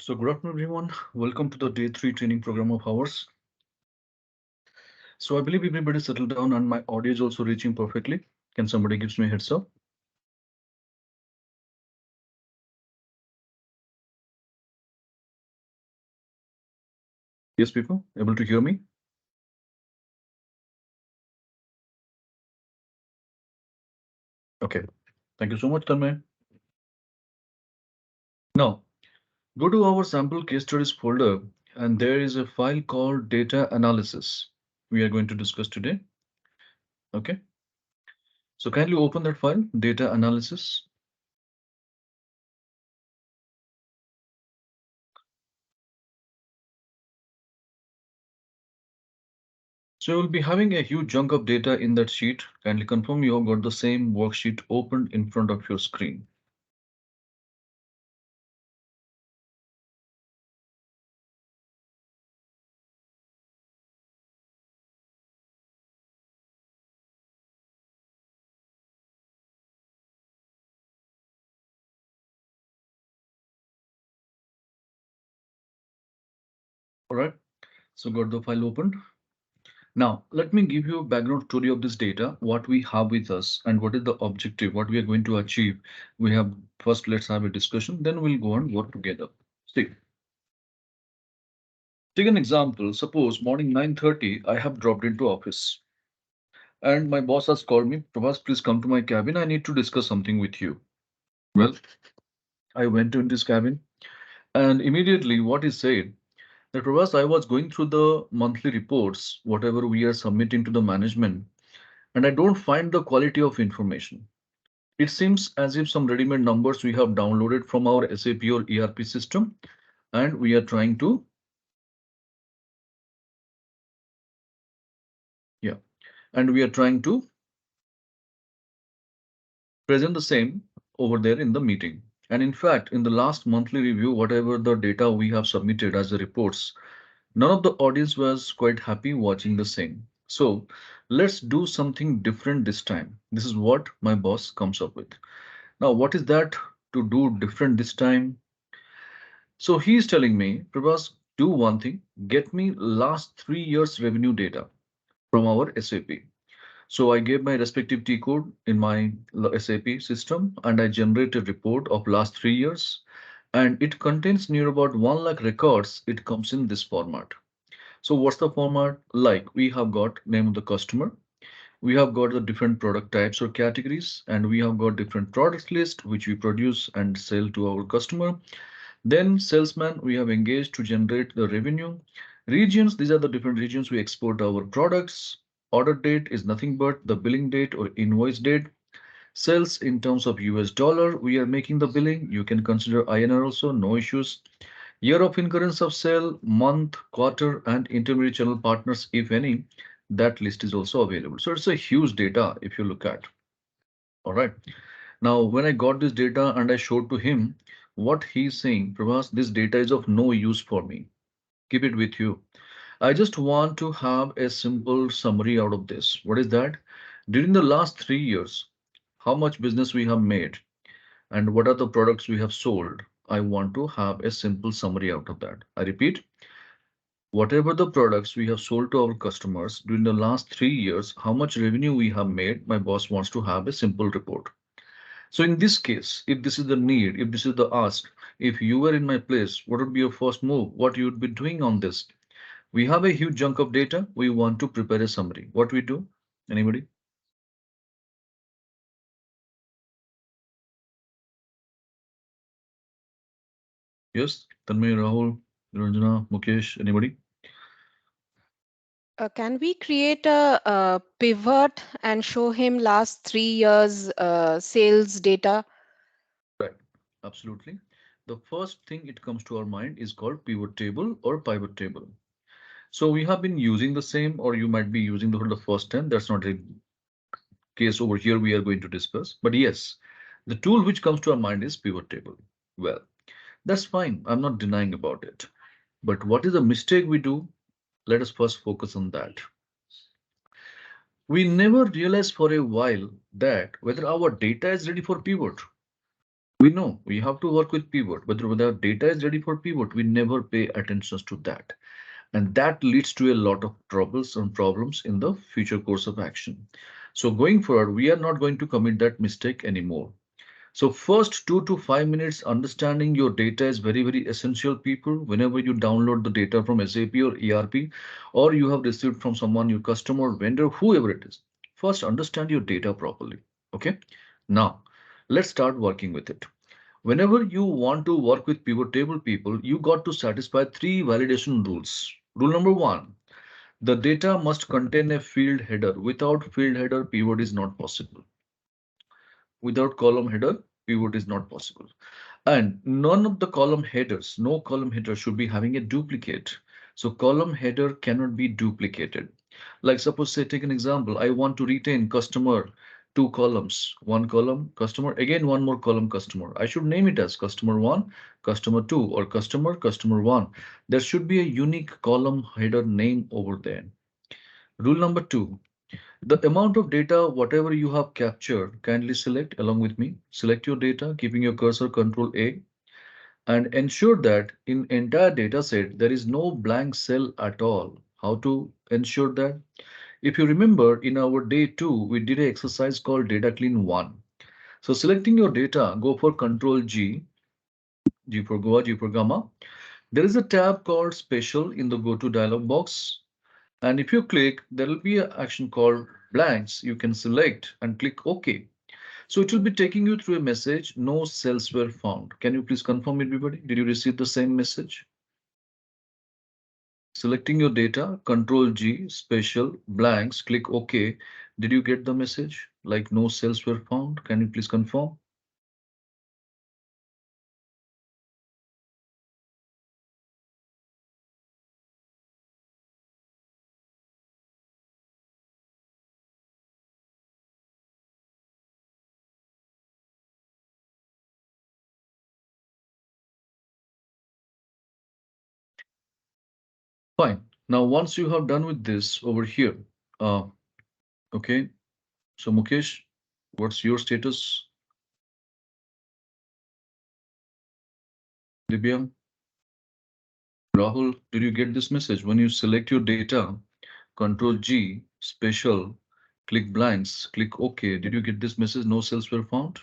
So good afternoon, everyone. Welcome to the day 3 training program of ours. So I believe everybody settled down and my audio is also reaching perfectly. Can somebody gives me a heads up? Yes, people, able to hear me? Okay. Thank you so much, Tanmay. Now, go to our sample case studies folder and there is a file called data analysis we are going to discuss today. Okay. So kindly open that file, data analysis. So you'll be having a huge chunk of data in that sheet. Kindly confirm you have got the same worksheet opened in front of your screen. All right. So got the file open. Now, let me give you a background story of this data, what we have with us and what is the objective, what we are going to achieve. We have first, let's have a discussion, then we'll go and work together. See, take an example. Suppose morning 9:30, I have dropped into office and my boss has called me, Prabhas, please come to my cabin. I need to discuss something with you. Well, I went to this cabin and immediately what he said that Prabhas, I was going through the monthly reports, whatever we are submitting to the management, and I don't find the quality of information. It seems as if some ready-made numbers we have downloaded from our SAP or ERP system, and we are trying to, yeah, and we are trying to present the same over there in the meeting. And in fact, in the last monthly review, whatever the data we have submitted as the reports, none of the audience was quite happy watching the same. So let's do something different this time. This is what my boss comes up with. Now, what is that to do different this time? So he's telling me, Prabhas, do one thing, get me last 3 years revenue data from our SAP. So I gave my respective T code in my SAP system and I generated a report of last 3 years and it contains near about 1 lakh records. It comes in this format. So what's the format? Like we have got name of the customer, we have got the different product types or categories, and we have got different products list which we produce and sell to our customer. Then salesman we have engaged to generate the revenue. Regions, these are the different regions we export our products. Order date is nothing but the billing date or invoice date. Sales in terms of US dollar, we are making the billing. You can consider INR also, no issues. Year of incurrence of sale, month, quarter, and intermediate channel partners, if any, that list is also available. So it's a huge data if you look at. All right. Now, when I got this data and I showed to him what he's saying, Prabhas, this data is of no use for me. Keep it with you. I just want to have a simple summary out of this. What is that? During the last 3 years, how much business we have made and what are the products we have sold. I want to have a simple summary out of that. I repeat, whatever the products we have sold to our customers during the last 3 years, how much revenue we have made, my boss wants to have a simple report. So in this case, if this is the need, if this is the ask, if you were in my place, what would be your first move? What you would be doing on this? We have a huge chunk of data. We want to prepare a summary. What we do? Anybody? Yes? Tanmay, Rahul, Ranjana, Mukesh, anybody? Can we create a pivot and show him last 3 years sales data? Right. Absolutely. The first thing it comes to our mind is called pivot table or pivot table. So we have been using the same, or you might be using the for the first time. That's not a case over here we are going to discuss. But yes, the tool which comes to our mind is pivot table. Well, that's fine. I'm not denying about it. But what is the mistake we do? Let us first focus on that. We never realize for a while that whether our data is ready for pivot. We know we have to work with pivot, but whether data is ready for pivot, we never pay attention to that. And that leads to a lot of troubles and problems in the future course of action. So going forward, we are not going to commit that mistake anymore. So first 2 to 5 minutes understanding your data is very, very essential, people. Whenever you download the data from SAP or ERP, or you have received from someone, your customer, vendor, whoever it is, first understand your data properly. Okay. Now let's start working with it. Whenever you want to work with pivot table, people, you got to satisfy three validation rules. Rule number one, the data must contain a field header. Without field header, pivot is not possible. Without column header, pivot is not possible. And none of the column headers, no column header should be having a duplicate. So column header cannot be duplicated. Like suppose say take an example, I want to retain customer, two columns, one column customer, again one more column customer. I should name it as customer one, customer two, or customer one. There should be a unique column header name over there. Rule number two, the amount of data, whatever you have captured, kindly select along with me. Select your data, keeping your cursor control A, and ensure that in entire data set there is no blank cell at all. How to ensure that? If you remember in our day 2 we did an exercise called data clean 1. So selecting your data, go for control G, G for Goa, G for Gamma. There is a tab called special in the go to dialog box, and if you click there will be an action called blanks. You can select and click OK. So it will be taking you through a message, no cells were found. Can you please confirm, everybody? Did you receive the same message? Selecting your data, Control G, special, blanks, click OK. Did you get the message? Like no cells were found? Can you please confirm? Fine. Now, once you have done with this over here, uh, okay. So Mukesh, what's your status? Dibyam, Rahul, did you get this message? When you select your data, Control G, special, click blanks, click OK. Did you get this message? No cells were found?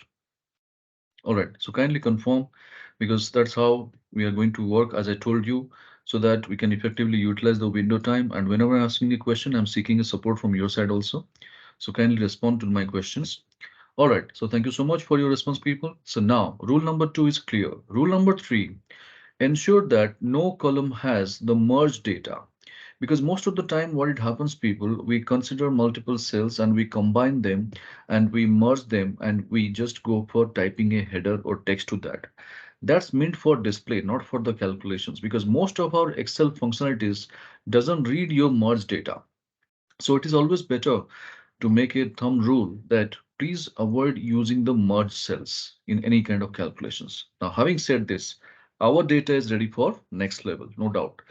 All right, so kindly confirm, because that's how we are going to work, as I told you, so that we can effectively utilize the window time. And whenever I'm asking a question, I'm seeking a support from your side also. So kindly respond to my questions. All right, so thank you so much for your response, people. So now rule number 2 is clear. Rule number 3, ensure that no column has the merged data, because most of the time what it happens, people, we consider multiple cells and we combine them and we merge them and we just go for typing a header or text to that. That's meant for display, not for the calculations, because most of our Excel functionalities doesn't read your merged data. So it is always better to make a thumb rule that please avoid using the merge cells in any kind of calculations. Now, having said this, our data is ready for next level, no doubt.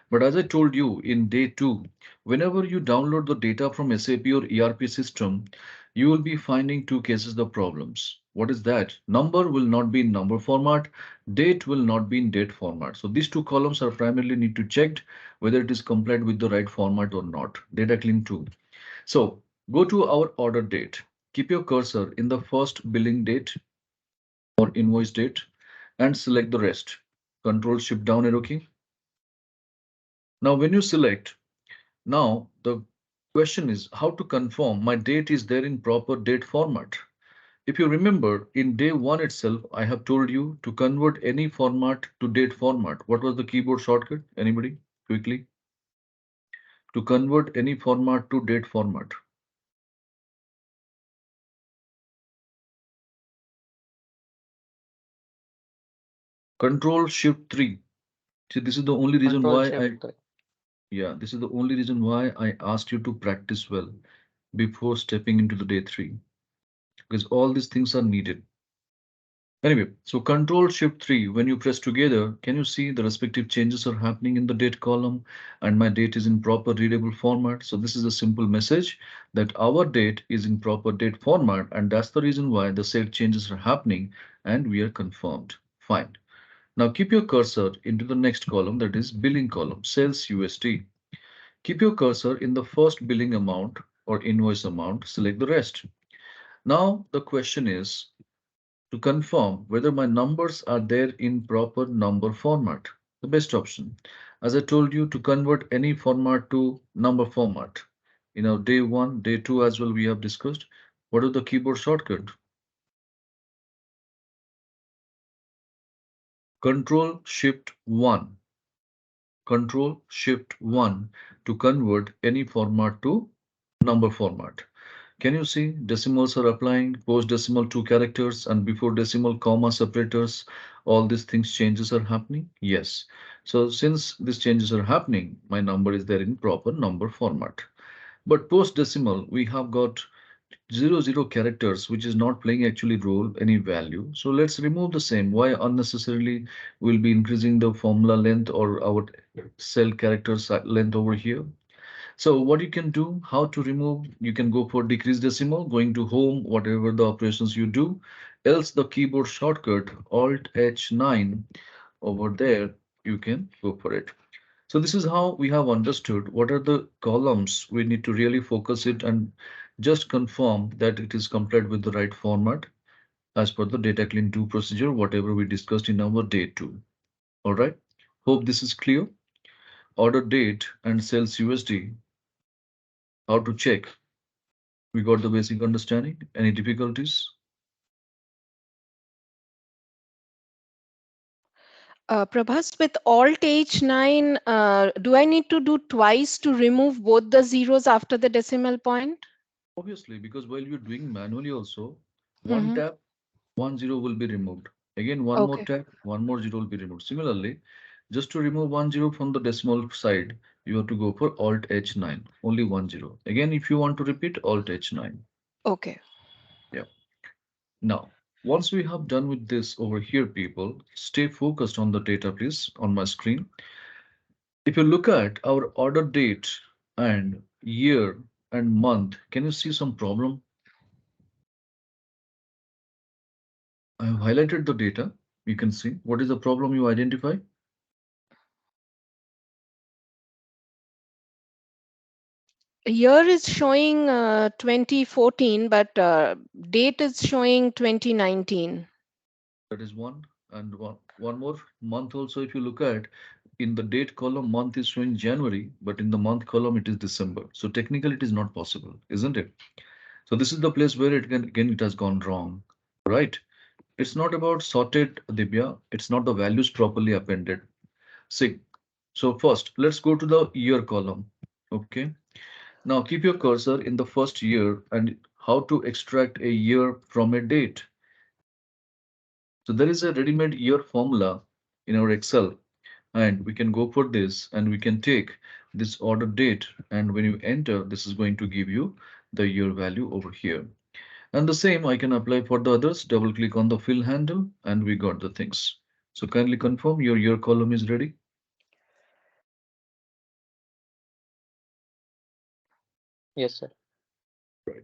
But as I told you in day 2, whenever you download the data from SAP or ERP system, you will be finding two cases of problems. What is that? Number will not be in number format, date will not be in date format. So these two columns are primarily need to checked whether it is compliant with the right format or not. Data clean 2. So go to our order date. Keep your cursor in the first billing date or invoice date and select the rest. Control Shift down arrow key. Now when you select, now the question is how to confirm my date is there in proper date format. If you remember in day 1 itself, I have told you to convert any format to date format. What was the keyboard shortcut? Anybody? Quickly. To convert any format to date format. Control Shift 3. See, this is the only reason Control why Shift. yeah, this is the only reason why I asked you to practice well before stepping into the day 3, because all these things are needed. Anyway, so Control Shift 3, when you press together, can you see the respective changes are happening in the date column and my date is in proper readable format? So this is a simple message that our date is in proper date format, and that's the reason why the said changes are happening and we are confirmed. Fine. Now keep your cursor into the next column, that is billing column, sales USD. Keep your cursor in the first billing amount or invoice amount, select the rest. Now the question is to confirm whether my numbers are there in proper number format. The best option, as I told you, to convert any format to number format. Day one, day two as well, we have discussed. What is the keyboard shortcut? Control Shift 1. Control Shift 1 to convert any format to number format. Can you see decimals are applying, post decimal two characters and before decimal comma separators, all these things changes are happening? Yes. So since these changes are happening, my number is there in proper number format. But post decimal, we have got 00 characters, which is not playing actually role any value. So let's remove the same. Why unnecessarily we'll be increasing the formula length or our cell characters length over here? So what you can do, how to remove, you can go for decrease decimal, going to home, whatever the operations you do, else the keyboard shortcut Alt H9 over there, you can go for it. So this is how we have understood what are the columns we need to really focus it and just confirm that it is complied with the right format as per the data clean 2 procedure, whatever we discussed in our day 2. All right. Hope this is clear. Order date and sales USD, how to check. We got the basic understanding. Any difficulties? Prabhas, with Alt H9, do I need to do twice to remove both the zeros after the decimal point? Obviously, because while you're doing manually also, one Mm-hmm. tap, one zero will be removed. Again, one more Okay. tap, one more zero will be removed. Similarly, just to remove one zero from the decimal side, you have to go for Alt H9, only one zero. Again, if you want to repeat, Alt H9. Okay. Yeah. Now, once we have done with this over here, people, stay focused on the data, please, on my screen. If you look at our order date and year and month, can you see some problem? I have highlighted the data. You can see what is the problem you identify. Year is showing 2014, but date is showing 2019. That is one. And one more month also, if you look at in the date column, month is showing January, but in the month column, it is December. So technically, it is not possible, isn't it? So this is the place where it can, again, it has gone wrong, right? It's not about sorted, Divya. It's not the values properly appended. See, so first, let's go to the year column. Okay. Now keep your cursor in the first year and how to extract a year from a date. So there is a ready-made year formula in our Excel, and we can go for this and we can take this order date, and when you enter, this is going to give you the year value over here. And the same I can apply for the others. Double click on the fill handle and we got the things. So kindly confirm your year column is ready. Yes, sir. Right.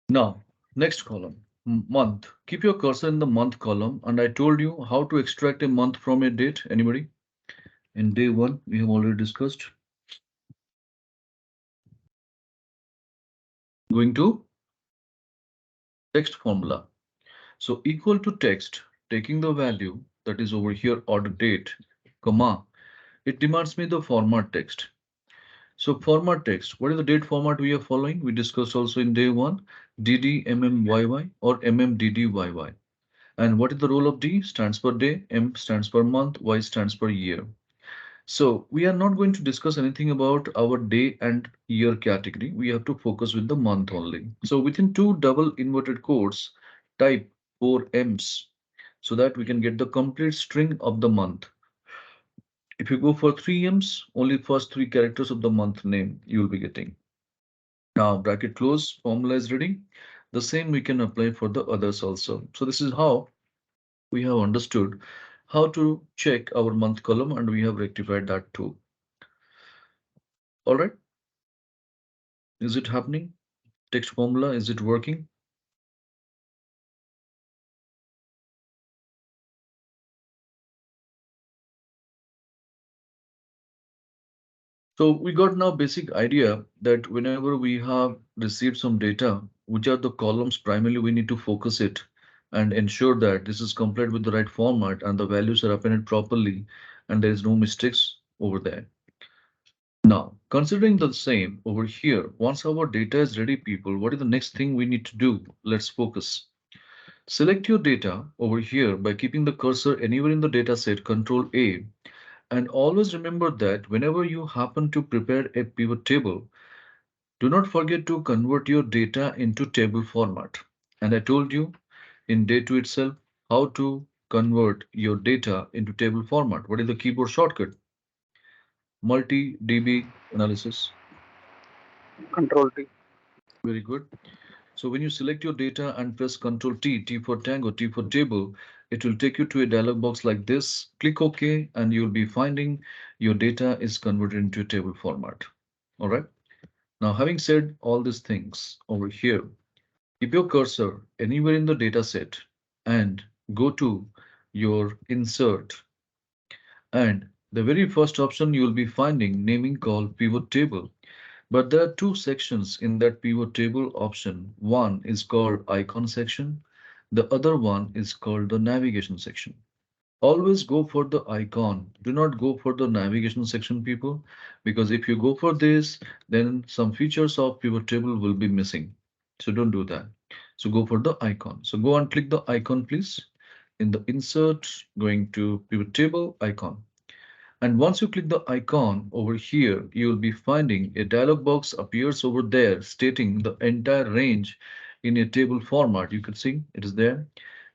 Now, next column, month. Keep your cursor in the month column, and I told you how to extract a month from a date. Anybody? In day one, we have already discussed. Going to text formula. So equal to text, taking the value that is over here order date, comma. It demands me the format text. So format text, what is the date format we are following? We discussed also in day one, DDMMYY or MMDDYY. And what is the role of D? Stands for day, M stands for month, Y stands for year. So we are not going to discuss anything about our day and year category. We have to focus with the month only. So within two double inverted quotes, type 4 M's so that we can get the complete string of the month. If you go for 3 M's, only first three characters of the month name you will be getting. Now bracket close, formula is ready. The same we can apply for the others also. So this is how we have understood how to check our month column and we have rectified that too. All right, is it happening? Text formula, is it working? So we got now basic idea that whenever we have received some data, which are the columns primarily we need to focus it and ensure that this is complete with the right format and the values are appended properly and there is no mistakes over there. Now, considering the same over here, once our data is ready, people, what is the next thing we need to do? Let's focus. Select your data over here by keeping the cursor anywhere in the data set, Control A, and always remember that whenever you happen to prepare a pivot table, do not forget to convert your data into table format. And I told you in day two itself how to convert your data into table format. What is the keyboard shortcut? Multi DB analysis. Control T. Very good. So when you select your data and press Ctrl T, T for Tango, T for table, it will take you to a dialog box like this. Click OK, and you'll be finding your data is converted into a table format. All right. Now, having said all these things over here, keep your cursor anywhere in the data set and go to your insert. And the very first option you will be finding naming called pivot table. But there are two sections in that pivot table option. One is called icon section. The other one is called the navigation section. Always go for the icon. Do not go for the navigation section, people, because if you go for this, then some features of pivot table will be missing. So don't do that. So go for the icon. So go and click the icon, please. In the insert, going to pivot table icon. And once you click the icon over here, you will be finding a dialog box appears over there stating the entire range in a table format. You can see it is there.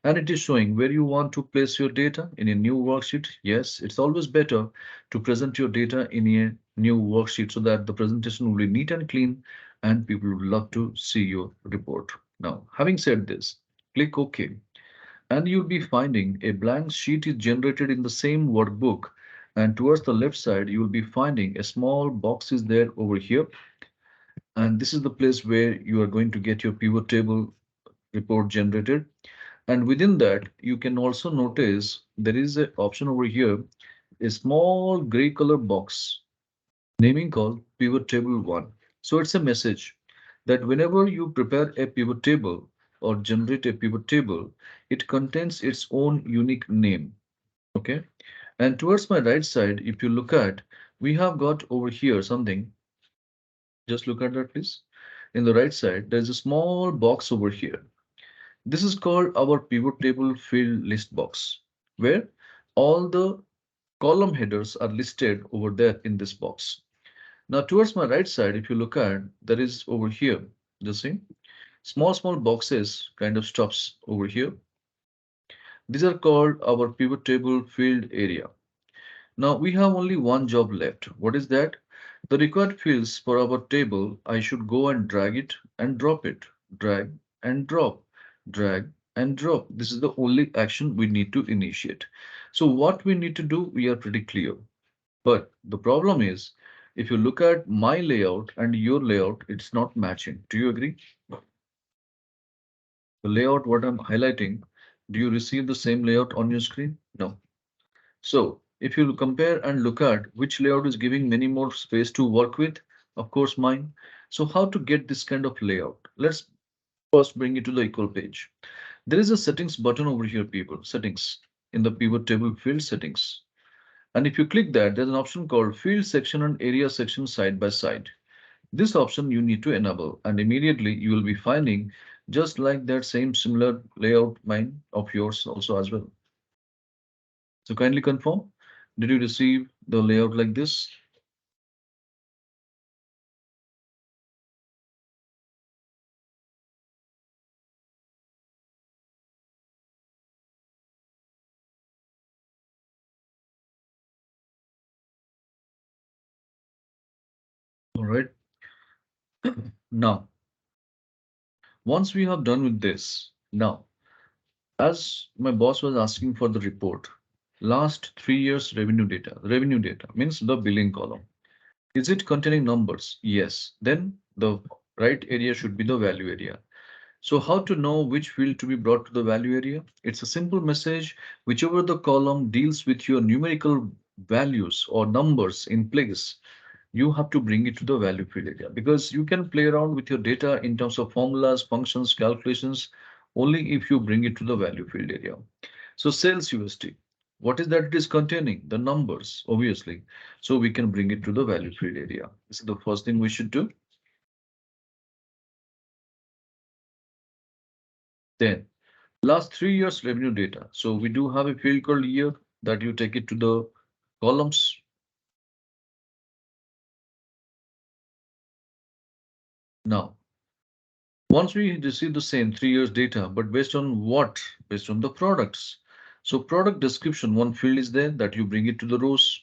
And it is showing where you want to place your data in a new worksheet. Yes, it's always better to present your data in a new worksheet so that the presentation will be neat and clean and people would love to see your report. Now, having said this, click OK and you'll be finding a blank sheet is generated in the same workbook, and towards the left side you will be finding a small box is there over here, and this is the place where you are going to get your pivot table report generated. And within that you can also notice there is an option over here, a small gray color box naming called pivot table 1. So it's a message that whenever you prepare a pivot table or generate a pivot table, it contains its own unique name. Okay. And towards my right side, if you look at, we have got over here something. Just look at that, please. In the right side, there's a small box over here. This is called our pivot table field list box, where all the column headers are listed over there in this box. Now, towards my right side, if you look at, there is over here, the same small boxes kind of stops over here. These are called our pivot table field area. Now we have only one job left. What is that? The required fields for our table, I should go and drag it and drop it. Drag and drop. Drag and drop. This is the only action we need to initiate. So what we need to do, we are pretty clear. But the problem is, if you look at my layout and your layout, it's not matching. Do you agree? The layout, what I'm highlighting, do you receive the same layout on your screen? No. So if you compare and look at which layout is giving many more space to work with, of course mine. So how to get this kind of layout? Let's first bring it to the equal page. There is a settings button over here, people, settings in the pivot table field settings. And if you click that, there's an option called field section and area section side by side. This option you need to enable and immediately you will be finding just like that same similar layout mine of yours also as well. So kindly confirm, did you receive the layout like this? All right. Now, once we have done with this, now, as my boss was asking for the report, last 3 years revenue data means the billing column. Is it containing numbers? Yes. Then the right area should be the value area. So how to know which field to be brought to the value area? It's a simple message. Whichever the column deals with your numerical values or numbers in place, you have to bring it to the value field area because you can play around with your data in terms of formulas, functions, calculations only if you bring it to the value field area. So sales USD, what is that it is containing? The numbers, obviously. So we can bring it to the value field area. This is the first thing we should do. Then last 3 years revenue data. So we do have a field called year that you take it to the columns. Now, once we receive the same 3 years data, but based on what? Based on the products. So product description, one field is there that you bring it to the rows.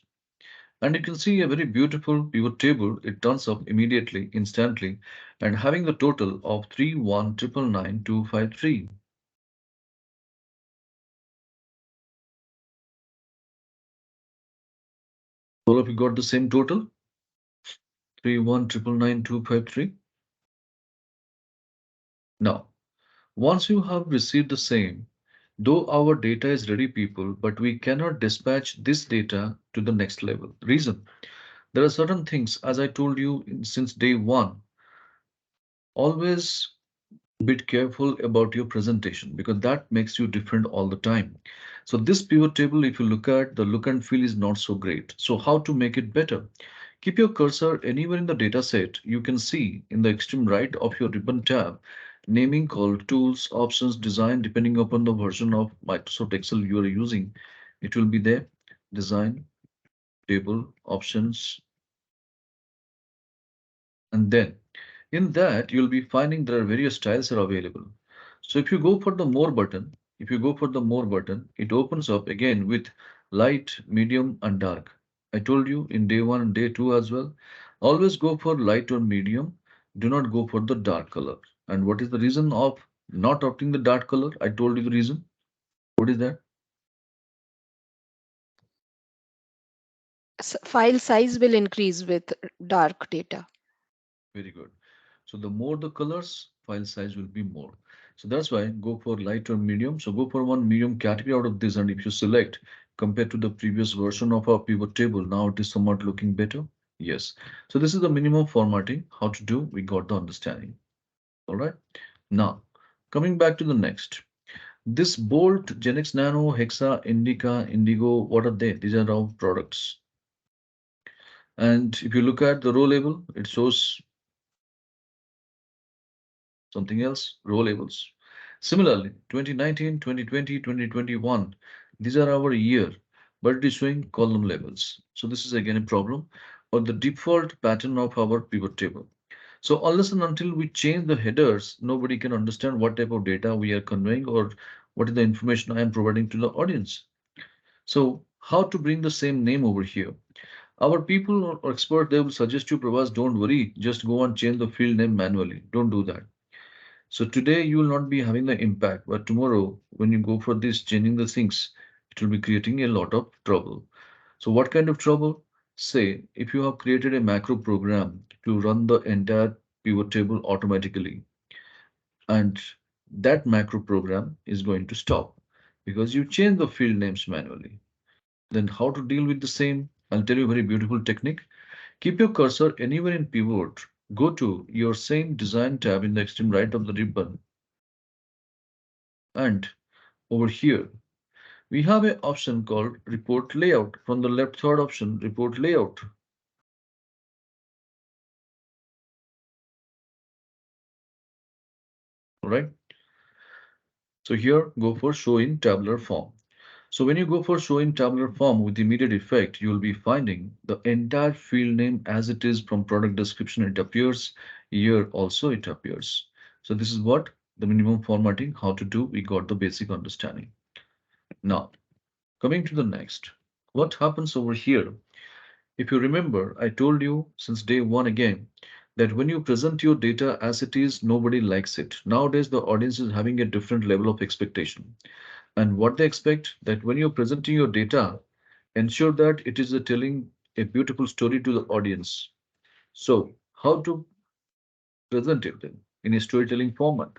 And you can see a very beautiful pivot table. It turns up immediately, instantly, and having the total of 3199253. All of you got the same total? 3199253. Now, once you have received the same, though our data is ready, people, but we cannot dispatch this data to the next level. Reason, there are certain things, as I told you since day one, always be careful about your presentation because that makes you different all the time. So this pivot table, if you look at the look and feel is not so great. So how to make it better? Keep your cursor anywhere in the data set. You can see in the extreme right of your ribbon tab, naming called tools, options, design, depending upon the version of Microsoft Excel you are using. It will be there, design, table, options, and then in that you'll be finding there are various styles are available. So if you go for the more button, if you go for the more button, it opens up again with light, medium, and dark. I told you in day one and day two as well. Always go for light or medium. Do not go for the dark color. And what is the reason of not opting the dark color? I told you the reason. What is that? File size will increase with dark data. Very good. So the more the colors, file size will be more. So that's why go for light or medium. So go for one medium category out of this. And if you select compared to the previous version of our pivot table, now it is somewhat looking better. Yes. So this is the minimum formatting. How to do, we got the understanding. All right. Now, coming back to the next. This Bolt, Genix Nano, Hexa, Indica, Indigo, what are they? These are our products. And if you look at the row label, it shows something else, row labels. Similarly, 2019, 2020, 2021, these are our year, but it is showing column labels. So this is again a problem or the default pattern of our pivot table. So unless and until we change the headers, nobody can understand what type of data we are conveying or what is the information I am providing to the audience. So how to bring the same name over here? Our people or expert, they will suggest you, Prabhas, don't worry, just go and change the field name manually. Don't do that. So today you will not be having the impact, but tomorrow when you go for this changing the things, it will be creating a lot of trouble. So what kind of trouble? Say if you have created a macro program to run the entire pivot table automatically, and that macro program is going to stop because you change the field names manually. Then how to deal with the same? I'll tell you a very beautiful technique. Keep your cursor anywhere in pivot. Go to your same design tab in the extreme right of the ribbon and over here, we have an option called report layout. From the left third option, report layout. All right. So here, go for show in tabular form. So when you go for show in tabular form with immediate effect, you will be finding the entire field name as it is from product description. It appears here also it appears. So this is what the minimum formatting, how to do. We got the basic understanding. Now, coming to the next, what happens over here? If you remember, I told you since day one again that when you present your data as it is, nobody likes it. Nowadays, the audience is having a different level of expectation. And what they expect that when you're presenting your data, ensure that it is a telling a beautiful story to the audience. So, how to present it then in a storytelling format?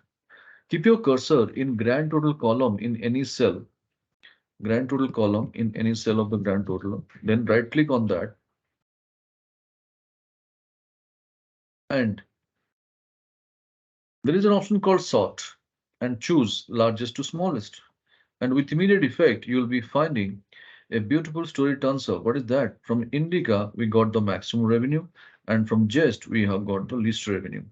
Keep your cursor in grand total column in any cell, grand total column in any cell of the grand total. Then right click on that and there is an option called sort and choose largest to smallest. And with immediate effect, you'll be finding a beautiful story turns up. What is that? From Indica, we got the maximum revenue, and from Jest, we have got the least revenue.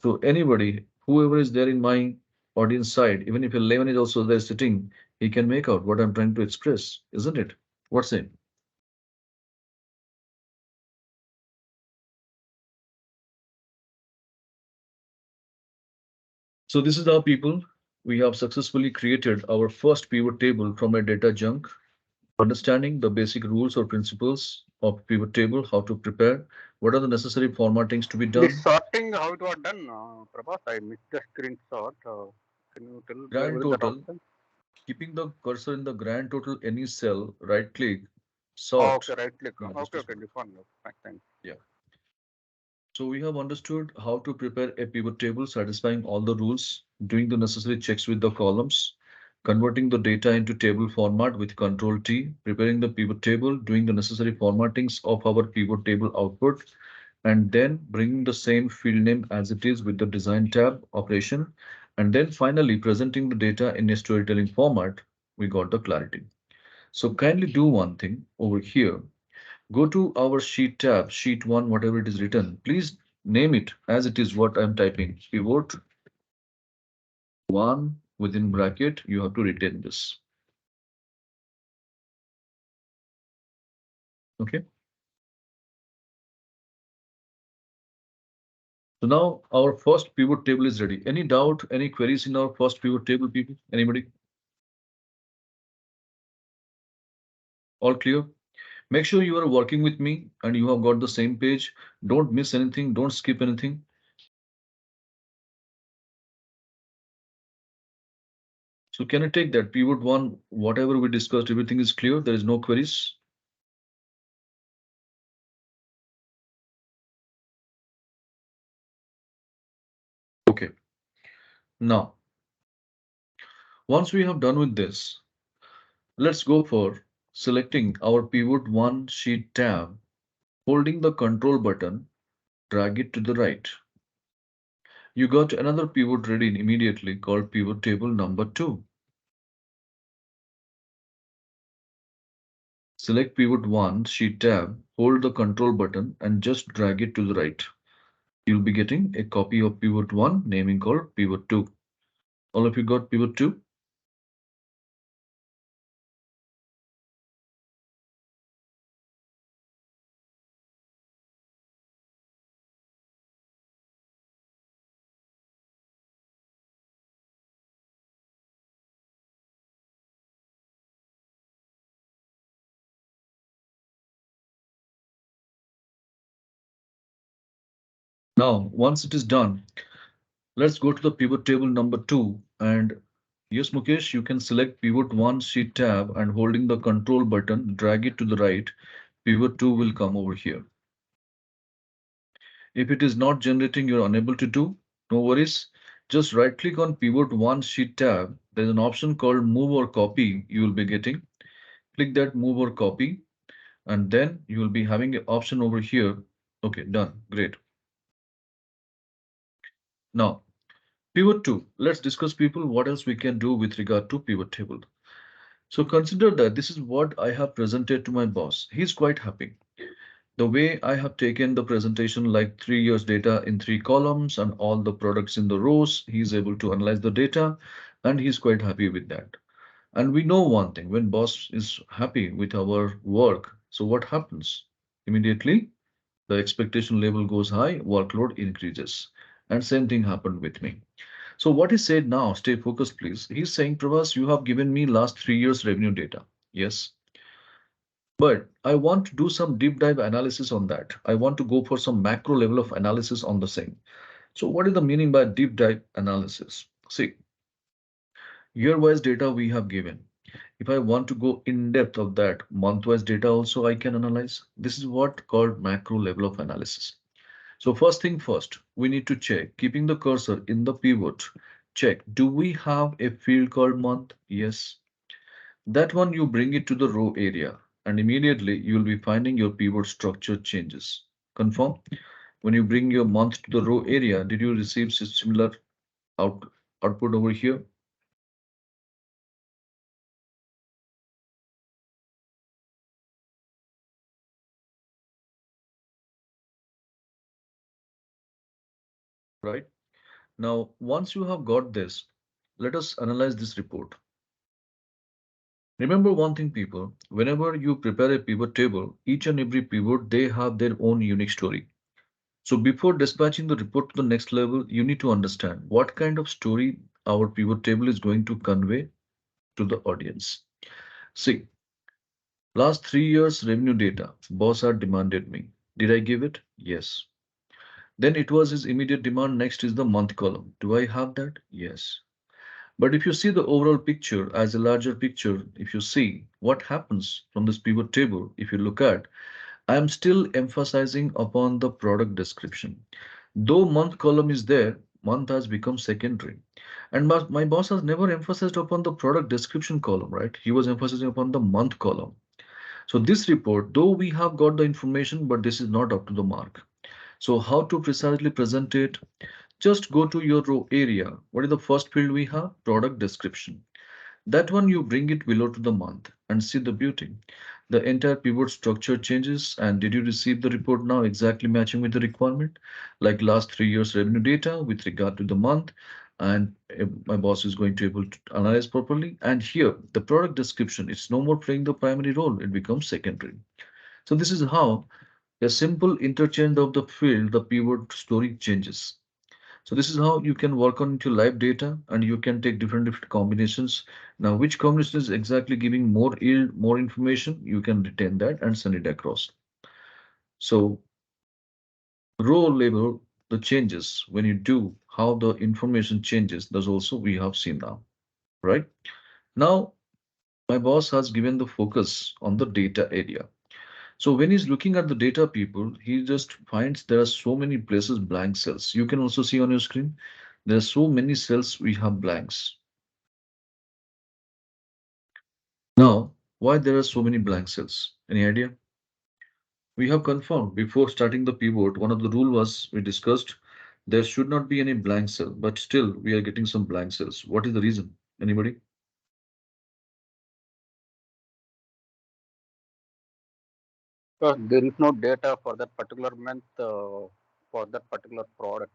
So anybody, whoever is there in my audience side, even if a layman is also there sitting, he can make out what I'm trying to express, isn't it? What's it? So this is how people we have successfully created our first pivot table from a data junk, understanding the basic rules or principles of pivot table, how to prepare, what are the necessary formattings to be This done. sorting, how it was done, Prabhas? I missed the screenshot. Can you tell where Grand is that total, option? keeping the cursor in the grand total any cell, right click, Oh, sort. okay, right click. Yeah, just Okay, a okay, small. this one. Fine, thanks. Yeah. So we have understood how to prepare a pivot table satisfying all the rules, doing the necessary checks with the columns, converting the data into table format with Control T, preparing the pivot table, doing the necessary formattings of our pivot table output, and then bringing the same field name as it is with the design tab operation, and then finally presenting the data in a storytelling format, we got the clarity. So kindly do one thing over here. Go to our sheet tab, sheet one, whatever it is written. Please name it as it is what I'm typing. Pivot one within bracket. You have to retain this. Okay. So now our first pivot table is ready. Any doubt, any queries in our first pivot table, people? Anybody? All clear? Make sure you are working with me and you have got the same page. Don't miss anything. Don't skip anything. So can I take that pivot one, whatever we discussed, everything is clear. There is no queries. Okay. Now, once we have done with this, let's go for selecting our pivot one sheet tab, holding the control button, drag it to the right. You got another pivot ready immediately called pivot table number two. Select pivot one sheet tab, hold the control button and just drag it to the right. You'll be getting a copy of pivot one naming called pivot two. All of you got pivot two? Now, once it is done, let's go to the pivot table number two. And yes, Mukesh, you can select pivot one sheet tab and holding the control button, drag it to the right. Pivot two will come over here. If it is not generating, you're unable to do, no worries. Just right click on pivot one sheet tab. There's an option called move or copy you will be getting. Click that move or copy, and then you will be having an option over here. Okay, done. Great. Now, pivot two. Let's discuss people what else we can do with regard to pivot table. So consider that this is what I have presented to my boss. He's quite happy. The way I have taken the presentation like 3 years data in 3 columns and all the products in the rows, he's able to analyze the data and he's quite happy with that. And we know one thing, when boss is happy with our work, so what happens? Immediately, the expectation level goes high, workload increases. And same thing happened with me. So what he said now, stay focused, please. He's saying, Pravas, you have given me last 3 years revenue data. Yes. But I want to do some deep dive analysis on that. I want to go for some macro level of analysis on the same. So what is the meaning by deep dive analysis? See, year-wise data we have given. If I want to go in depth of that month-wise data also I can analyze. This is what called macro level of analysis. So first thing first, we need to check, keeping the cursor in the pivot, check, do we have a field called month? Yes. That one you bring it to the row area and immediately you will be finding your pivot structure changes. Confirm? When you bring your month to the row area, did you receive similar out, output over here? Right? Now, once you have got this, let us analyze this report. Remember one thing, people, whenever you prepare a pivot table, each and every pivot, they have their own unique story. So before dispatching the report to the next level, you need to understand what kind of story our pivot table is going to convey to the audience. See, last 3 years revenue data, boss had demanded me. Did I give it? Yes. Then it was his immediate demand. Next is the month column. Do I have that? Yes. But if you see the overall picture as a larger picture, if you see what happens from this pivot table, if you look at, I am still emphasizing upon the product description. Though month column is there, month has become secondary. And my boss has never emphasized upon the product description column, right? He was emphasizing upon the month column. So this report, though we have got the information, but this is not up to the mark. So how to precisely present it? Just go to your row area. What is the first field we have? Product description. That one you bring it below to the month and see the beauty. The entire pivot structure changes. And did you receive the report now exactly matching with the requirement? Like last 3 years revenue data with regard to the month. And my boss is going to able to analyze properly. And here the product description, it's no more playing the primary role. It becomes secondary. So this is how a simple interchange of the field, the pivot story changes. So this is how you can work on into live data and you can take different combinations. Now, which combination is exactly giving more yield, more information, you can retain that and send it across. So row level, the changes when you do how the information changes, that's also we have seen now, right? Now, my boss has given the focus on the data area. So when he's looking at the data people, he just finds there are so many places blank cells. You can also see on your screen, there are so many cells we have blanks. Now, why there are so many blank cells? Any idea? We have confirmed before starting the pivot, one of the rule was we discussed there should not be any blank cell, but still we are getting some blank cells. What is the reason? Anybody? Because there is no data for that particular month for that particular product.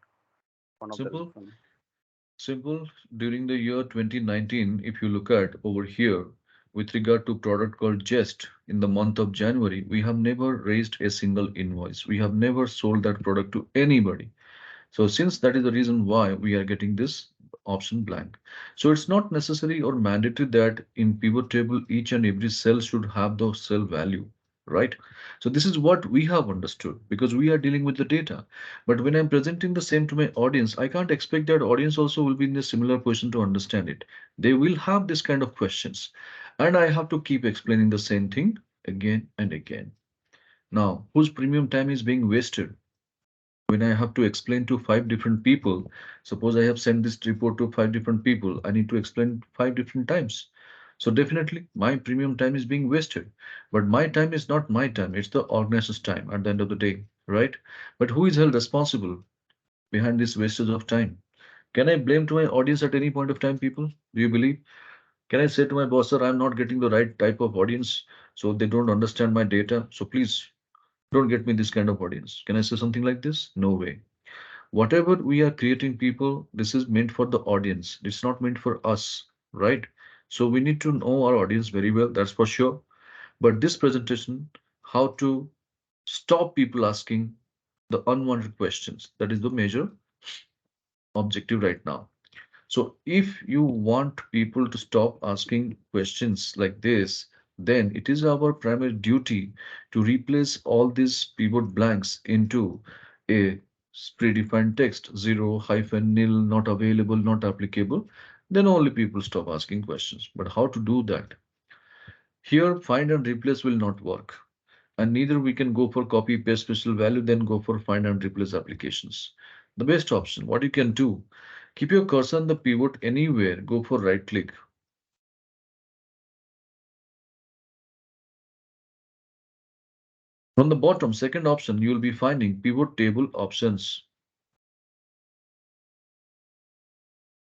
One of the Simple. reason. Simple. During the year 2019, if you look at over here, with regard to product called Jest, in the month of January, we have never raised a single invoice. We have never sold that product to anybody. So since that is the reason why we are getting this option blank. So it's not necessary or mandatory that in pivot table each and every cell should have the cell value, right? So this is what we have understood because we are dealing with the data. But when I'm presenting the same to my audience, I can't expect that audience also will be in a similar position to understand it. They will have this kind of questions. And I have to keep explaining the same thing again and again. Now, whose premium time is being wasted? When I have to explain to 5 different people, suppose I have sent this report to 5 different people, I need to explain 5 different times. So definitely my premium time is being wasted. But my time is not my time, it's the organization's time at the end of the day, right? But who is held responsible behind this wastage of time? Can I blame to my audience at any point of time, people? Do you believe? Can I say to my boss, sir, I'm not getting the right type of audience, so they don't understand my data. So please don't get me this kind of audience. Can I say something like this? No way. Whatever we are creating people, this is meant for the audience. It's not meant for us, right? So we need to know our audience very well, that's for sure. But this presentation, how to stop people asking the unwanted questions, that is the major objective right now. So if you want people to stop asking questions like this, then it is our primary duty to replace all these pivot blanks into a predefined text, 0, hyphen, nil, not available, not applicable. Then only people stop asking questions. But how to do that? Here, find and replace will not work. And neither we can go for copy paste special value, then go for find and replace applications. The best option, what you can do, keep your cursor on the pivot anywhere, go for right click. From the bottom, second option, you will be finding pivot table options.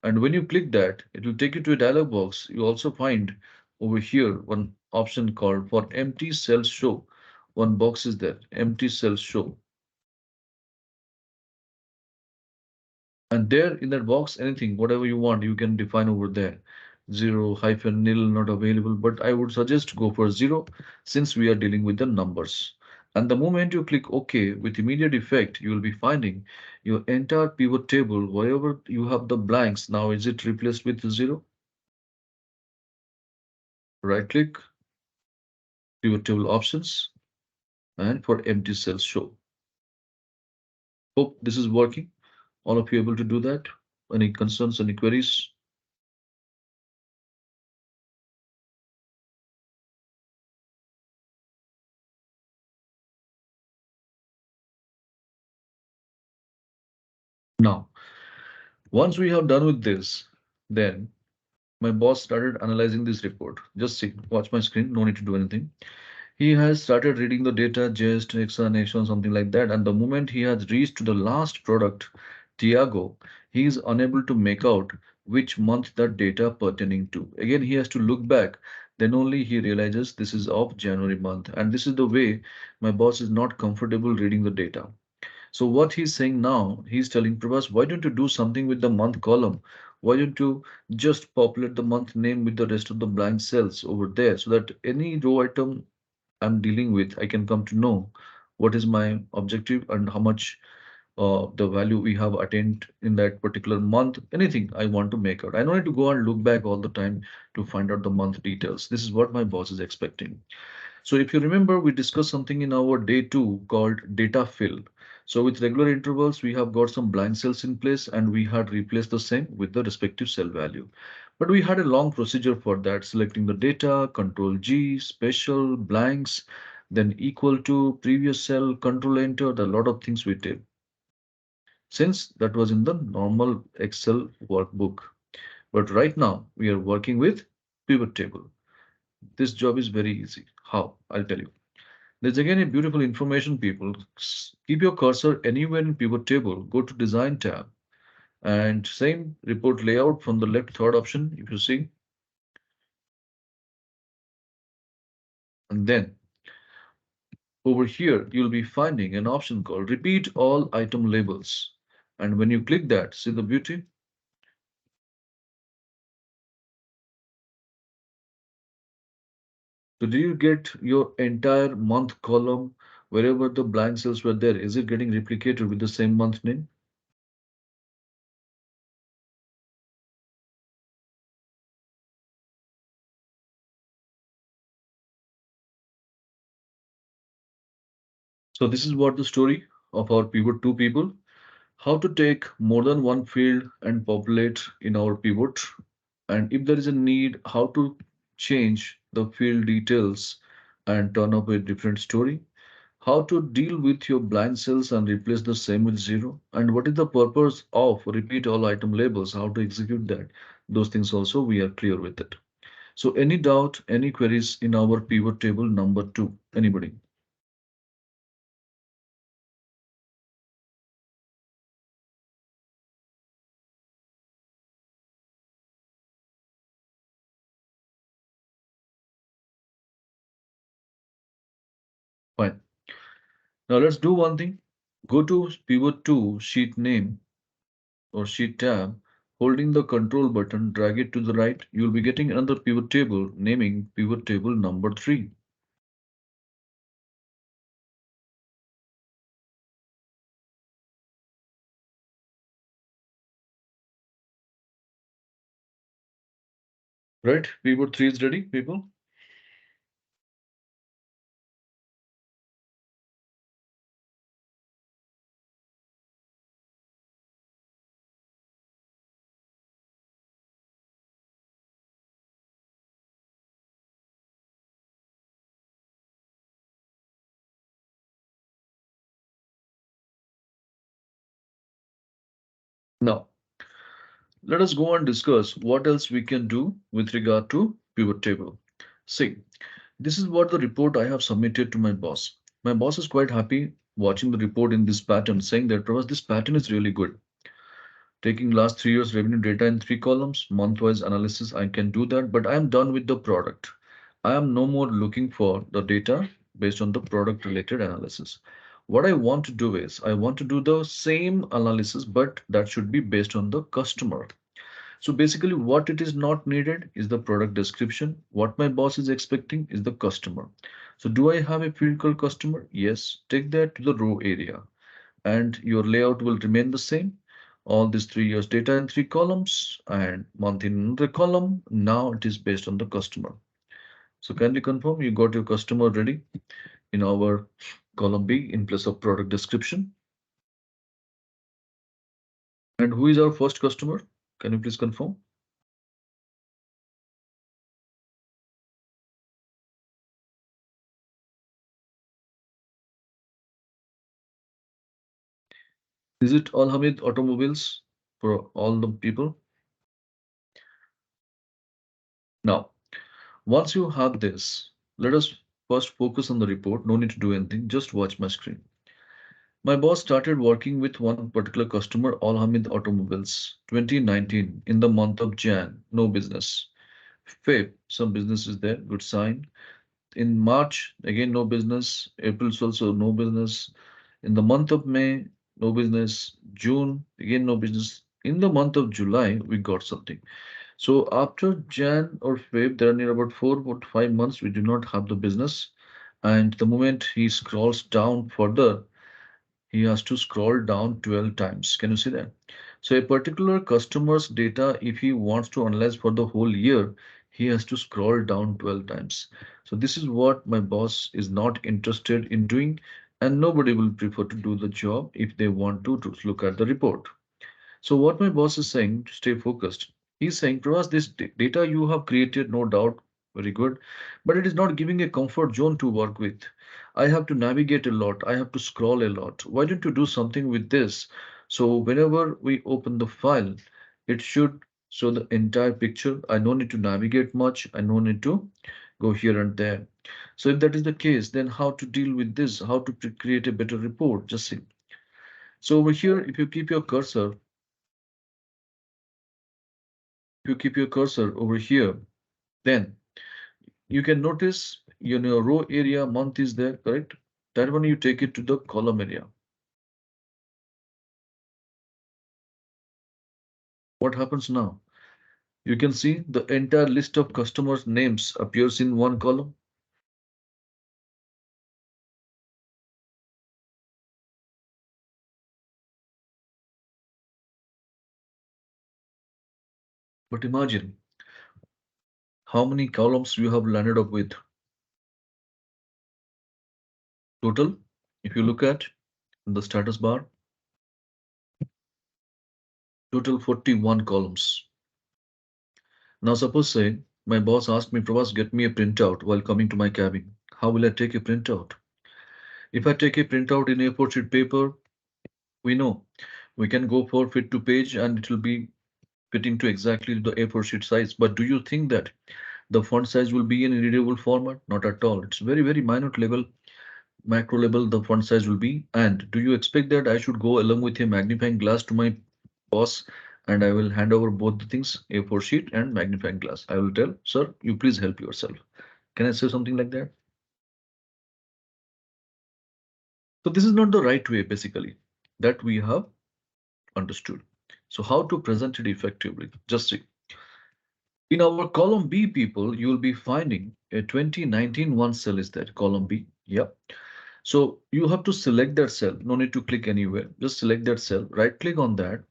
And when you click that, it will take you to a dialog box. You also find over here one option called for empty cells show. One box is there, empty cells show. And there in that box, anything, whatever you want, you can define over there. 0, hyphen, nil, not available. But I would suggest go for 0 since we are dealing with the numbers. And the moment you click OK, with immediate effect, you will be finding your entire pivot table, wherever you have the blanks. Now, is it replaced with 0? Right click, pivot table options, and for empty cells show. Hope this is working. All of you able to do that? Any concerns, any queries? Now, once we have done with this, then my boss started analyzing this report. Just see, watch my screen, no need to do anything. He has started reading the data, just explanation, something like that. And the moment he has reached to the last product, Tiago, he is unable to make out which month that data pertaining to. Again, he has to look back. Then only he realizes this is of January month. And this is the way my boss is not comfortable reading the data. So what he's saying now, he's telling Prabhas, why don't you do something with the month column? Why don't you just populate the month name with the rest of the blank cells over there so that any row item I'm dealing with, I can come to know what is my objective and how much the value we have attained in that particular month, anything I want to make out. I don't need to go and look back all the time to find out the month details. This is what my boss is expecting. So if you remember, we discussed something in our day two called data fill. So with regular intervals, we have got some blank cells in place and we had replaced the same with the respective cell value. But we had a long procedure for that, selecting the data, control G, special, blanks, then equal to previous cell, control enter, the lot of things we did. Since that was in the normal Excel workbook. But right now we are working with pivot table. This job is very easy. How? I'll tell you. There's again a beautiful information, people. Keep your cursor anywhere in pivot table. Go to design tab and same report layout from the left third option, if you see. And then over here, you'll be finding an option called repeat all item labels. And when you click that, see the beauty? So do you get your entire month column wherever the blank cells were there? Is it getting replicated with the same month name? So this is what the story of our pivot two people. How to take more than one field and populate in our pivot, and if there is a need, how to change the field details and turn up a different story, how to deal with your blind cells and replace the same with zero, and what is the purpose of repeat all item labels, how to execute that. Those things also we are clear with it. So any doubt, any queries in our pivot table number two, anybody? Fine. Now let's do one thing. Go to pivot 2 sheet name or sheet tab, holding the control button, drag it to the right. You'll be getting another pivot table, naming pivot table number 3. Right? Pivot 3 is ready, people. Let us go and discuss what else we can do with regard to pivot table. See, this is what the report I have submitted to my boss. My boss is quite happy watching the report in this pattern, saying that Pravas, this pattern is really good. Taking last 3 years revenue data in 3 columns, month-wise analysis, I can do that, but I am done with the product. I am no more looking for the data based on the product related analysis. What I want to do is I want to do the same analysis, but that should be based on the customer. So basically, what it is not needed is the product description. What my boss is expecting is the customer. So do I have a field called customer? Yes. Take that to the row area and your layout will remain the same. All these 3 years data in 3 columns and month in another column. Now it is based on the customer. So kindly confirm you got your customer ready in our column B in place of product description. And who is our first customer? Can you please confirm? Is it Al Hamid Automobiles for all the people? Now, once you have this, let us first focus on the report. No need to do anything, just watch my screen. My boss started working with one particular customer, Al Hamid Automobiles, 2019, in the month of Jan, no business. Feb, some business is there, good sign. In March, again no business. April also no business. In the month of May, no business. June, again no business. In the month of July, we got something. So after Jan or Feb, there are near about 4 or 5 months we do not have the business. And the moment he scrolls down further, he has to scroll down 12 times. Can you see that? So a particular customer's data, if he wants to analyze for the whole year, he has to scroll down 12 times. So this is what my boss is not interested in doing, and nobody will prefer to do the job if they want to look at the report. So what my boss is saying to stay focused, he's saying, Pravas, this data you have created, no doubt, very good, but it is not giving a comfort zone to work with. I have to navigate a lot. I have to scroll a lot. Why don't you do something with this? So whenever we open the file, it should show the entire picture. I don't need to navigate much. I don't need to go here and there. So if that is the case, then how to deal with this? How to create a better report? Just see. So over here, if you keep your cursor over here, then you can notice in your row area month is there, correct? That one you take it to the column area. What happens now? You can see the entire list of customers' names appears in one column. But imagine how many columns you have landed up with. Total, if you look at the status bar, total 41 columns. Now suppose say my boss asked me, Pravas, get me a printout while coming to my cabin. How will I take a printout? If I take a printout in A4 sheet paper, we know we can go for fit to page and it will be fitting to exactly the A4 sheet size. But do you think that the font size will be in a readable format? Not at all. It's very, very minute level, macro level, the font size will be. And do you expect that I should go along with a magnifying glass to my boss and I will hand over both the things, A4 sheet and magnifying glass? I will tell, sir, you please help yourself. Can I say something like that? So this is not the right way, basically, that we have understood. So how to present it effectively? Just see. In our column B, people, you will be finding a 2019 one cell is there, column B. Yep. So you have to select that cell. No need to click anywhere. Just select that cell. Right click on that.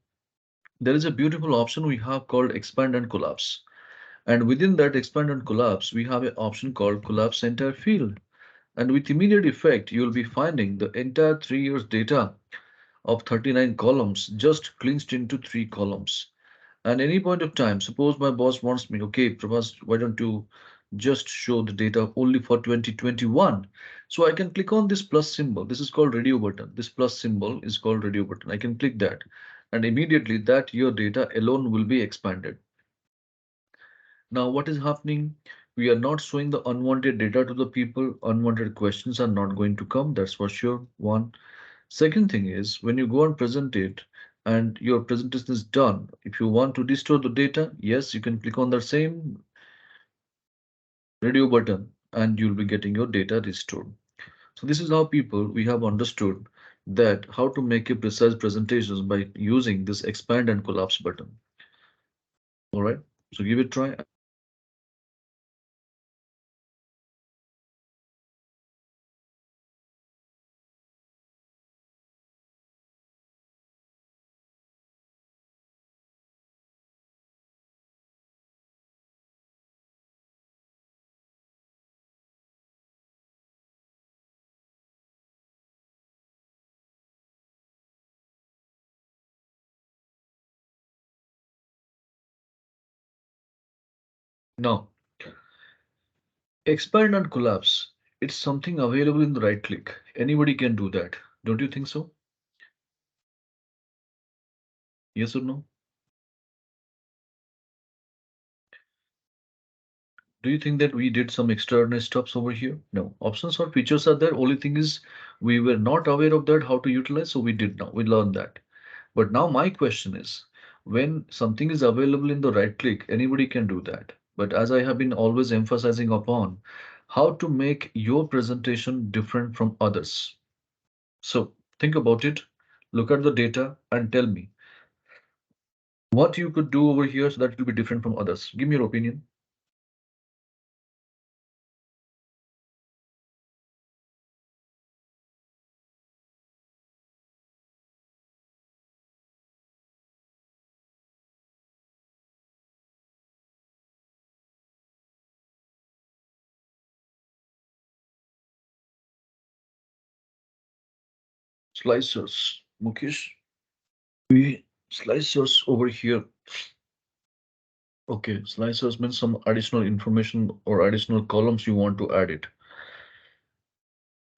There is a beautiful option we have called expand and collapse. And within that expand and collapse, we have an option called collapse entire field. And with immediate effect, you will be finding the entire 3 years data of 39 columns just clinched into 3 columns. And any point of time, suppose my boss wants me, okay, Prabhas, why don't you just show the data only for 2021? So I can click on this plus symbol. This is called radio button. This plus symbol is called radio button. I can click that. and immediately that your data alone will be expanded. Now, what is happening? We are not showing the unwanted data to the people. Unwanted questions are not going to come, that's for sure. One. Second thing is when you go and present it and your presentation is done, if you want to restore the data, yes, you can click on the same radio button and you'll be getting your data restored. So this is how people we have understood that how to make a precise presentations by using this expand and collapse button. All right, so give it a try. Now, expand and collapse. It's something available in the right click. Anybody can do that. Don't you think so? Yes or no? Do you think that we did some extraordinary stuffs over here? No. Options or features are there. Only thing is we were not aware of that, how to utilize. So we did now. We learned that. But now my question is, when something is available in the right click, anybody can do that. But as I have been always emphasizing upon, how to make your presentation different from others. So think about it, look at the data and tell me what you could do over here so that it will be different from others. Give me your opinion. Slicers, Mukesh. We slicers over here. Okay, slicers means some additional information or additional columns you want to add it.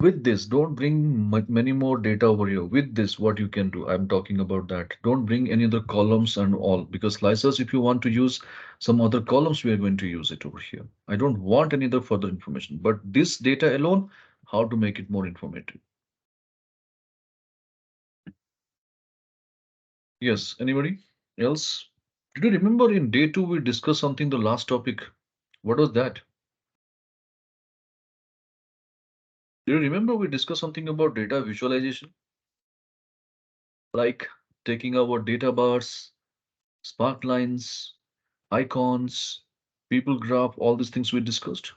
With this, don't bring many more data over here. With this, what you can do, I'm talking about that. Don't bring any other columns and all because slicers, if you want to use some other columns, we are going to use it over here. I don't want any other further information, but this data alone, how to make it more informative. Yes, anybody else? Did you remember in day two, we discussed something, the last topic? What was that? Do you remember we discussed something about data visualization, like taking our data bars, sparklines, icons, people graph, all these things we discussed?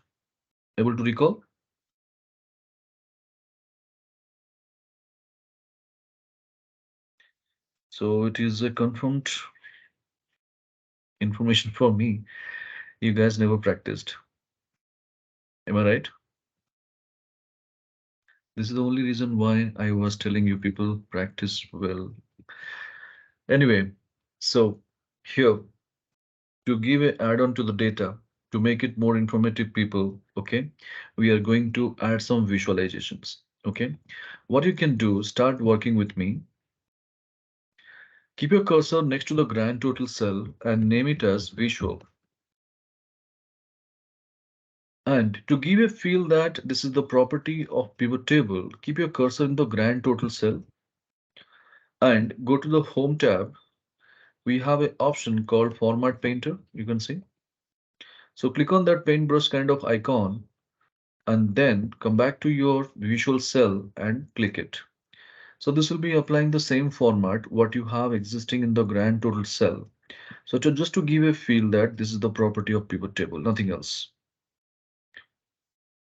Able to recall? So it is a confirmed information for me. You guys never practiced. Am I right? This is the only reason why I was telling you people practice well. Anyway, so here to give a add-on to the data to make it more informative people, okay, we are going to add some visualizations. Okay, what you can do, start working with me. Keep your cursor next to the grand total cell and name it as visual. And to give a feel that this is the property of pivot table, keep your cursor in the grand total cell and go to the home tab. We have an option called format painter, you can see. So click on that paintbrush kind of icon and then come back to your visual cell and click it. So this will be applying the same format what you have existing in the grand total cell. So just to give a feel that this is the property of pivot table, nothing else.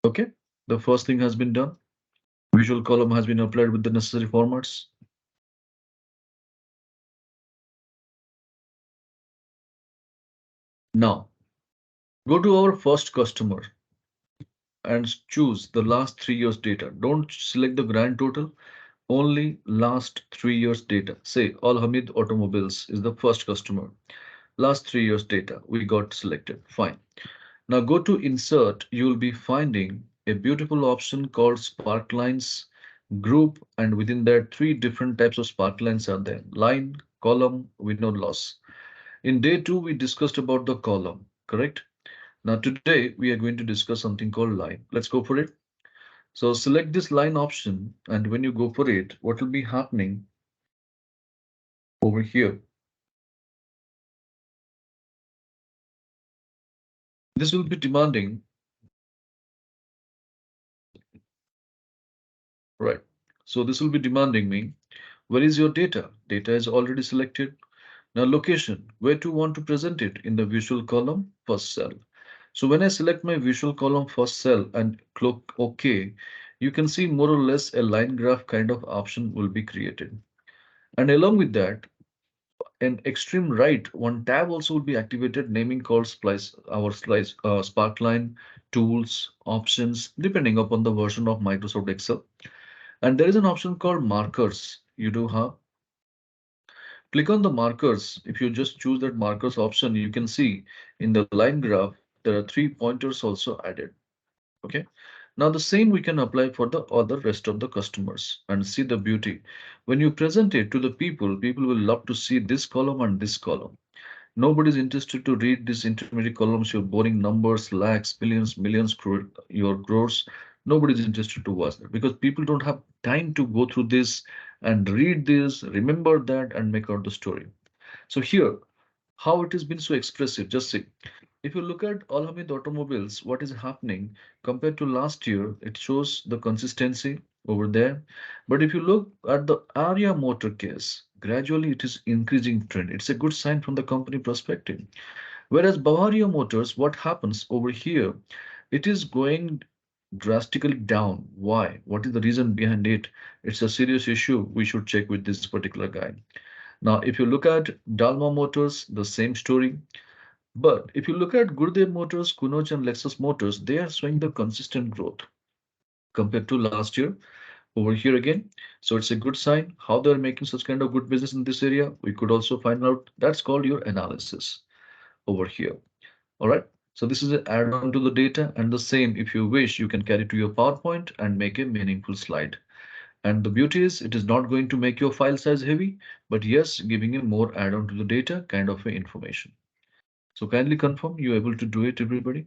Okay, the first thing has been done. Visual column has been applied with the necessary formats. Now go to our first customer and choose the last 3 years data. Don't select the grand total, only last 3 years data. Say Al Hamid Automobiles is the first customer. Last 3 years data we got selected. Fine. Now go to insert. You'll be finding a beautiful option called Sparklines group, and within that three different types of sparklines are there: line, Column, we know loss. In day two, we discussed about the column, correct? Now today we are going to discuss something called line. Let's go for it. So select this line option, and when you go for it, what will be happening over here? This will be demanding, right? So this will be demanding me, where is your data? Data is already selected. Now location, where do you want to present it? In the visual column, first cell. So when I select my visual column first cell and click OK, you can see more or less a line graph kind of option will be created. And along with that, in extreme right, one tab also will be activated, naming called Sparkline, tools, options, depending upon the version of Microsoft Excel. And there is an option called markers. You do have click on the markers. If you just choose that markers option, you can see in the line graph, there are 3 pointers also added. Okay. Now the same we can apply for the other rest of the customers and see the beauty. When you present it to the people, people will love to see this column and this column. Nobody's interested to read these intermediate columns, your boring numbers, lakhs, billions, millions, your crores. Nobody's interested to watch that because people don't have time to go through this and read this, remember that, and make out the story. So here, how it has been so expressive. Just see. If you look at Al Hamid Automobiles, what is happening compared to last year, it shows the consistency over there. But if you look at the Arya Motor case, gradually it is increasing trend. It's a good sign from the company perspective. Whereas Bavaria Motors, what happens over here, it is going drastically down. Why? What is the reason behind it? It's a serious issue. We should check with this particular guy. Now, if you look at Dalma Motors, the same story. But if you look at Gurudev Motors, Kunoch and Lexus Motors, they are showing the consistent growth compared to last year over here again. So it's a good sign how they're making such kind of good business in this area. We could also find out that's called your analysis over here. All right. So this is an add-on to the data and the same if you wish you can carry to your PowerPoint and make a meaningful slide. And the beauty is it is not going to make your file size heavy, but yes, giving you more add-on to the data kind of information. So kindly confirm you're able to do it, everybody.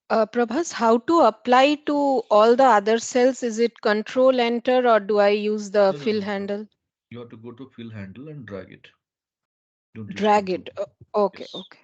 Prabhas, how to apply to all the other cells? Is it control enter or do I use the No, no, fill no, no. handle? You have to go to fill handle and drag it. Don't use Drag control. it. Okay, Yes. okay.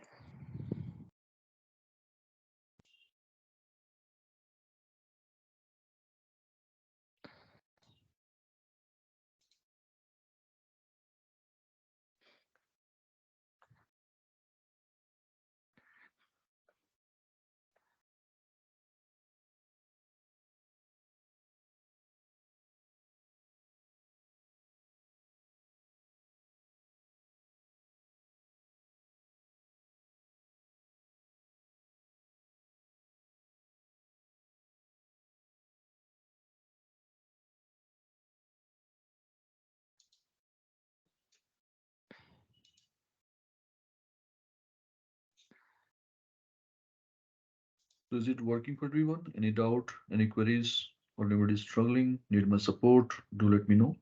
So is it working for everyone? Any doubt, any queries, or anybody is struggling, need my support? Do let me know.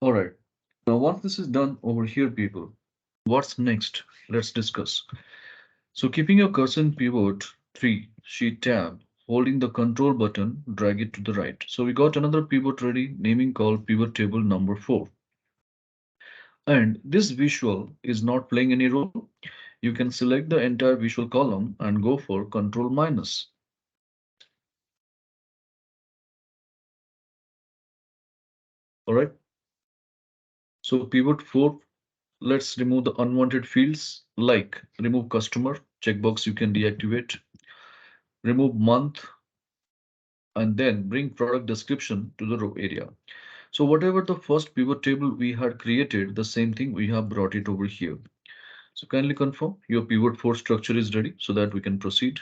All right. Now, once this is done over here, people, what's next? Let's discuss. So keeping your cursor in pivot 3, sheet tab, holding the control button, drag it to the right. So we got another pivot ready, naming called pivot table number 4. And this visual is not playing any role. You can select the entire visual column and go for control minus. All right. So pivot 4, let's remove the unwanted fields like remove customer checkbox you can deactivate, remove month, and then bring product description to the row area. So whatever the first pivot table we had created, the same thing we have brought it over here. So kindly confirm your pivot 4 structure is ready so that we can proceed.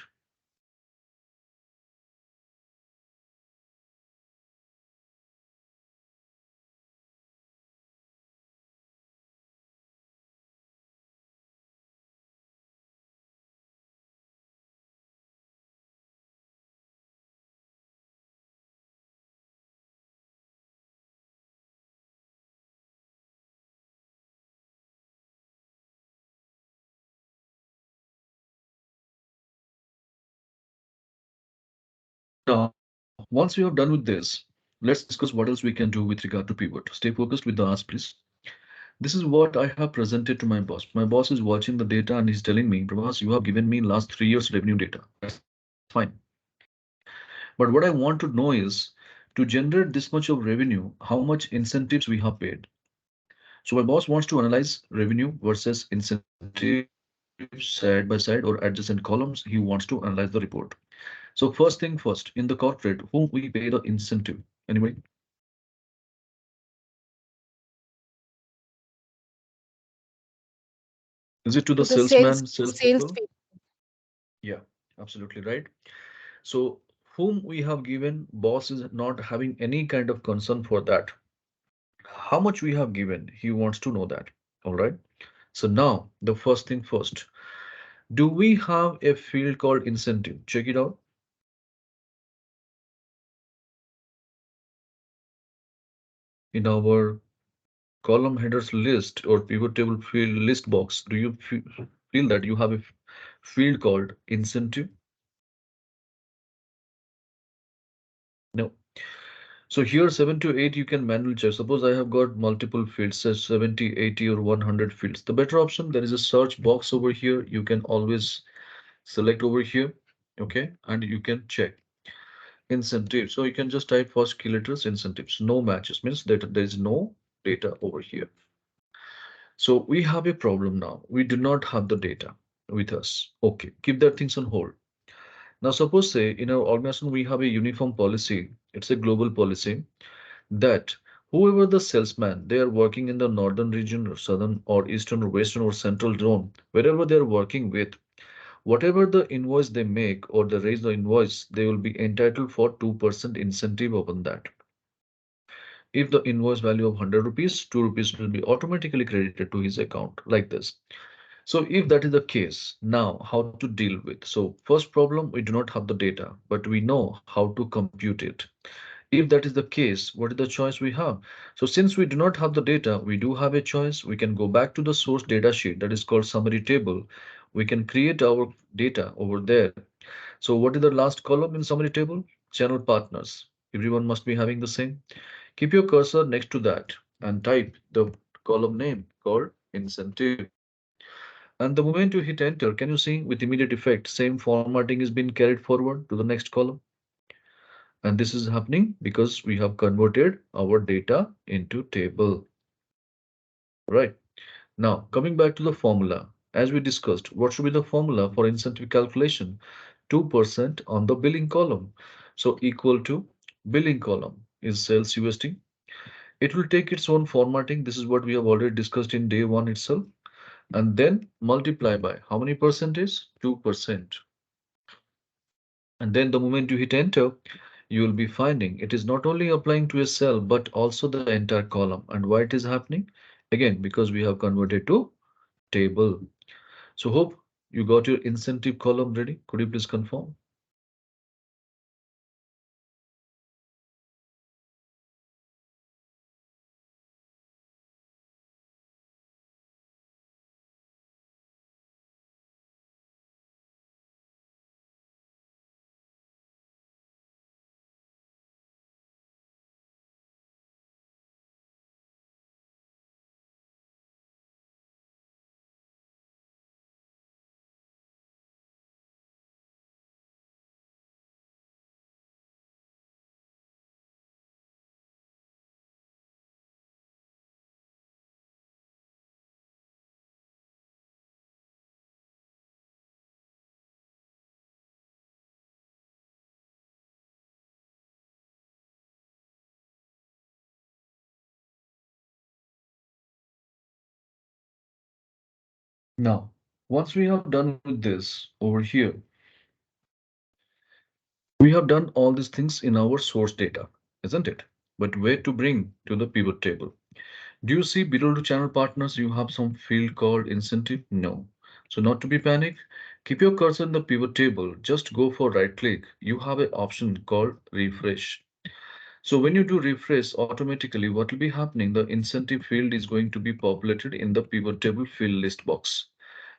Now, once we have done with this, let's discuss what else we can do with regard to pivot. Stay focused with the ask, please. This is what I have presented to my boss. My boss is watching the data and he's telling me, Prabhas, you have given me last 3 years revenue data. That's fine. But what I want to know is to generate this much of revenue, how much incentives we have paid. So my boss wants to analyze revenue versus incentives side by side or adjacent columns. He wants to analyze the report. So first thing first, in the corporate, whom we pay the incentive? Anybody? Is it to the To the sales salesman, sales salespeople? Yeah, absolutely right. So whom we have given, boss is not having any kind of concern for that. How much we have given, he wants to know that. All right. So now the first thing first, do we have a field called incentive? Check it out. In our column headers list or pivot table field list box, do you feel that you have a field called incentive? No. So here 7 to 8 you can manually check. Suppose I have got multiple fields, say 70, 80 or 100 fields. The better option, there is a search box over here. You can always select over here, okay, and you can check incentives. So you can just type first key letters incentives. No matches means that there is no data over here. So we have a problem now. We do not have the data with us. Okay, keep that things on hold. Now suppose say in our organization we have a uniform policy. It's a global policy that whoever the salesman, they are working in the northern region or southern or eastern or western or central zone, wherever they are working with, whatever the invoice they make or they raise the invoice, they will be entitled for 2% incentive upon that. If the invoice value of 100 rupees, 2 rupees will be automatically credited to his account like this. So if that is the case, now how to deal with? So first problem, we do not have the data, but we know how to compute it. If that is the case, what is the choice we have? So since we do not have the data, we do have a choice. We can go back to the source data sheet that is called summary table. We can create our data over there. So what is the last column in summary table? Channel partners. Everyone must be having the same. Keep your cursor next to that and type the column name called incentive. And the moment you hit enter, can you see with immediate effect, same formatting is being carried forward to the next column. And this is happening because we have converted our data into table, right? Now, coming back to the formula, as we discussed, what should be the formula for incentive calculation? 2% on the billing column. So equal to billing column is sales USD. It will take its own formatting. This is what we have already discussed in day one itself. And then multiply by how many percent is 2%. And then the moment you hit enter, you will be finding it is not only applying to a cell, but also the entire column. And why it is happening? Again, because we have converted to table. So hope you got your incentive column ready. Could you please confirm? Now, once we have done with this over here, we have done all these things in our source data, isn't it? But where to bring to the pivot table? Do you see below the channel partners you have some field called incentive? No. So not to be panicked, keep your cursor in the pivot table. Just go for right click. You have an option called refresh. So when you do refresh automatically, what will be happening? The incentive field is going to be populated in the pivot table field list box.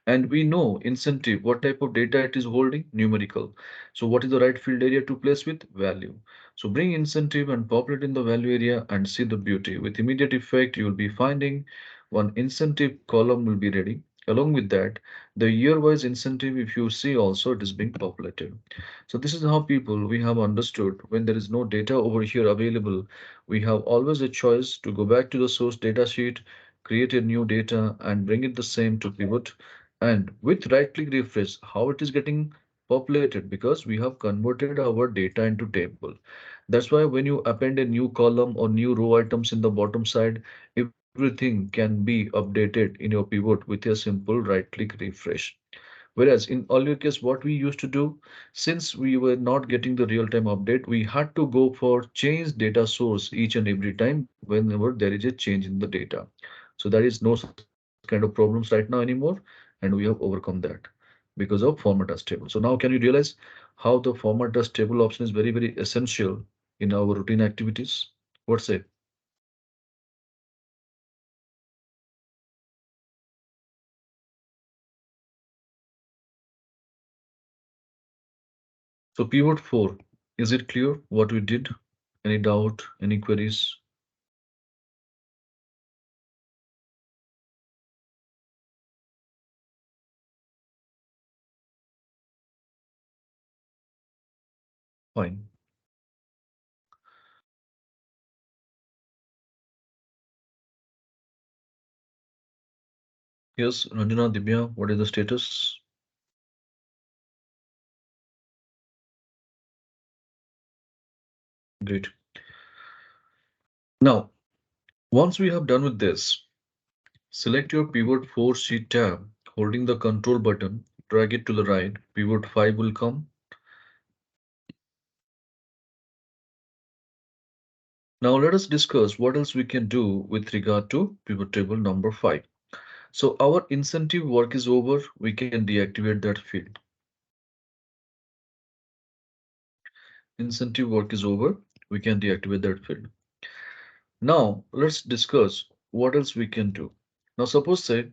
And we know incentive, what type of data it is holding? Numerical. So what is the right field area to place with? Value. So bring incentive and populate in the value area and see the beauty. With immediate effect, you will be finding one incentive column will be ready. Along with that, the year-wise incentive, if you see also, it is being populated. So this is how people we have understood when there is no data over here available, we have always a choice to go back to the source data sheet, create a new data and bring it the same to pivot, and with right click refresh, how it is getting populated because we have converted our data into table. That's why when you append a new column or new row items in the bottom side, everything can be updated in your pivot with a simple right click refresh. Whereas in earlier case, what we used to do, since we were not getting the real-time update, we had to go for change data source each and every time whenever there is a change in the data. So there is no such kind of problems right now anymore, and we have overcome that because of format as table. So now can you realize how the format as table option is very, very essential in our routine activities? What's say? So pivot 4, is it clear what we did? Any doubt, any queries? Fine. Yes, Ranjana, Divya, what is the status? Great. Now, once we have done with this, select your Pivot 4 sheet tab, holding the control button, drag it to the right, Pivot 5 will come. Now let us discuss what else we can do with regard to pivot table number 5. So our incentive work is over, we can deactivate that field. Incentive work is over, we can deactivate that field. Now let's discuss what else we can do. Now suppose say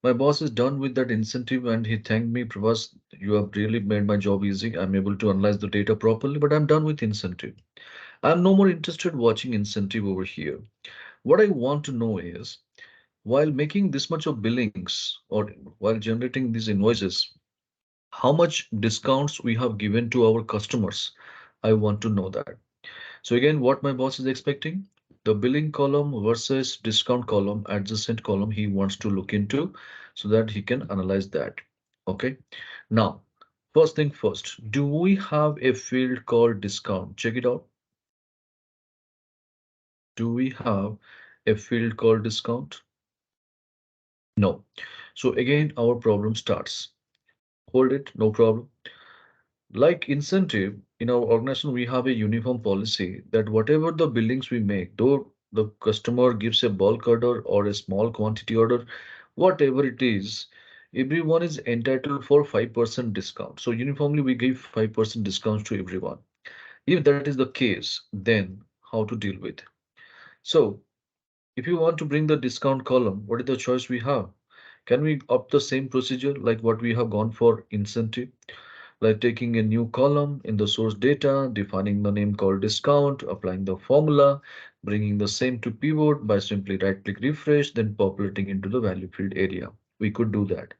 my boss is done with that incentive and he thanked me, Pravas, you have really made my job easy. I'm able to analyze the data properly, but I'm done with incentive. I'm no more interested watching incentive over here. What I want to know is, while making this much of billings or while generating these invoices, how much discounts we have given to our customers. I want to know that. So again, what my boss is expecting, the billing column versus discount column, adjacent column he wants to look into so that he can analyze that. Okay. Now, first thing first, do we have a field called discount? Check it out. Do we have a field called discount? No. So again, our problem starts. Hold it, no problem. Like incentive, in our organization, we have a uniform policy that whatever the billings we make, though the customer gives a bulk order or a small quantity order, whatever it is, everyone is entitled for 5% discount. So uniformly, we give 5% discounts to everyone. If that is the case, then how to deal with? So if you want to bring the discount column, what is the choice we have? Can we opt the same procedure like what we have gone for incentive? Like taking a new column in the source data, defining the name called discount, applying the formula, bringing the same to pivot by simply right click refresh, then populating into the value field area. We could do that.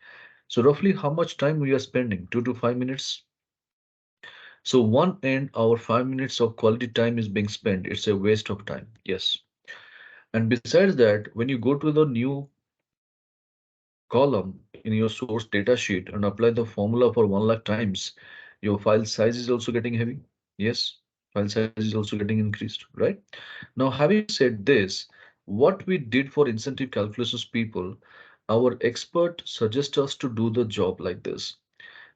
So roughly how much time we are spending? 2 to 5 minutes. So one end, our 5 minutes of quality time is being spent. It's a waste of time. Yes. And besides that, when you go to the new column in your source data sheet and apply the formula for 1 lakh times, your file size is also getting heavy. Yes, file size is also getting increased, right? Now, having said this, what we did for incentive calculations people, Our expert suggests us to do the job like this.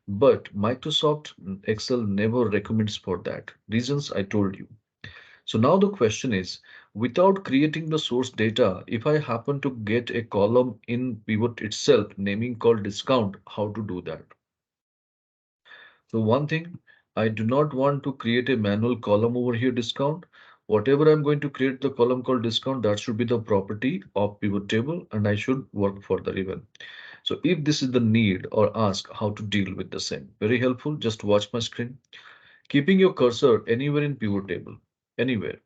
But Microsoft Excel never recommends for that. Reasons I told you. So now the question is, without creating the source data, if I happen to get a column in pivot itself, naming called discount, how to do that? So one thing, I do not want to create a manual column over here discount. Whatever I'm going to create the column called discount, that should be the property of pivot table and I should work further even. So if this is the need or ask how to deal with the same, very helpful, just watch my screen. Keeping your cursor anywhere in pivot table, anywhere.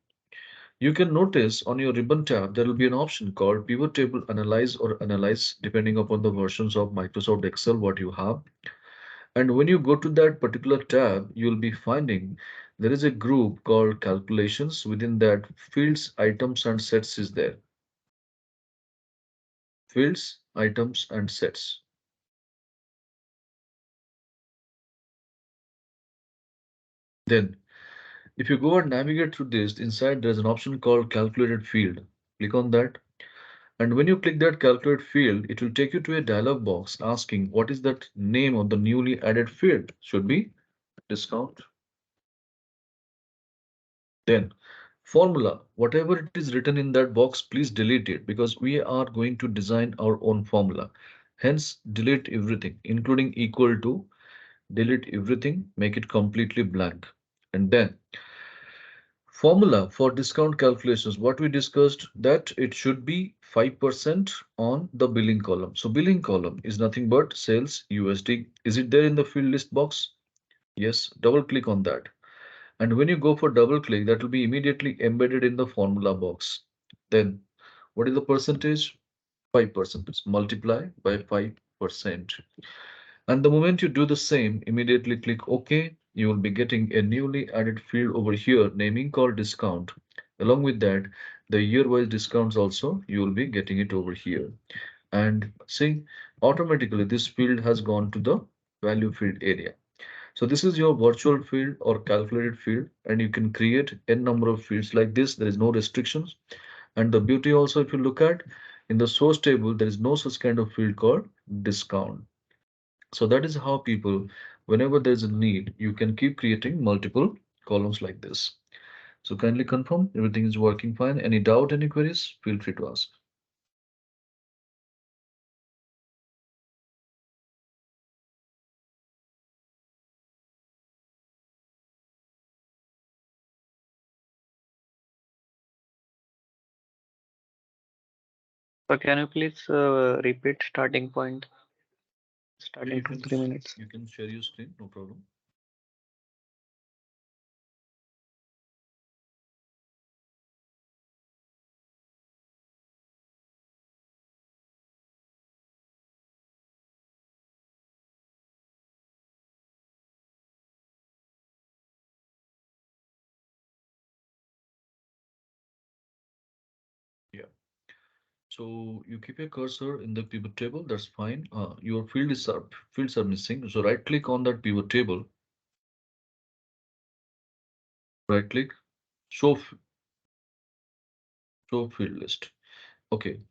You can notice on your ribbon tab, there will be an option called pivot table analyze or analyze depending upon the versions of Microsoft Excel what you have. And when you go to that particular tab, you'll be finding there is a group called calculations. Within that, fields, items, and sets is there. Fields, items, and sets. Then, if you go and navigate through this, inside there's an option called calculated field. Click on that. And when you click that calculate field, it will take you to a dialog box asking what is that name of the newly added field. Should be discount. Then formula, whatever it is written in that box, please delete it because we are going to design our own formula. Hence, delete everything, including equal to, delete everything, make it completely blank. And then formula for discount calculations, what we discussed that it should be 5% on the billing column. So billing column is nothing but sales USD. Is it there in the field list box? Yes, double click on that. And when you go for double click, that will be immediately embedded in the formula box. Then what is the percentage? 5%. Multiply by 5%. And the moment you do the same, immediately click OK. You will be getting a newly added field over here, naming called discount. Along with that, the year-wise discounts also, you will be getting it over here. And see, automatically this field has gone to the value field area. So this is your virtual field or calculated field, and you can create n number of fields like this. There is no restrictions. And the beauty also, if you look at in the source table, there is no such kind of field called discount. So that is how people, whenever there's a need, you can keep creating multiple columns like this. So kindly confirm everything is working fine. Any doubt, any queries, feel free to ask. So can you please repeat starting point, Yeah, starting 2 3 minutes? you can share your screen, no problem. Yeah. So you keep a cursor in the pivot table, that's fine. Your fields are missing. So right click on that pivot table, right click, show show field list. Okay,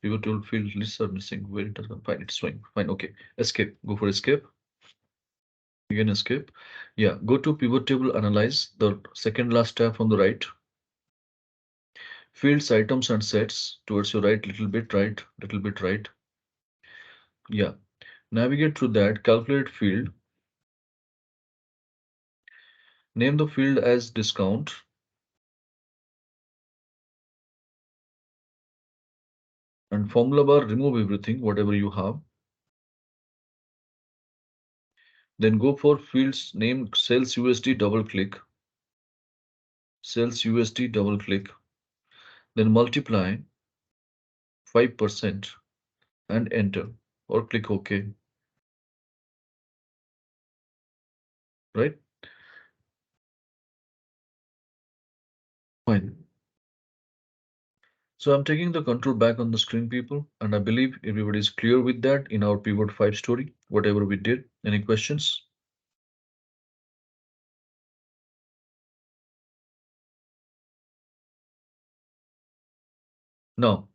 pivot table field lists are missing. Where it doesn't find it's showing. Fine, okay. Escape. Go for escape. Again escape. Yeah, go to pivot table analyze, the second last tab from the right. Fields, items, and sets towards your right, little bit right, little bit right. Yeah. Navigate through that, calculate field, name the field as discount, and formula bar, remove everything, whatever you have. Then go for fields name sales USD, double click, sales USD, double click, then multiply 5% and enter or click OK, right? Fine. So I'm taking the control back on the screen, people, and I believe everybody is clear with that in our pivot 5 story, whatever we did. Any questions? Now,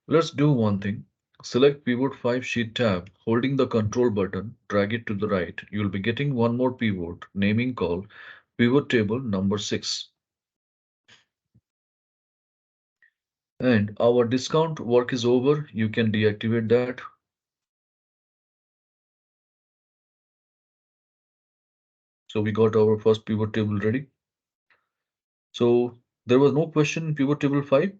let's do one thing. Select Pivot 5 Sheet tab, holding the Control button, drag it to the right. You'll be getting one more pivot, naming called Pivot Table number 6. And our discount work is over. You can deactivate that. So we got our first pivot table ready. So there was no question in pivot table 5.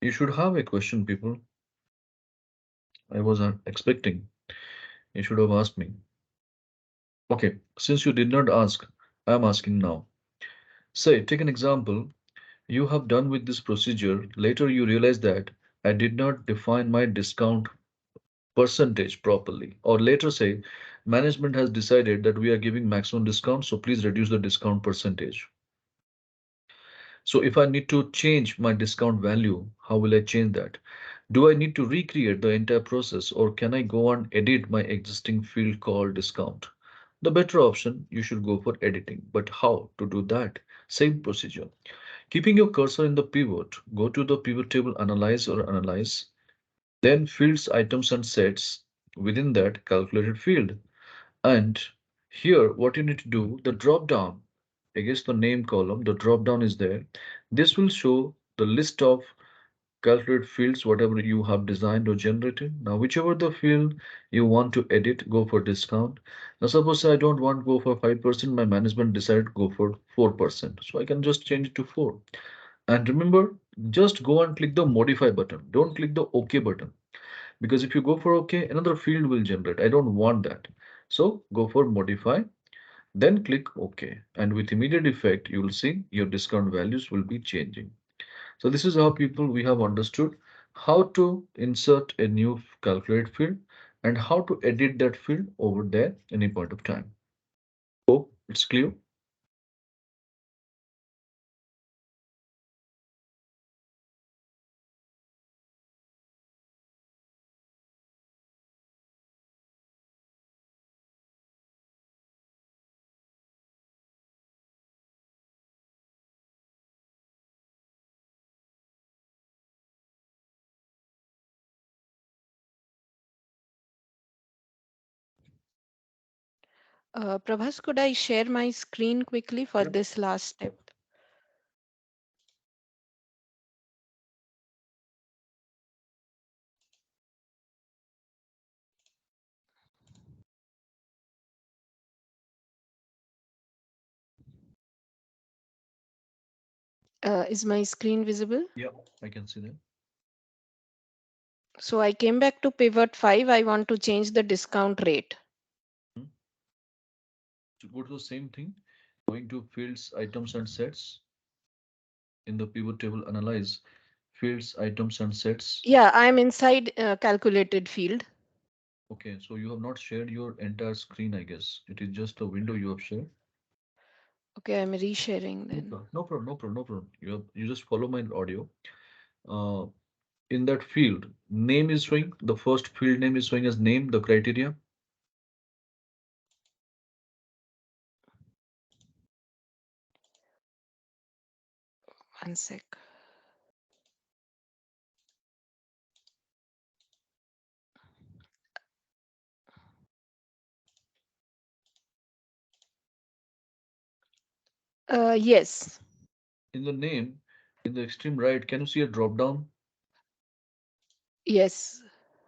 You should have a question, people. I was expecting. You should have asked me. Okay, since you did not ask, I'm asking now. Say, take an example. You have done with this procedure. Later, you realize that I did not define my discount percentage properly. Or later say, management has decided that we are giving maximum discount, so please reduce the discount percentage. So if I need to change my discount value, how will I change that? Do I need to recreate the entire process or can I go and edit my existing field called discount? The better option, you should go for editing. But how to do that? Same procedure. Keeping your cursor in the pivot, go to the pivot table analyze or analyze, then fields, items and sets. Within that, calculated field. And here, what you need to do, the drop down against the name column, the drop down is there. This will show the list of calculate fields, whatever you have designed or generated. Now, whichever the field you want to edit, go for discount. Now, suppose I don't want to go for 5%, my management decided to go for 4%. So I can just change it to 4. And remember, just go and click the modify button. Don't click the OK button. Because if you go for OK, another field will generate. I don't want that. So go for modify, then click OK. And with immediate effect, you will see your discount values will be changing. So this is how people we have understood how to insert a new calculate field and how to edit that field over there any point of time. Hope it's clear. Prabhas, could I share my screen quickly for Yep. this last step? Is my screen visible? Yeah, I can see that. So I came back to pivot 5. I want to change the discount rate. Hmm. To go to the same thing, going to fields, items and sets in the pivot table analyze fields, items and sets. Yeah, I'm inside calculated field. Okay, so you have not shared your entire screen, I guess. It is just a window you have shared. Okay, I'm resharing No then. problem, no problem, no problem, no problem. You just follow my audio. Uh, in that field, name is showing, the first field name is showing as name, the criteria. One sec. Yes, In the name, in the extreme right, can you see a drop down? yes,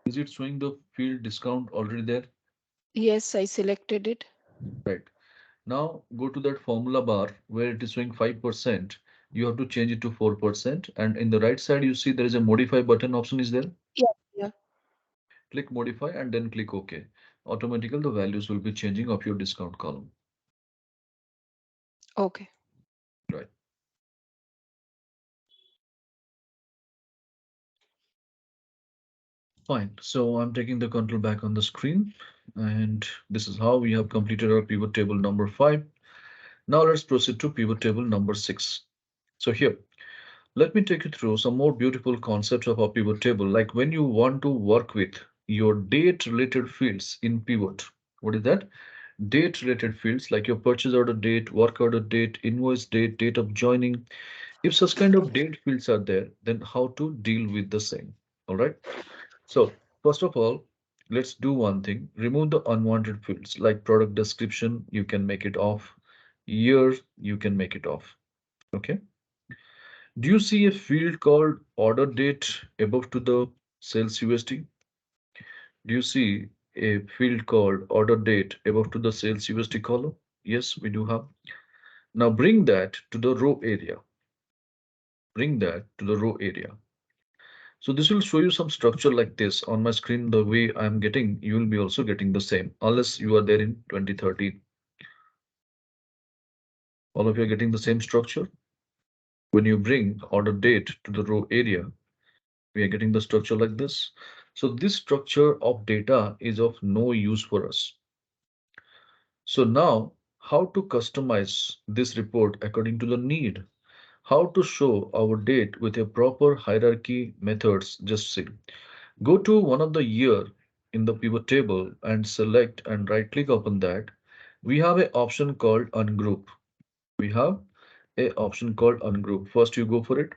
Is it showing the field discount already there? yes, I selected it. Right. Now go to that formula bar where it is showing 5%. You have to change it to 4%. And in the right side, you see there is a modify button option is there. Yeah, yeah. Click modify and then click OK. Automatically, the values will be changing of your discount column. Okay. Right. Fine. So I'm taking the control back on the screen. And this is how we have completed our pivot table number 5. Now let's proceed to pivot table number 6. So here, let me take you through some more beautiful concepts of a pivot table, like when you want to work with your date related fields in pivot. What is that? Date related fields like your purchase order date, work order date, invoice date, date of joining. If such kind of date fields are there, then how to deal with the same. All right. So first of all, let's do one thing. Remove the unwanted fields like product description. You can make it off. Year, you can make it off. Okay. Do you see a field called order date above to the sales USD? Do you see a field called order date above to the sales USD column? Yes, we do have. Now bring that to the row area. Bring that to the row area. So this will show you some structure like this on my screen. The way I'm getting, you will be also getting the same, unless you are there in 2030. All of you are getting the same structure. When you bring order date to the row area, we are getting the structure like this. So this structure of data is of no use for us. So now, how to customize this report according to the need? How to show our date with a proper hierarchy methods? Just see. Go to one of the year in the pivot table and select and right click upon that. We have an option called ungroup. We have a option called ungroup. First you go for it.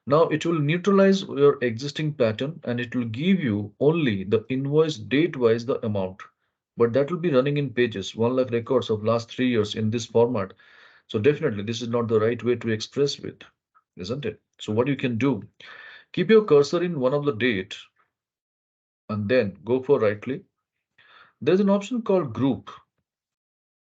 Now it will neutralize your existing pattern and it will give you only the invoice date wise the amount. But that will be running in pages, 1 lakh records of last 3 years in this format. So definitely this is not the right way to express with, isn't it? So what you can do, keep your cursor in one of the date and then go for right click. There's an option called group.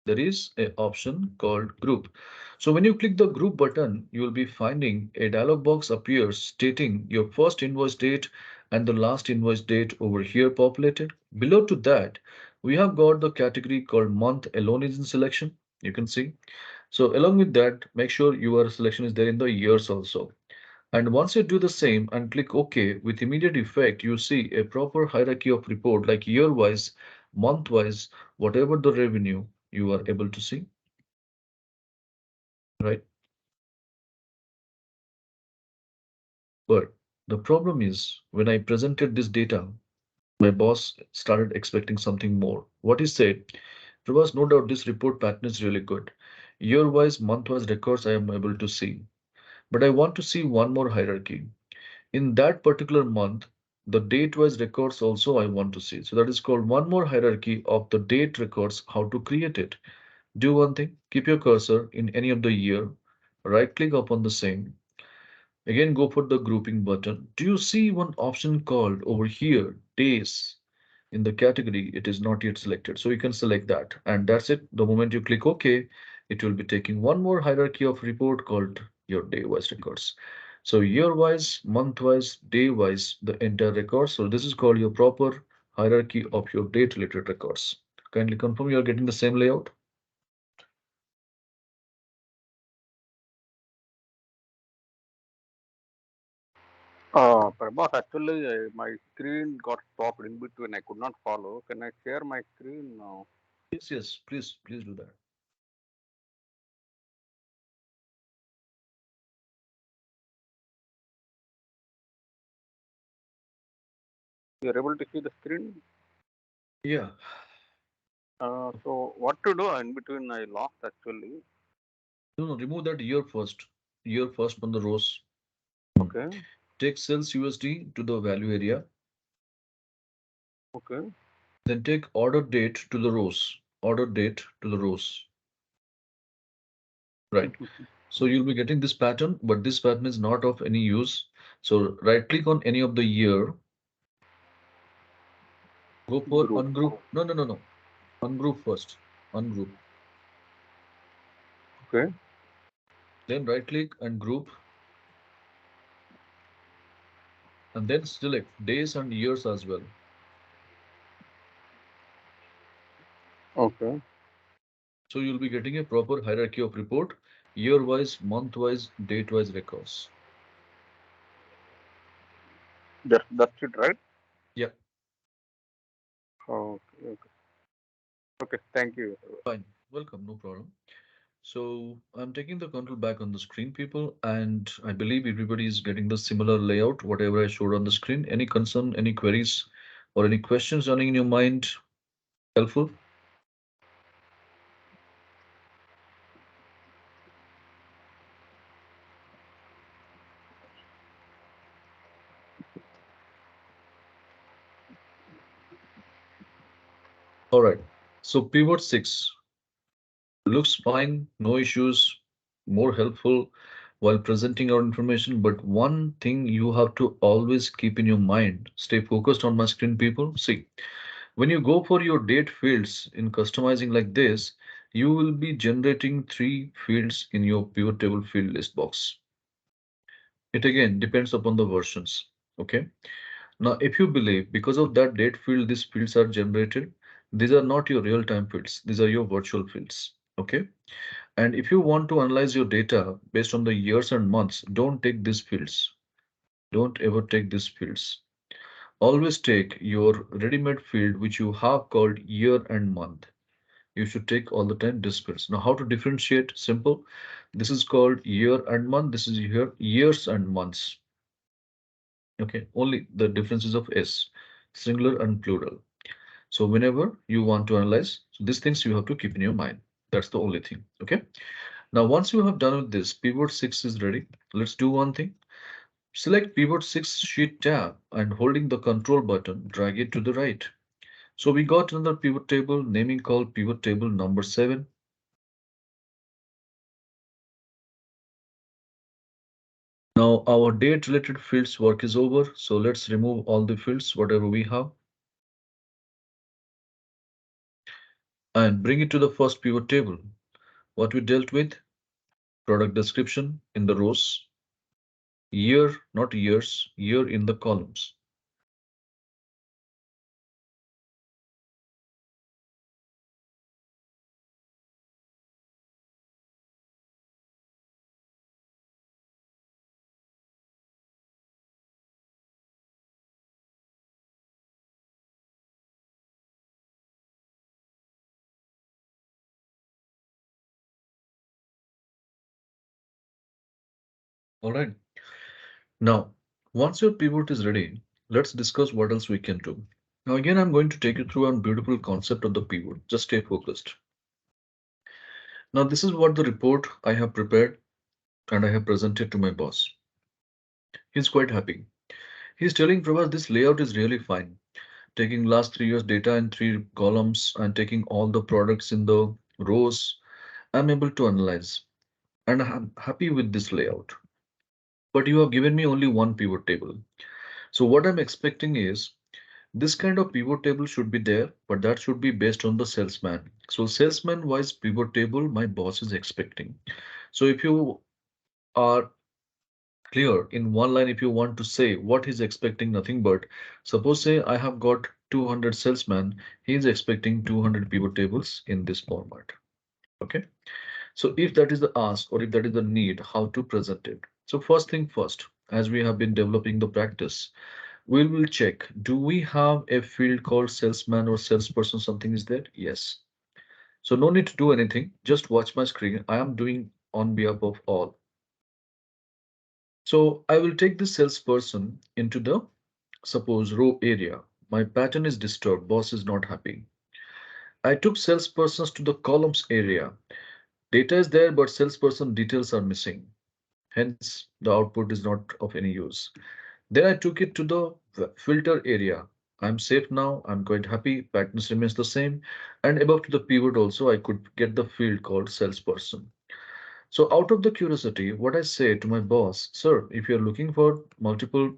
There is an option called group. So when you click the group button, you will be finding a dialog box appears stating your first invoice date and the last invoice date over here populated. Below to that, we have got the category called month alone is in selection. You can see. So along with that, make sure your selection is there in the years also. And once you do the same and click OK, with immediate effect, you see a proper hierarchy of report like year wise, month wise, whatever the revenue you are able to see, right? But the problem is when I presented this data, my boss started expecting something more. What he said, Prabhas, no doubt this report pattern is really good. Year wise, month wise records I am able to see. But I want to see one more hierarchy. In that particular month, the date wise records also I want to see. So that is called one more hierarchy of the date records, how to create it. Do one thing, keep your cursor in any of the year, right click upon the same. Again, go for the grouping button. Do you see one option called over here, days? In the category, it is not yet selected. So you can select that. And that's it. The moment you click OK, it will be taking one more hierarchy of report called your day-wise records. So year-wise, month-wise, day-wise, the entire record. So this is called your proper hierarchy of your date-related records. Kindly confirm you are getting the same layout. Prabhas, actually, my screen got stopped in between. I could not follow. Can I share my screen now? Yes, yes, please do that. You're able to see the screen? Yeah. So what to do in between? I lost actually. No, no, remove that year first. Year first from the rows. Hmm. Okay, Take sales USD to the value area. okay. Then take order date to the rows. Order date to the rows. Right. So you'll be getting this pattern, but this pattern is not of any use. So right click on any of the year. Go for Group. ungroup. No, no, no, no. Ungroup first. Ungroup. Okay, Then right click and group. And then select days and years as well. okay. So you'll be getting a proper hierarchy of report, year-wise, month-wise, date-wise records. That's it, right? Yeah, Okay, okay. Okay, thank you. fine. Welcome, no problem. So I'm taking the control back on the screen, people, and I believe everybody is getting the similar layout, whatever I showed on the screen. Any concern, any queries, or any questions running in your mind? Helpful? All right. So pivot 6 looks fine, no issues, more helpful while presenting our information. But one thing you have to always keep in your mind, stay focused on my screen, people. See, when you go for your date fields in customizing like this, you will be generating three fields in your pivot table field list box. It again depends upon the versions. Okay. Now, if you believe because of that date field, these fields are generated, these are not your real time fields. These are your virtual fields. Okay. And if you want to analyze your data based on the years and months, don't take these fields. Don't ever take these fields. Always take your ready-made field which you have called year and month. You should take all the time these fields. Now, how to differentiate? Simple. This is called year and month. This is here years and months. Okay, only the differences of S, singular and plural. So whenever you want to analyze, so these things you have to keep in your mind. That's the only thing. Okay. Now, once you have done with this, pivot 6 is ready. Let's do one thing. Select pivot 6 sheet tab and holding the control button, drag it to the right. So we got another pivot table, naming called pivot table number 7. Now our date related fields work is over. So let's remove all the fields, whatever we have, and bring it to the first pivot table. What we dealt with, product description in the rows, year, not years, year in the columns. All right. Now, once your pivot is ready, let's discuss what else we can do. Now, again, I'm going to take you through a beautiful concept of the pivot. Just stay focused. Now, this is what the report I have prepared and I have presented to my boss. He's quite happy. He's telling Prabhas this layout is really fine. Taking last 3 years data in three columns and taking all the products in the rows, I'm able to analyze and I'm happy with this layout. But you have given me only one pivot table. So what I'm expecting is this kind of pivot table should be there, but that should be based on the salesman. So salesman wise pivot table, my boss is expecting. So if you are clear in one line, if you want to say what he's expecting, nothing but suppose say I have got 200 salesmen, he is expecting 200 pivot tables in this format. Okay. So if that is the ask or if that is the need, how to present it. So first thing first, as we have been developing the practice, we will check, do we have a field called salesman or salesperson? Something is there? Yes. So no need to do anything. Just watch my screen. I am doing on behalf of all. So I will take this salesperson into the suppose row area. My pattern is disturbed. Boss is not happy. I took salespersons to the columns area. Data is there, but salesperson details are missing. Hence, the output is not of any use. Then I took it to the filter area. I'm safe now. I'm quite happy. Patterns remains the same. And above to the pivot also, I could get the field called salesperson. So out of the curiosity, what I say to my boss, sir, if you're looking for multiple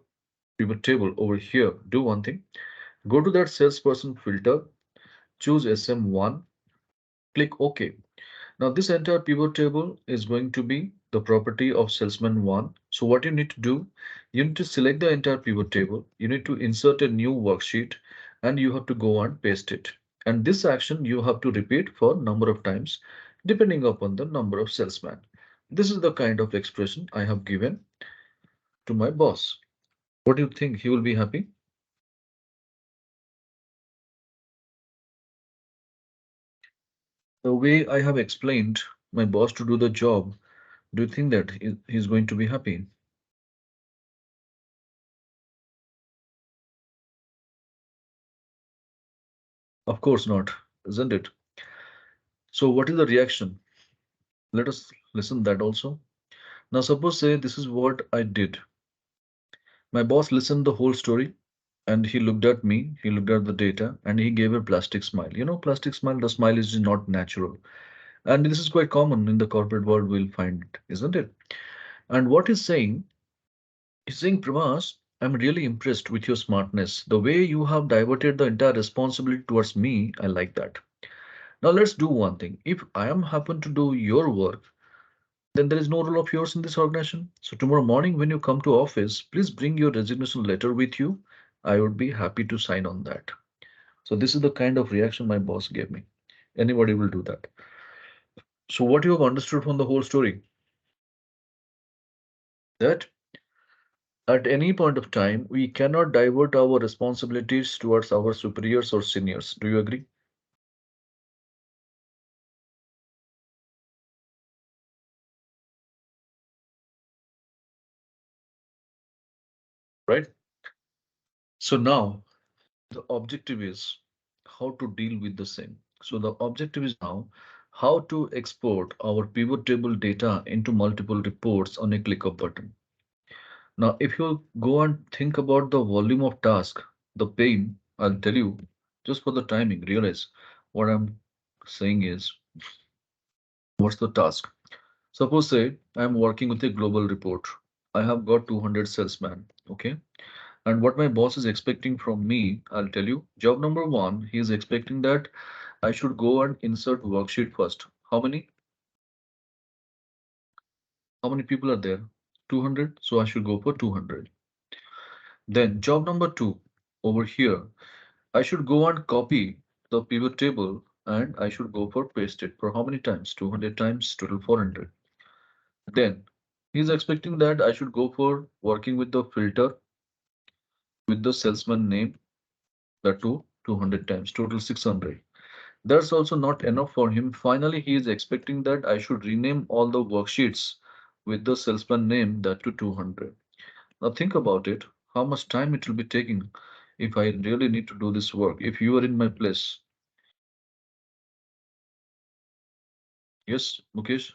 pivot table over here, do one thing. Go to that salesperson filter, choose SM1, click OK. Now this entire pivot table is going to be the property of salesman 1. So what you need to do, you need to select the entire pivot table. You need to insert a new worksheet and you have to go and paste it. And this action you have to repeat for number of times depending upon the number of salesmen. This is the kind of expression I have given to my boss. What do you think? He will be happy? The way I have explained my boss to do the job, do you think that he's going to be happy? Of course not, isn't it? So what is the reaction? Let us listen that also. Now suppose say this is what I did. My boss listened the whole story And he looked at me, he looked at the data, and he gave a plastic smile. You know, plastic smile, the smile is not natural. And this is quite common in the corporate world, we'll find it, isn't it? And what he's saying, Pravas, I'm really impressed with your smartness. The way you have diverted the entire responsibility towards me, I like that. Now let's do one thing. If I am happen to do your work, then there is no role of yours in this organization. So tomorrow morning when you come to office, please bring your resignation letter with you. I would be happy to sign on that. So this is the kind of reaction my boss gave me. Anybody will do that. So what you have understood from the whole story, that at any point of time, we cannot divert our responsibilities towards our superiors or seniors. Do you agree? Right? So now the objective is how to deal with the same. So the objective is now how to export our pivot table data into multiple reports on a click of button. Now, if you go and think about the volume of task, the pain, I'll tell you, just for the timing, realize what I'm saying is, what's the task? Suppose say I'm working with a global report. I have got 200 salesmen, okay? And what my boss is expecting from me, I'll tell you, job number one, he is expecting that I should go and insert worksheet first. How many? How many people are there? 200. So I should go for 200. Then job number two, over here, I should go and copy the pivot table and I should go for paste it for how many times? 200 times, total 400. Then he's expecting that I should go for working with the filter with the salesman name, the 200 times, total 600. That's also not enough for him. Finally, he is expecting that I should rename all the worksheets with the salesman name that to 200. Now think about it, how much time it will be taking if I really need to do this work. If you are in my place, yes, Mukesh,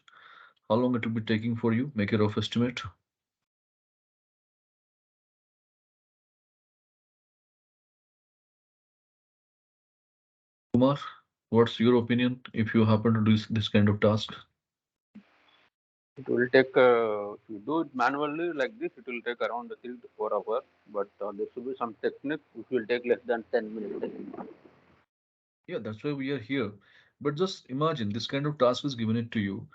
how long it will be taking for you? Make a rough estimate. Kumar, what's your opinion if you happen to do this kind of task? It will take, if you do it manually like this, it will take around 3 to 4 hours. But there should be some technique which will take less than 10 minutes. Yeah, that's why we are here. But just imagine this kind of task is given it to you.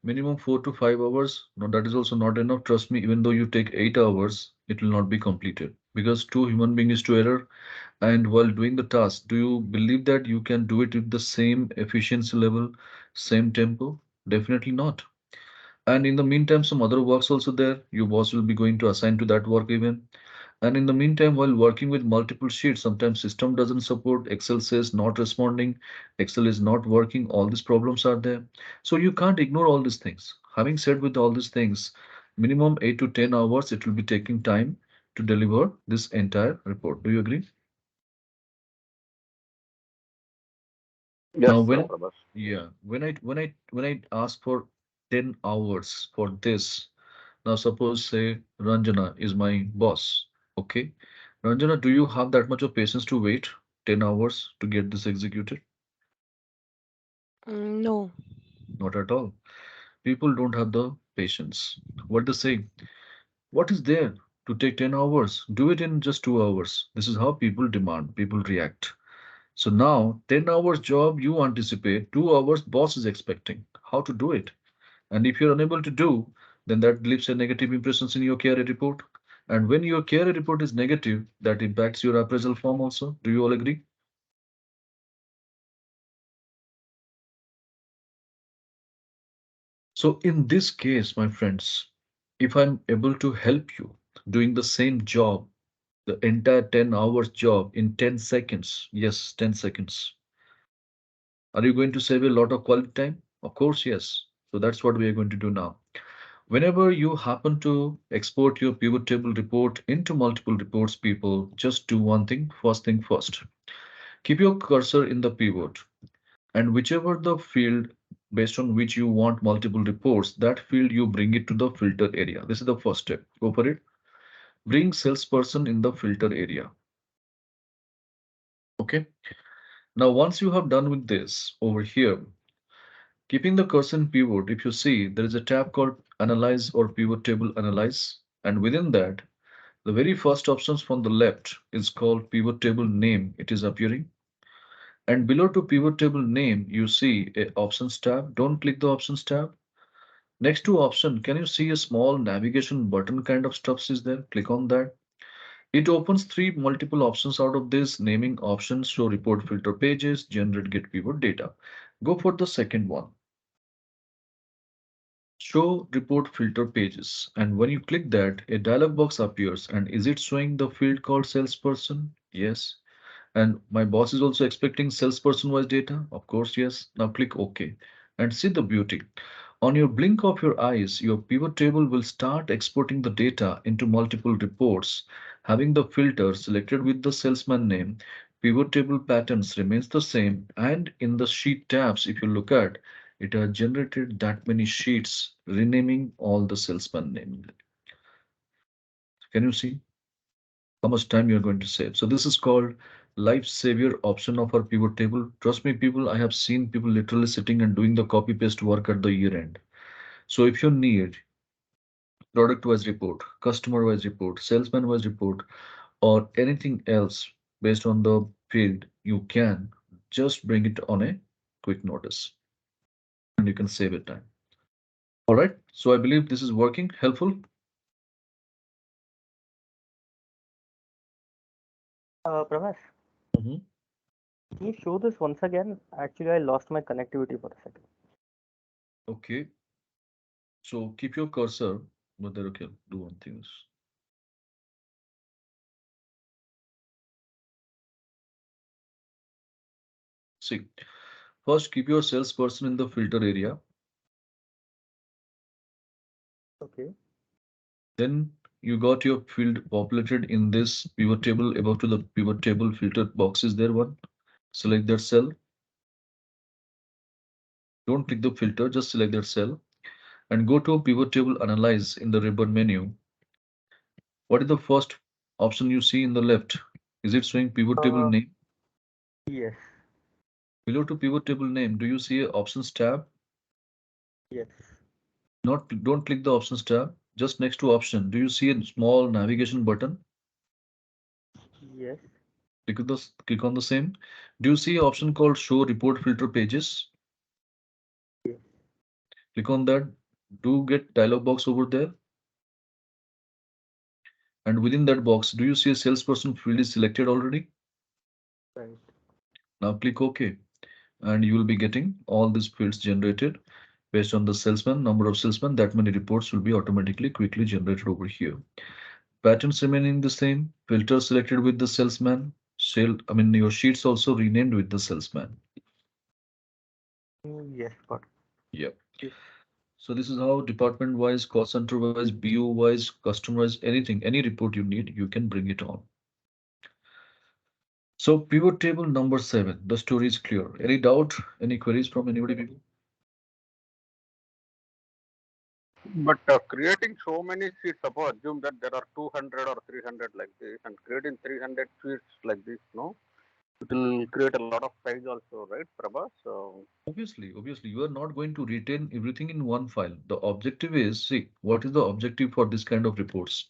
Minimum 4 to 5 hours. No, that is also not enough. Trust me, even though you take 8 hours, it will not be completed because two human beings to error. And while doing the task, do you believe that you can do it with the same efficiency level, same tempo? Definitely not. And in the meantime, some other works also there. Your boss will be going to assign to that work even. And in the meantime, while working with multiple sheets, sometimes system doesn't support, Excel says not responding, Excel is not working, all these problems are there. So you can't ignore all these things. Having said with all these things, minimum 8 to 10 hours it will be taking time to deliver this entire report. Do you agree? Yes, Now when Prabhas. yeah, when I ask for 10 hours for this, now suppose say Ranjana is my boss. Okay. Ranjana, do you have that much of patience to wait 10 hours to get this executed? No. Not at all. People don't have the patience. What they say, what is there to take 10 hours? Do it in just 2 hours. This is how people demand, people react. So now 10 hours job you anticipate, 2 hours boss is expecting. How to do it? And if you're unable to do, then that leaves a negative impressions in your KRA report. And when your KRA report is negative, that impacts your appraisal form also. Do you all agree? So in this case, my friends, if I'm able to help you doing the same job, the entire 10 hours job in 10 seconds, yes, 10 seconds, are you going to save a lot of quality time? Of course, yes. So that's what we are going to do now. Whenever you happen to export your pivot table report into multiple reports, people just do one thing. First thing first, keep your cursor in the pivot and whichever the field based on which you want multiple reports, that field you bring it to the filter area. This is the first step. Go for it. Bring salesperson in the filter area. Okay. Now, once you have done with this over here, keeping the cursor in pivot, if you see there is a tab called Analyze or Pivot Table Analyze, and within that, the very first options from the left is called Pivot Table Name. It is appearing. And below to Pivot Table Name, you see a Options tab. Don't click the Options tab. Next to Option, can you see a small navigation button kind of stuff is there? Click on that. It opens three multiple options out of this: naming options, show report filter pages, generate get pivot data. Go for the second one. Show report filter pages. And when you click that, a dialog box appears. And is it showing the field called salesperson? Yes. And my boss is also expecting salesperson wise data? Of course, yes. Now click OK. And see the beauty. On your blink of your eyes, your pivot table will start exporting the data into multiple reports. Having the filter selected with the salesman name, pivot table patterns remains the same. And in the sheet tabs, if you look at, it has generated that many sheets, renaming all the salesman name. Can you see how much time you're going to save? So this is called life savior option of our pivot table. Trust me, people, I have seen people literally sitting and doing the copy paste work at the year end. So if you need product wise report, customer wise report, salesman wise report, or anything else based on the field, you can just bring it on a quick notice and you can save it time. All right. So I believe this is working, helpful. Prabhas, Mhm. can you show this once again? Actually, I lost my connectivity for a second. Okay. So keep your cursor, but then okay, do one thing. See, first keep your salesperson in the filter area. Okay. Then you got your field populated in this pivot table. Above to the pivot table filter box is there one. Select that cell. Don't click the filter, just select that cell and go to pivot table analyze in the ribbon menu. What is the first option you see in the left? Is it showing pivot table Uh, name? yes, Below to pivot table name, do you see a options tab? yes, Not don't click the options tab. Just next to option, do you see a small navigation button? yes, Click on the same. Do you see an option called show report filter pages? yes, Click on that. Do get dialog box over there. And within that box, do you see a salesperson field is selected already? right. Now click OK. And you will be getting all these fields generated based on the salesman, number of salesmen, that many reports will be automatically quickly generated over here. Patterns remaining the same, filters selected with the salesman, your sheets also renamed with the salesman. Yes, got Yep. it. So this is how department wise, cost center wise, BU wise, customer wise, anything, any report you need, you can bring it on. So pivot table number 7, the story is clear. Any doubt, any queries from anybody, people? But creating so many sheets, suppose assume that there are 200 or 300 like this, and creating 300 sheets like this, no, it will create a lot of size also, right, Prabha? So Obviously, you are not going to retain everything in one file. The objective is, see, what is the objective for this kind of reports?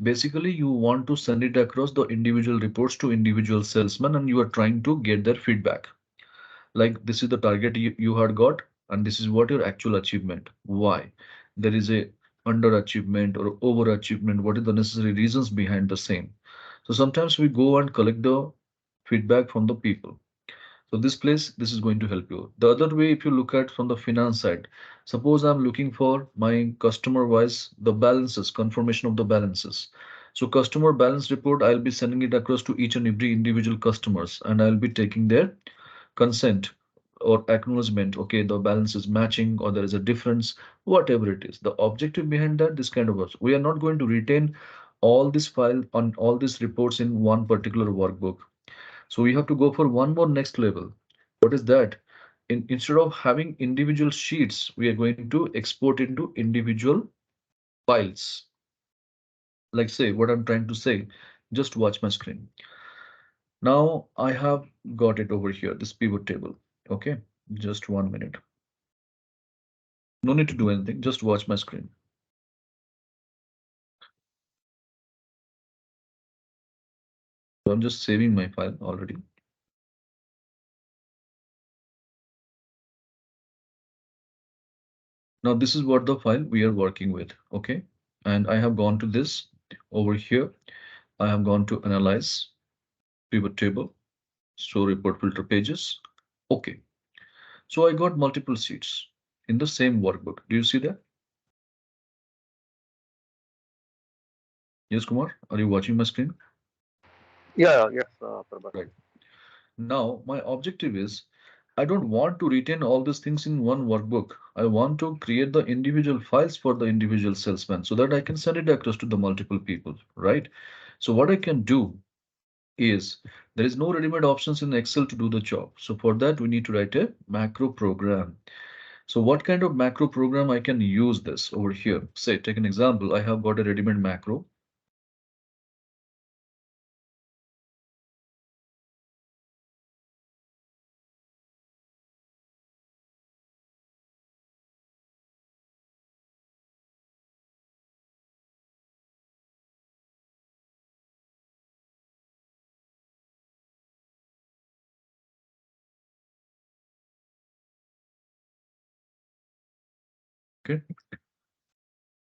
Basically, you want to send it across the individual reports to individual salesmen and you are trying to get their feedback. Like this is the target you had got and this is what your actual achievement. Why? There is a underachievement or overachievement. What are the necessary reasons behind the same? So sometimes we go and collect the feedback from the people. So this place, this is going to help you. The other way, if you look at from the finance side, suppose I'm looking for my customer wise, the balances, confirmation of the balances. So customer balance report, I'll be sending it across to each and every individual customers and I'll be taking their consent or acknowledgement. Okay, the balance is matching or there is a difference, whatever it is. The objective behind that, this kind of works. We are not going to retain all this file on all these reports in one particular workbook. So we have to go for one more next level. What is that? Instead of having individual sheets, we are going to export into individual files. Like say what I'm trying to say, just watch my screen. Now I have got it over here, this pivot table. Okay, just 1 minute. No need to do anything, just watch my screen. So I'm just saving my file already. Now this is what the file we are working with. Okay, and I have gone to this over here. I have gone to analyze, pivot table, show report filter pages. Okay, so I got multiple sheets in the same workbook. Do you see that? Yes, Kumar, are you watching my screen? Yeah, yes, Prabhat. Right. Now, my objective is I don't want to retain all these things in one workbook. I want to create the individual files for the individual salesman so that I can send it across to the multiple people, right? So what I can do is there is no ready-made options in Excel to do the job. So for that, we need to write a macro program. So what kind of macro program I can use this over here? Say, take an example. I have got a ready-made macro. Okay.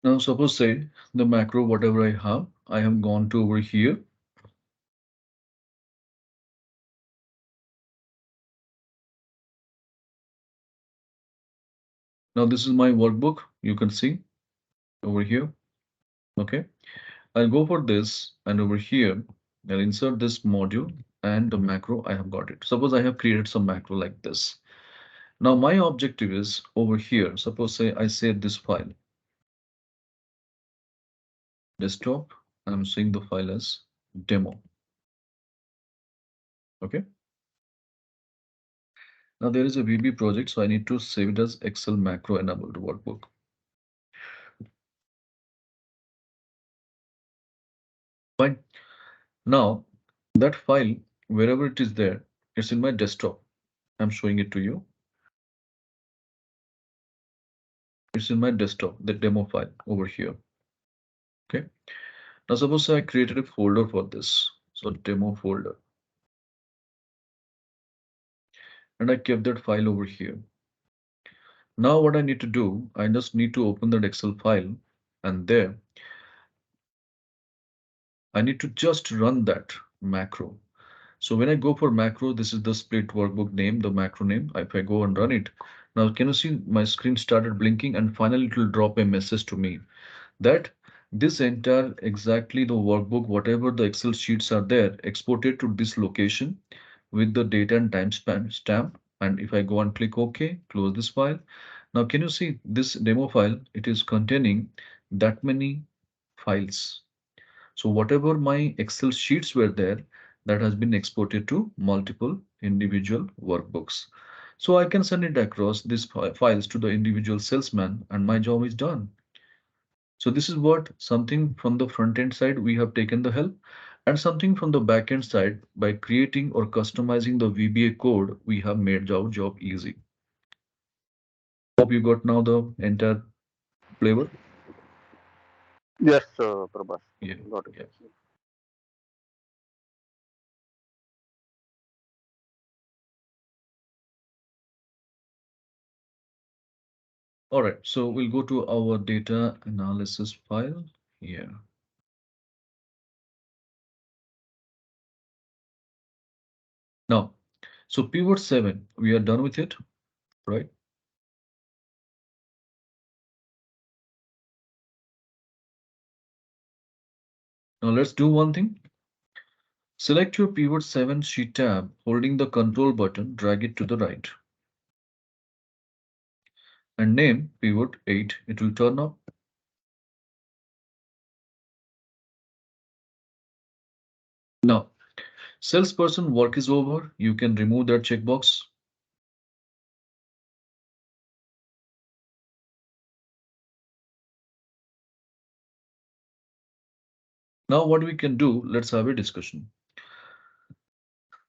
Now suppose say the macro, whatever I have gone to over here. Now this is my workbook. You can see over here. Okay. I'll go for this and over here, I'll insert this module and the macro. I have got it. Suppose I have created some macro like this. Now my objective is over here. Suppose say I save this file, desktop. I'm seeing the file as demo. Okay. Now there is a VB project, so I need to save it as Excel macro enabled workbook. Fine. Now that file, wherever it is there, it's in my desktop. I'm showing it to you. It's in my desktop, the demo file over here. Okay. Now suppose I created a folder for this. So demo folder. And I kept that file over here. Now what I need to do, I just need to open that Excel file and there I need to just run that macro. So when I go for macro, this is the split workbook name, the macro name. If I go and run it, now can you see my screen started blinking and finally it will drop a message to me that this entire exactly the workbook, whatever the Excel sheets are there, exported to this location with the date and time span stamp. And if I go and click OK, close this file. Now, can you see this demo file? It is containing that many files. So whatever my Excel sheets were there, that has been exported to multiple individual workbooks. So I can send it across these files to the individual salesman and my job is done. So this is what something from the front end side we have taken the help and something from the back end side by creating or customizing the VBA code we have made our job easy. Hope you got now the entire flavor. Yes, Prabhat. Yeah, Got it. yeah. All right, so we'll go to our data analysis file here. Now, so pivot 7, we are done with it, right? Now let's do one thing. Select your pivot 7 sheet tab, holding the control button, drag it to the right. And name pivot 8, it will turn up. Now, salesperson work is over. You can remove that checkbox. Now what we can do, let's have a discussion.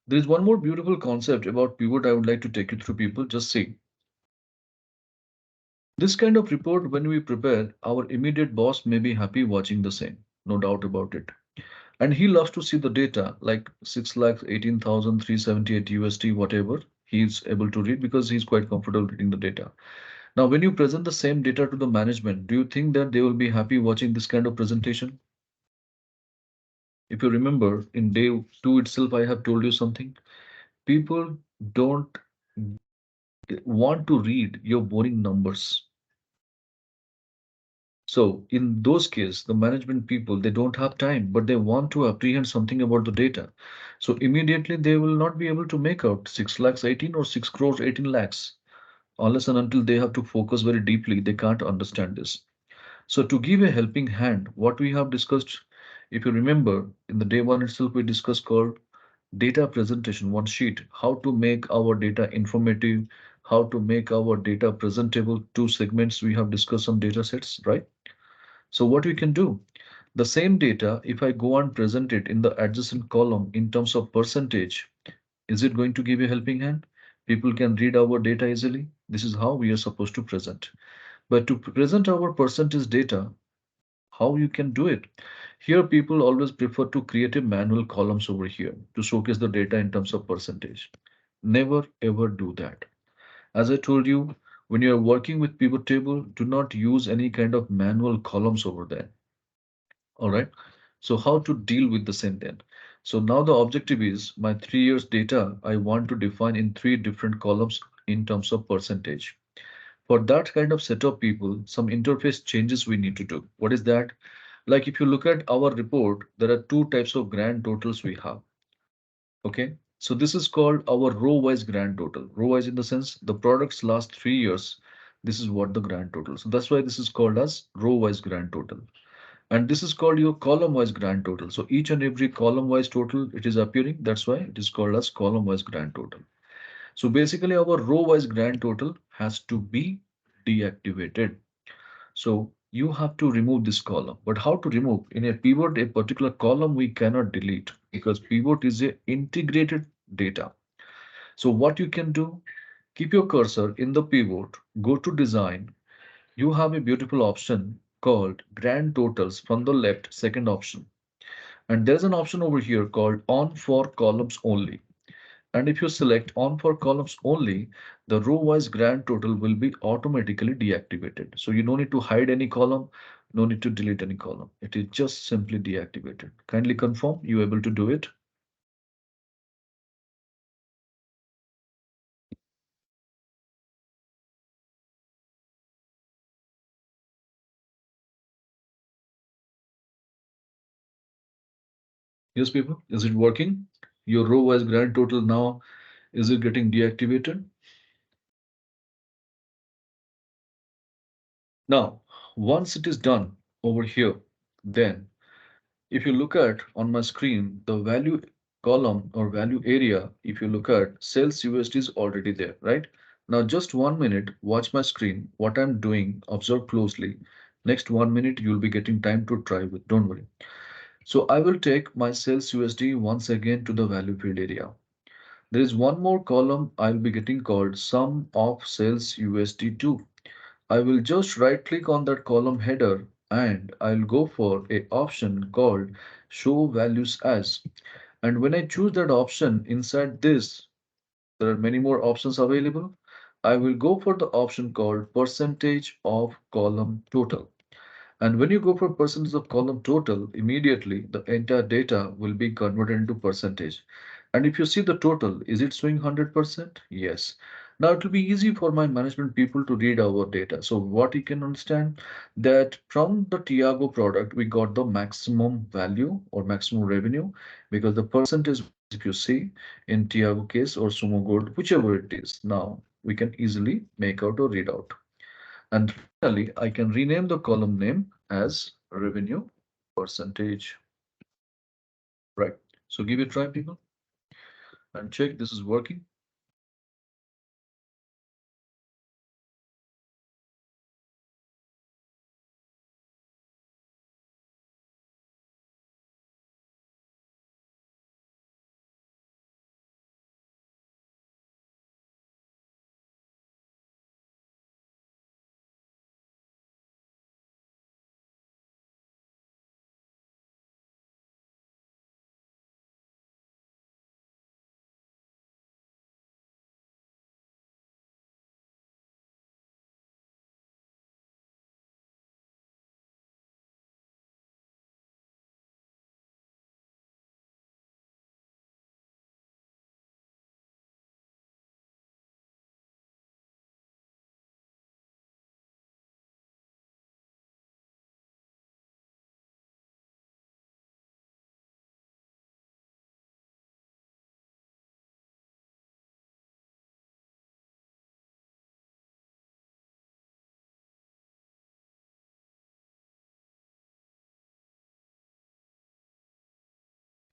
There is one more beautiful concept about pivot I would like to take you through, people. Just see. This kind of report, when we prepare, our immediate boss may be happy watching the same, no doubt about it. And he loves to see the data like 6,18,378 USD, whatever he's able to read because he's quite comfortable reading the data. Now, when you present the same data to the management, do you think that they will be happy watching this kind of presentation? If you remember, in day two itself, I have told you something. People don't want to read your boring numbers. So in those cases, the management people, they don't have time, but they want to apprehend something about the data. So immediately they will not be able to make out 6 lakhs 18 or 6 crores 18 lakhs. Unless and until they have to focus very deeply, they can't understand this. So to give a helping hand, what we have discussed, if you remember, in the day one itself, we discussed called data presentation, one sheet, how to make our data informative, how to make our data presentable, two segments we have discussed some data sets, right? So what we can do, the same data, if I go and present it in the adjacent column in terms of percentage, is it going to give a helping hand? People can read our data easily. This is how we are supposed to present. But to present our percentage data, how you can do it? Here, people always prefer to create a manual columns over here to showcase the data in terms of percentage. Never ever do that. As I told you, when you are working with pivot table, do not use any kind of manual columns over there. All right. So how to deal with the same then? So now the objective is my 3 years data I want to define in three different columns in terms of percentage. For that kind of set of people, some interface changes we need to do. What is that? Like if you look at our report, there are two types of grand totals we have. Okay. So this is called our row-wise grand total. Row-wise in the sense the products last 3 years. This is what the grand total. So that's why this is called as row-wise grand total. And this is called your column-wise grand total. So each and every column-wise total it is appearing. That's why it is called as column-wise grand total. So basically our row-wise grand total has to be deactivated. So you have to remove this column. But how to remove? In a pivot, a particular column we cannot delete because pivot is a integrated data. So what you can do, keep your cursor in the pivot, go to design. You have a beautiful option called grand totals from the left, second option. And there's an option over here called on for columns only. And if you select on for columns only, the row-wise grand total will be automatically deactivated. So you don't need to hide any column, no need to delete any column. It is just simply deactivated. Kindly confirm you able to do it. Yes, people, is it working? Your row-wise grand total now, is it getting deactivated? Now, once it is done over here, then if you look at on my screen, the value column or value area, if you look at sales USD is already there, right? Now just 1 minute, watch my screen, what I'm doing, observe closely. Next 1 minute, you'll be getting time to try with, don't worry. So I will take my sales USD once again to the value field area. There is one more column I'll be getting called sum of sales USD2. I will just right click on that column header and I'll go for a option called show values as. And when I choose that option inside this, there are many more options available. I will go for the option called percentage of column total. And when you go for percentage of column total, immediately the entire data will be converted into percentage. And if you see the total, is it showing 100%? Yes. Now it will be easy for my management people to read our data. So what you can understand that from the Tiago product, we got the maximum value or maximum revenue because the percentage wise, if you see in Tiago case or Sumo Gold, whichever it is, now we can easily make out or read out. And finally, I can rename the column name as revenue percentage. Right. So give it a try, people, and check this is working.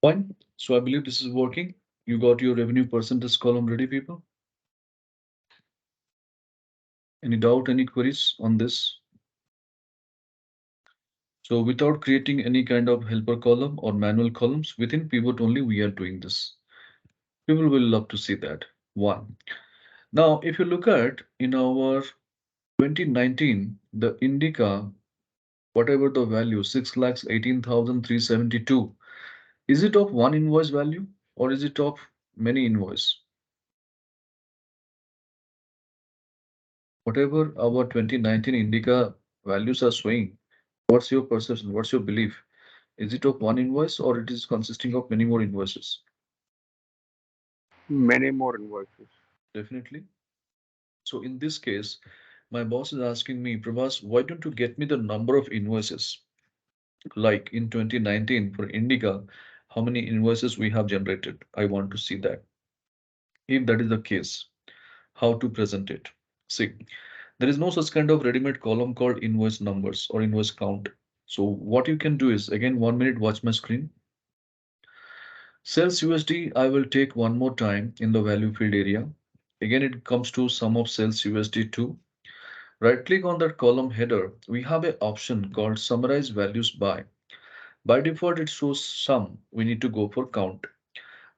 Fine. So I believe this is working. You got your revenue percentage column ready, people? Any doubt, any queries on this? So without creating any kind of helper column or manual columns, within pivot only we are doing this. People will love to see that. One. Now, if you look at in our 2019, the Indica, whatever the value, 6,18,372, is it of one invoice value or is it of many invoice? Whatever our 2019 Indica values are showing, what's your perception? What's your belief? Is it of one invoice or it is consisting of many more invoices? Many more invoices. Definitely. So in this case, my boss is asking me, Prabhas, why don't you get me the number of invoices? Like in 2019 for Indica, how many invoices we have generated? I want to see that. If that is the case, how to present it? See, there is no such kind of ready-made column called invoice numbers or invoice count. So what you can do is, again, 1 minute, watch my screen. Sales USD, I will take one more time in the value field area. Again, it comes to sum of sales USD 2. Right click on that column header. We have an option called summarize values by. By default, it shows sum. We need to go for count.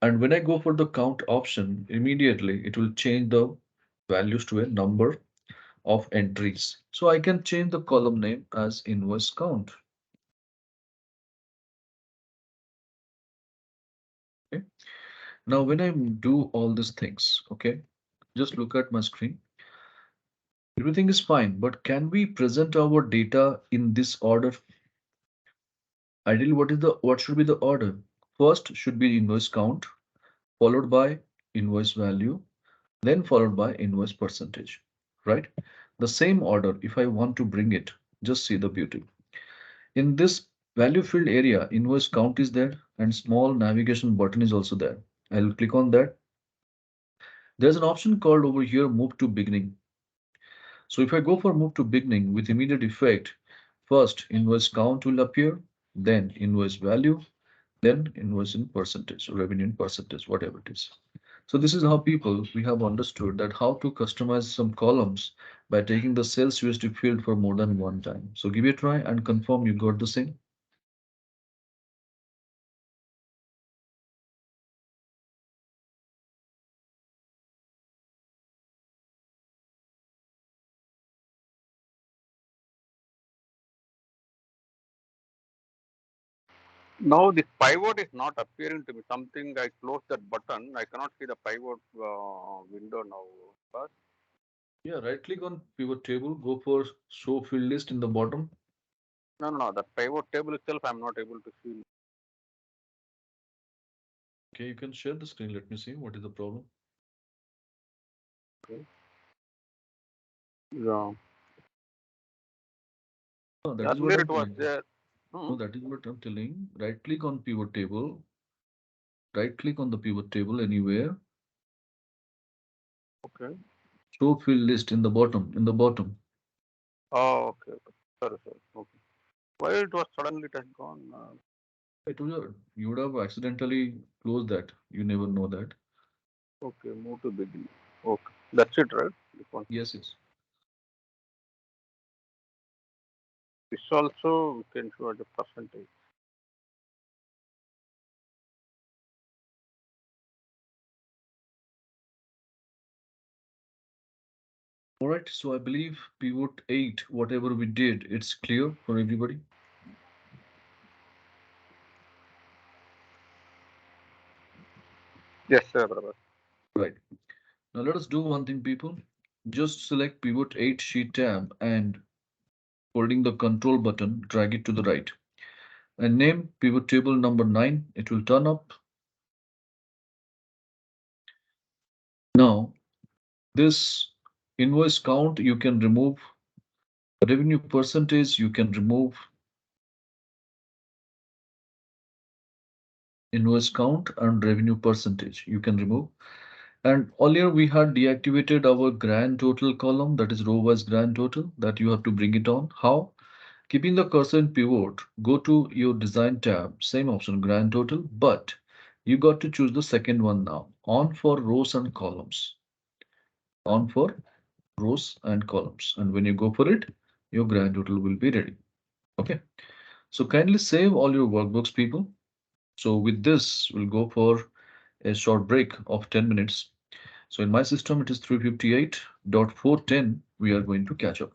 And when I go for the count option, immediately it will change the values to a number of entries. So I can change the column name as invoice count. Okay. Now, when I do all these things, okay, just look at my screen. Everything is fine, but can we present our data in this order? Ideally, what should be the order? First should be invoice count, followed by invoice value, then followed by invoice percentage, right? The same order, if I want to bring it, just see the beauty. In this value field area, invoice count is there and small navigation button is also there. I'll click on that. There's an option called over here, move to beginning. So if I go for move to beginning with immediate effect, first invoice count will appear, then invoice value, then invoice in percentage, revenue in percentage, whatever it is. So this is how people we have understood that how to customize some columns by taking the sales USD field for more than one time. So give it a try and confirm you got the same. Now this pivot is not appearing to me. Something I close that button. I cannot see the pivot window now. But Yeah, right click on pivot table, go for show field list in the bottom. no. That pivot table itself I'm not able to see. Okay, you can share the screen. Let me see what is the problem. Okay. Yeah. No, that is what Earlier I'm it was telling. there. Hmm. No, that is what I'm telling. Right click on pivot table, right click on the pivot table anywhere. Okay. Show field list in the bottom, in the bottom. Oh, okay. Sorry. Okay. Why it was suddenly it has gone? I told you, you would have accidentally closed that. You never know that. Okay, move to beginning. Okay, that's it, right? This one. Yes, yes. This also we can show the percentage. All right, so I believe pivot 8, whatever we did, it's clear for everybody. Yes, sir, brother. Right. Now let us do one thing, people. Just select pivot 8 sheet tab and holding the control button, drag it to the right. And name pivot table number 9. It will turn up. Now, this invoice count you can remove, revenue percentage you can remove, invoice count and revenue percentage you can remove. And earlier we had deactivated our grand total column, that is row wise grand total, that you have to bring it on. How? Keeping the cursor in pivot, go to your design tab, same option, grand total, but you got to choose the second one now. On for rows and columns. On for rows and columns. And when you go for it, your grand total will be ready. Okay. So kindly save all your workbooks, people. So with this, we'll go for a short break of 10 minutes. So in my system, it is 358.410. We are going to catch up.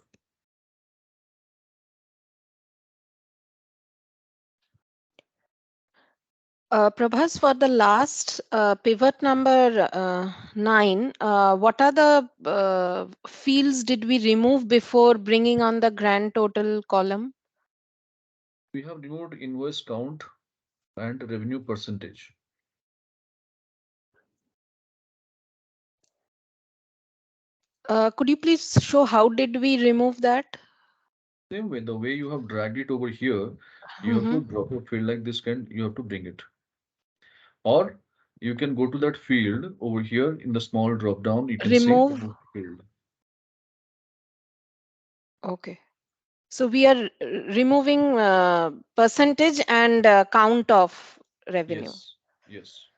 Prabhas, for the last pivot number 9, what are the fields did we remove before bringing on the grand total column? We have removed invoice count and revenue percentage. Could you please show how did we remove that? Same way, the way you have dragged it over here, you have Mhm. to drop a field like this kind, you have to bring it. Or you can go to that field over here in the small drop down, you can see Remove. remove field. Okay. So we are removing percentage and count of revenue. Yes, yes.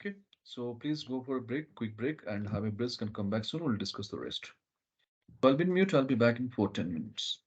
Okay, so please go for a break, quick break, and have a brisk and come back soon. We'll discuss the rest. So I'll be in mute. I'll be back in 10 minutes.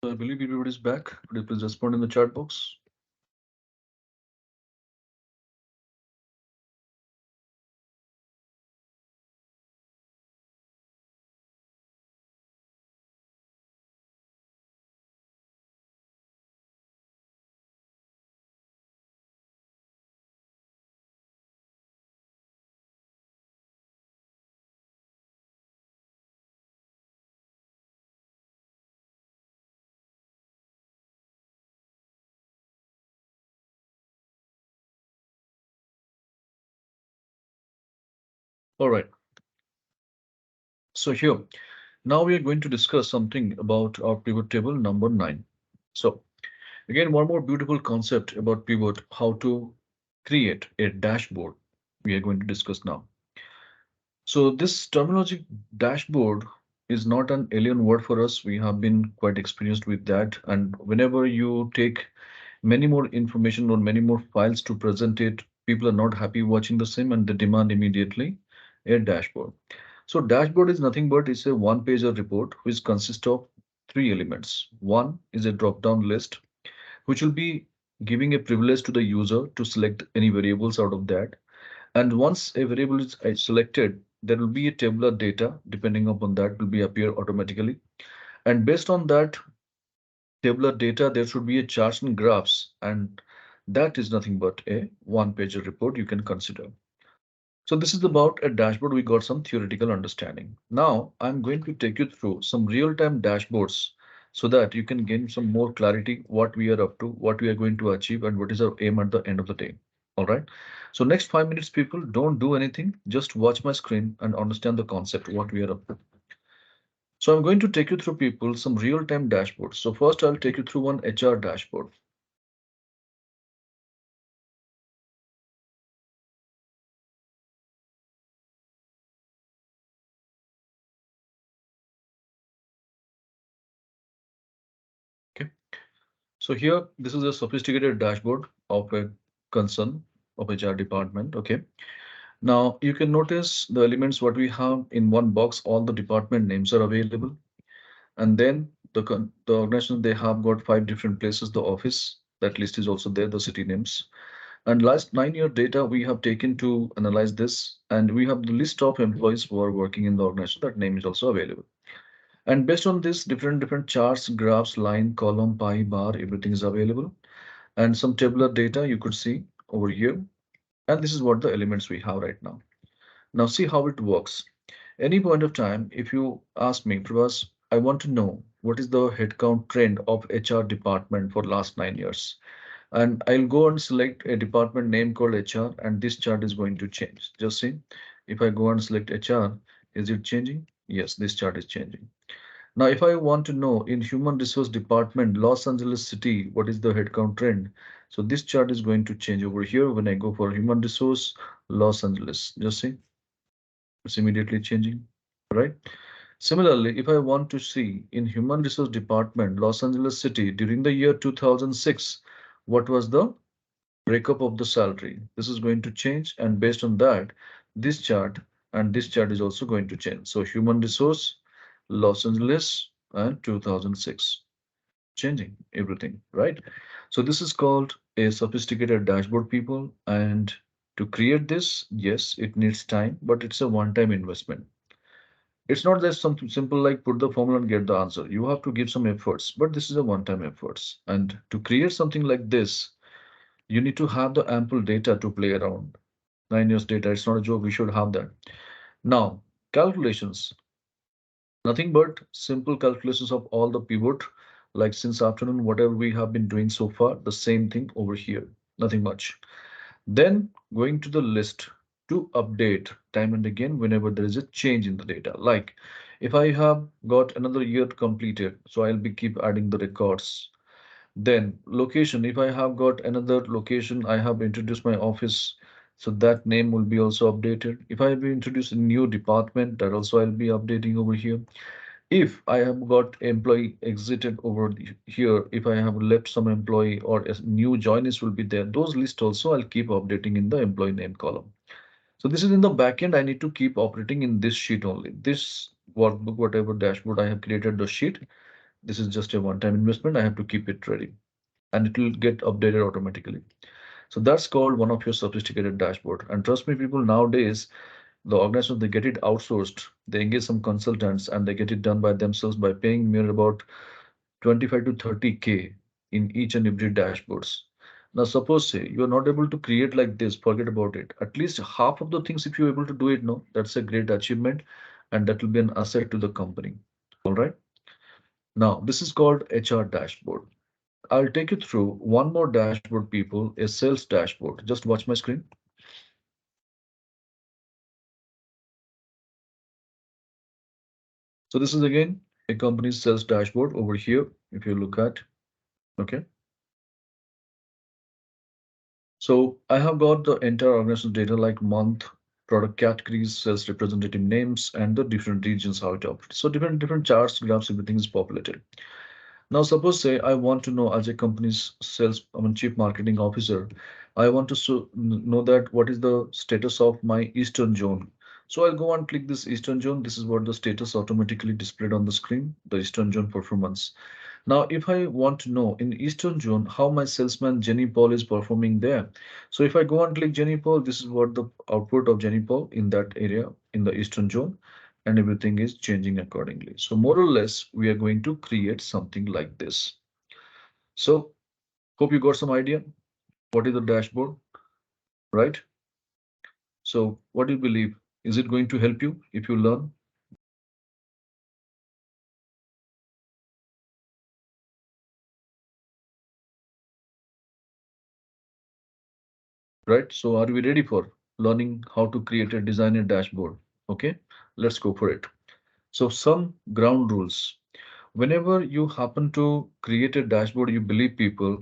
So I believe everybody is back. Could you please respond in the chat box? All right. So here, now we are going to discuss something about our pivot table number 9. So again, one more beautiful concept about pivot, how to create a dashboard we are going to discuss now. So this terminology dashboard is not an alien word for us. We have been quite experienced with that. And whenever you take many more information or many more files to present it, people are not happy watching the same and they demand immediately a dashboard. So dashboard is nothing but it's a one-pager report which consists of three elements. One is a drop-down list, which will be giving a privilege to the user to select any variables out of that. And once a variable is selected, there will be a tabular data depending upon that will be appear automatically. And based on that tabular data, there should be a charts and graphs, and that is nothing but a one-pager report you can consider. So this is about a dashboard. We got some theoretical understanding. Now I'm going to take you through some real-time dashboards so that you can gain some more clarity what we are up to, what we are going to achieve, and what is our aim at the end of the day. All right. So next 5 minutes, people, don't do anything. Just watch my screen and understand the concept, what we are up to. So I'm going to take you through people some real-time dashboards. So first I'll take you through one HR dashboard. Okay. So here, this is a sophisticated dashboard of a concern of HR department. Okay. Now you can notice the elements what we have in one box, all the department names are available. And then the organization, they have got 5 different places, the office, that list is also there, the city names. And last 9 year data we have taken to analyze this. And we have the list of employees who are working in the organization, that name is also available. And based on this, different charts, graphs, line, column, pie, bar, everything is available. And some tabular data you could see over here. And this is what the elements we have right now. Now see how it works. Any point of time, if you ask me, Prabhas, I want to know what is the headcount trend of HR department for last 9 years. And I'll go and select a department name called HR, and this chart is going to change. Just see, if I go and select HR, is it changing? Yes, this chart is changing. Now, if I want to know in human resource department, Los Angeles City, what is the headcount trend? So this chart is going to change over here when I go for human resource, Los Angeles. Just see, it's immediately changing, right? Similarly, if I want to see in human resource department, Los Angeles City during the year 2006, what was the breakup of the salary? This is going to change, and based on that, this chart and this chart is also going to change. So human resource, Los Angeles, and 2006, changing everything, right? So this is called a sophisticated dashboard, people. And to create this, yes, it needs time, but it's a one-time investment. It's not just something simple like put the formula and get the answer. You have to give some efforts, but this is a one-time efforts. And to create something like this, you need to have the ample data to play around. 9 years data, it's not a joke. We should have that. Now, calculations, nothing but simple calculations of all the pivot, like since afternoon, whatever we have been doing so far, the same thing over here, nothing much. Then going to the list to update time and again whenever there is a change in the data. Like if I have got another year completed, so I'll be keep adding the records. Then location, if I have got another location, I have introduced my office, so that name will be also updated. If I have introduced a new department, that also I'll be updating over here. If I have got employee exited over here, if I have left some employee or a new joiners will be there, those lists also I'll keep updating in the employee name column. So this is in the backend. I need to keep operating in this sheet only. This workbook, whatever dashboard I have created the sheet, This is just a one-time investment. I have to keep it ready and it will get updated automatically. So that's called one of your sophisticated dashboard. And trust me, people, nowadays the organizations they get it outsourced. They engage some consultants and they get it done by themselves by paying mere about 25 to 30K in each and every dashboards. Now, suppose say you are not able to create like this, forget about it. At least half of the things, if you're able to do it, no, that's a great achievement, and that will be an asset to the company. All right. Now, this is called HR dashboard. I'll take you through one more dashboard, people, a sales dashboard. Just watch my screen. So this is again a company's sales dashboard over here. If you look at, okay. So I have got the entire organizational data like month, product categories, sales representative names, and the different regions how it operates. So different charts, graphs, everything is populated. Now suppose say I want to know as a company's sales, I mean chief marketing officer, I want to know that what is the status of my Eastern zone. So I'll go and click this Eastern zone. This is what the status automatically displayed on the screen, the Eastern zone performance. Now, if I want to know in Eastern Zone how my salesman Jenny Paul is performing there, so if I go and click Jenny Paul, this is what the output of Jenny Paul in that area in the Eastern Zone, and everything is changing accordingly. So more or less, we are going to create something like this. So hope you got some idea. What is the dashboard, right? So what do you believe? Is it going to help you if you learn, right? So are we ready for learning how to create a designer dashboard? Okay, let's go for it. So some ground rules. Whenever you happen to create a dashboard, you believe people,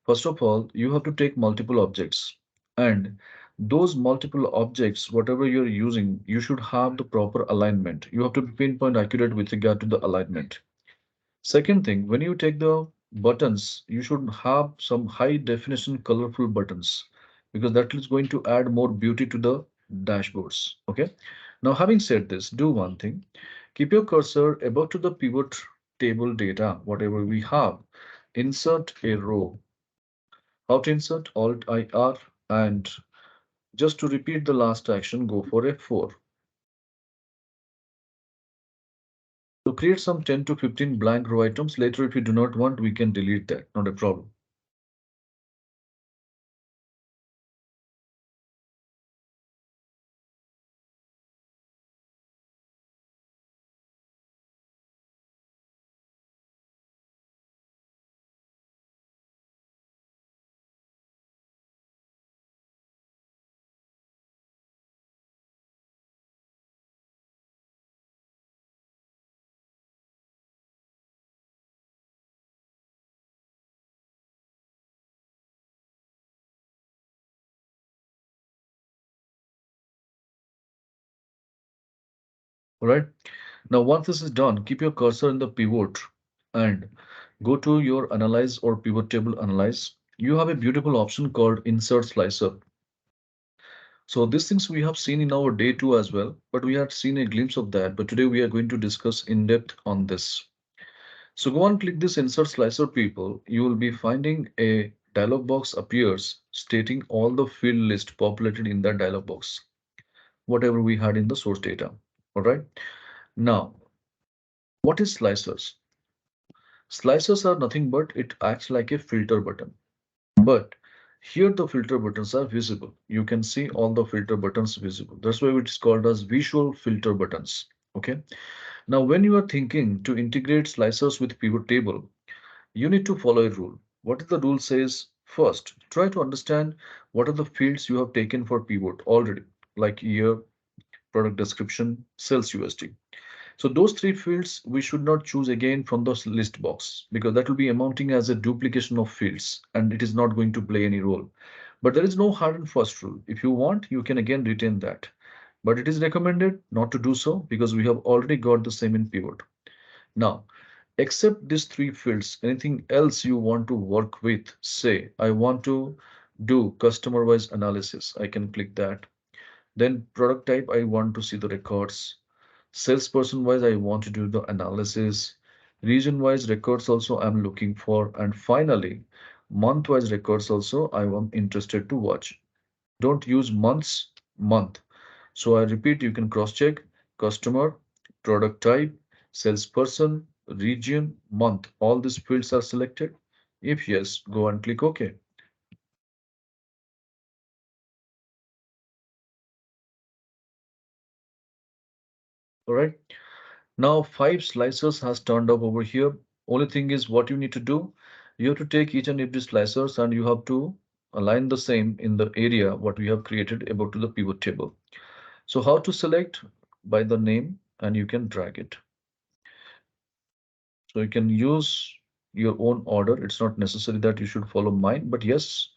first of all, you have to take multiple objects. And those multiple objects, whatever you're using, you should have the proper alignment. You have to be pinpoint accurate with regard to the alignment. Second thing, when you take the buttons, you should have some high definition colorful buttons because that is going to add more beauty to the dashboards. Okay. Now, having said this, do one thing. Keep your cursor above to the pivot table data, whatever we have. Insert a row. How to insert? Alt IR. And just to repeat the last action, go for F4. To create some 10 to 15 blank row items. Later, if you do not want, we can delete that. Not a problem. All right. Now, once this is done, keep your cursor in the pivot and go to your analyze or pivot table analyze. You have a beautiful option called insert slicer. So these things we have seen in our day two as well, but we had seen a glimpse of that. But today we are going to discuss in depth on this. So go and click this insert slicer people. You will be finding a dialog box appears stating all the field list populated in that dialog box, whatever we had in the source data. All right. Now, what is slicers? Slicers are nothing but it acts like a filter button. But here the filter buttons are visible. You can see all the filter buttons visible. That's why it's called as visual filter buttons. Okay. Now, when you are thinking to integrate slicers with pivot table, you need to follow a rule. What the rule says? First, try to understand what are the fields you have taken for pivot already, like year, product description, sales USD. So those three fields we should not choose again from the list box because that will be amounting as a duplication of fields and it is not going to play any role. But there is no hard and fast rule. If you want, you can again retain that. But it is recommended not to do so because we have already got the same in pivot. Now, except these three fields, anything else you want to work with, say, I want to do customer wise analysis. I can click that. Then product type, I want to see the records. Salesperson wise, I want to do the analysis. Region-wise records also I'm looking for, and finally, month-wise records also I am interested to watch. Don't use months, month. So I repeat, you can cross-check customer, product type, salesperson, region, month. All these fields are selected. If yes, go and click OK. All right. Now five slicers has turned up over here. Only thing is what you need to do. You have to take each and every slicers and you have to align the same in the area what we have created about to the pivot table. So how to select? By the name, and you can drag it. So you can use your own order. It's not necessary that you should follow mine, but yes,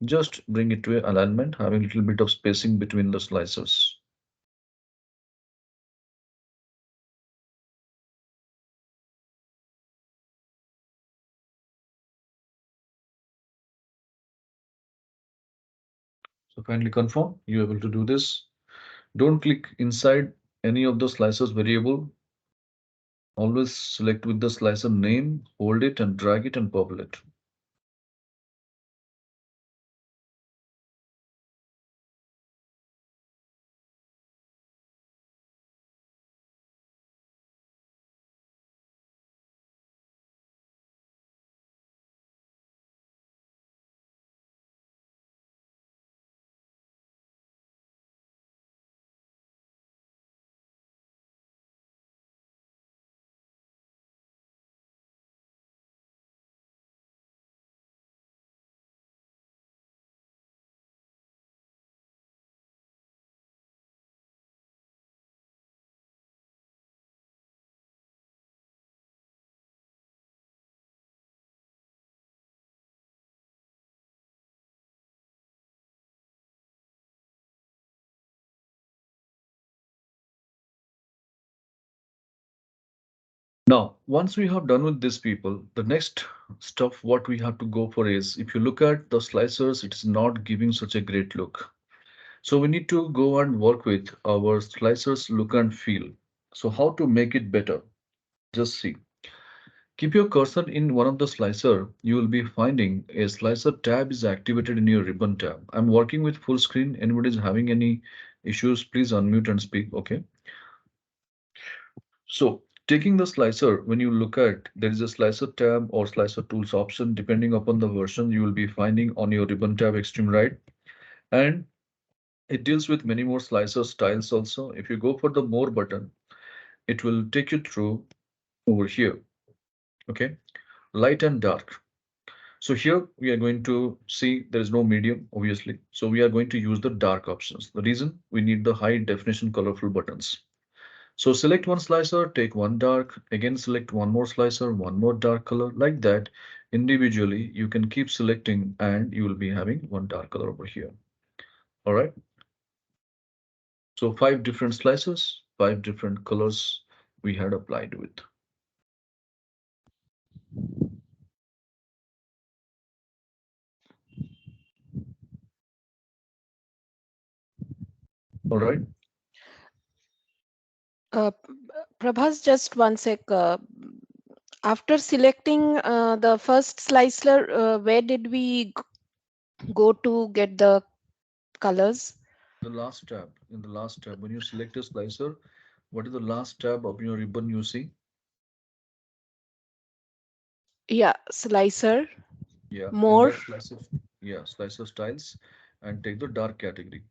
just bring it to a alignment, having a little bit of spacing between the slicers. So kindly confirm you're able to do this. Don't click inside any of the slicers variable. Always select with the slicer name, hold it and drag it and populate. Now, once we have done with this people, the next stuff what we have to go for is, if you look at the slicers, it is not giving such a great look. So we need to go and work with our slicers look and feel. So how to make it better? Just see. Keep your cursor in one of the slicer. You will be finding a slicer tab is activated in your ribbon tab. I'm working with full screen. Anybody is having any issues, please unmute and speak. Okay. So taking the slicer, when you look at, there is a slicer tab or slicer tools option, depending upon the version you will be finding on your ribbon tab extreme right. And it deals with many more slicer styles also. If you go for the more button, it will take you through over here. Okay, light and dark. So here we are going to see there is no medium, obviously. So we are going to use the dark options. The reason we need the high definition colorful buttons. So select one slicer, take one dark, again select one more slicer, one more dark color, like that. Individually, you can keep selecting and you will be having one dark color over here. All right. So five different slices, five different colors we had applied with. All right. Prabhas, just one sec. After selecting the first slicer, where did we go to get the colors? The last tab, in the last tab, when you select a slicer, what is the last tab of your ribbon you see? Yeah, slicer, Yeah, in more. that slicer, yeah, slicer styles, and take the dark category.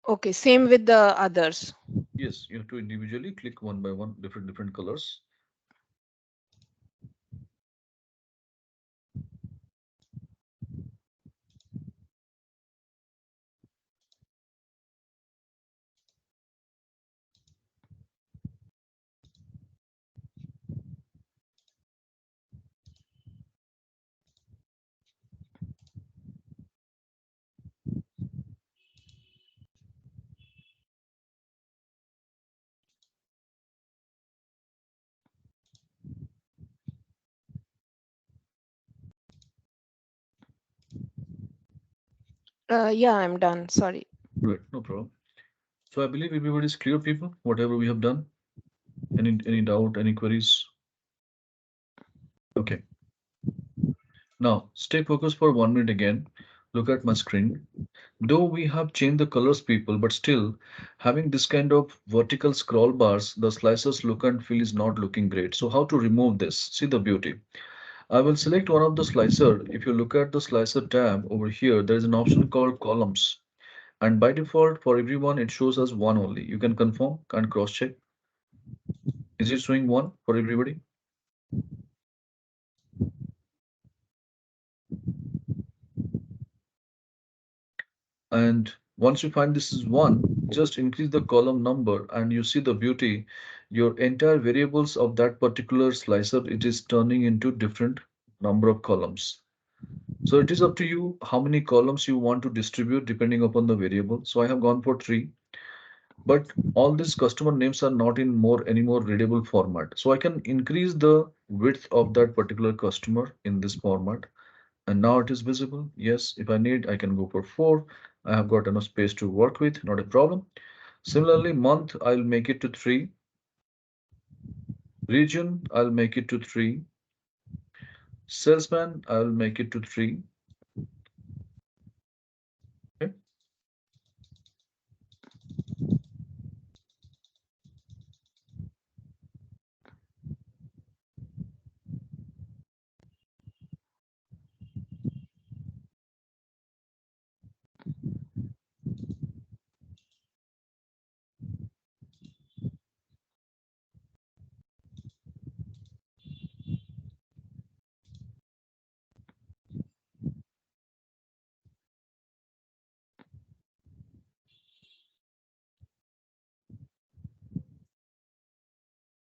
Okay, same with the others. Yes, you have to individually click one by one, different colors. Yeah, I'm done. Sorry. Right, no problem. So I believe everybody is clear, people, whatever we have done. Any doubt, any queries? Okay. Now stay focused for 1 minute again. Look at my screen. Though we have changed the colors, people, but still having this kind of vertical scroll bars, the slices look and feel is not looking great. So how to remove this? See the beauty. I will select one of the slicer. If you look at the slicer tab over here, there is an option called columns. And by default, for everyone, it shows us one only. You can confirm and cross check. Is it showing one for everybody? And once you find this is one, just increase the column number and you see the beauty. Your entire variables of that particular slicer, it is turning into different number of columns. So it is up to you how many columns you want to distribute depending upon the variable. So I have gone for three, but all these customer names are not in more anymore readable format. So I can increase the width of that particular customer in this format. And now it is visible. Yes, if I need, I can go for 4. I have got enough space to work with, not a problem. Similarly, month, I'll make it to 3. Region, I'll make it to 3. Salesman, I'll make it to 3. Okay.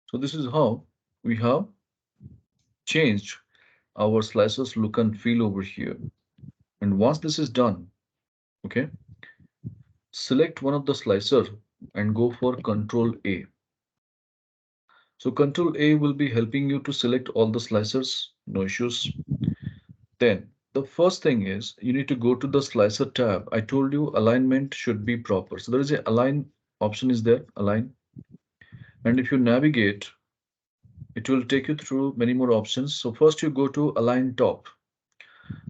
So this is how we have changed our slices look and feel over here. And once this is done, okay, select one of the slicer and go for Control A. So Control A will be helping you to select all the slicers, no issues. Then the first thing is you need to go to the slicer tab. I told you alignment should be proper. So there is a align option is there, align. And if you navigate, it will take you through many more options. So first you go to align top.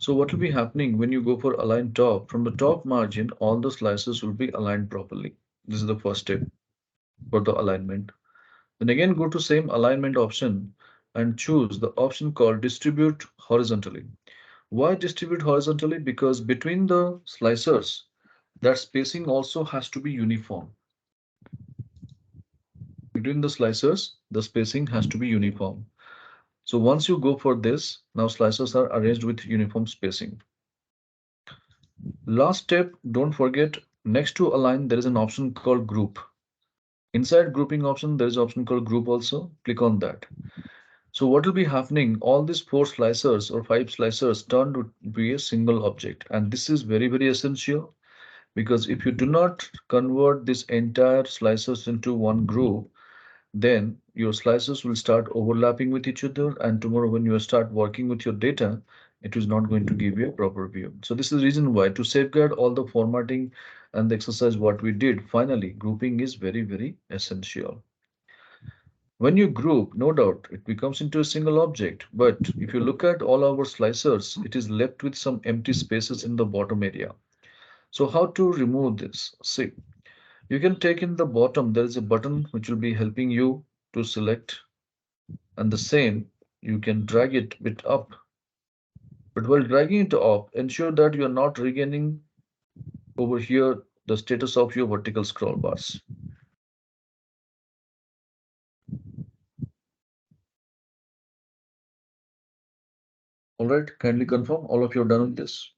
So what will be happening when you go for align top? From the top margin, all the slices will be aligned properly. This is the first step for the alignment. Then again go to same alignment option and choose the option called distribute horizontally. Why distribute horizontally? Because between the slicers, that spacing also has to be uniform. Between the slicers, the spacing has to be uniform. So once you go for this, now slicers are arranged with uniform spacing. Last step, don't forget, next to align, there is an option called group. Inside grouping option, there is an option called group also. Click on that. So what will be happening? All these 4 slicers or 5 slicers turn to be a single object. And this is very, very essential because if you do not convert this entire slicers into one group, then your slices will start overlapping with each other. And tomorrow when you start working with your data, it is not going to give you a proper view. So this is the reason why to safeguard all the formatting and the exercise what we did, finally, grouping is very, very essential. When you group, no doubt, it becomes into a single object. But if you look at all our slicers, it is left with some empty spaces in the bottom area. So how to remove this? See, you can take in the bottom, there is a button which will be helping you to select, and the same, you can drag it bit up. But while dragging it up, ensure that you are not regaining over here the status of your vertical scroll bars. All right, kindly confirm all of you are done with this.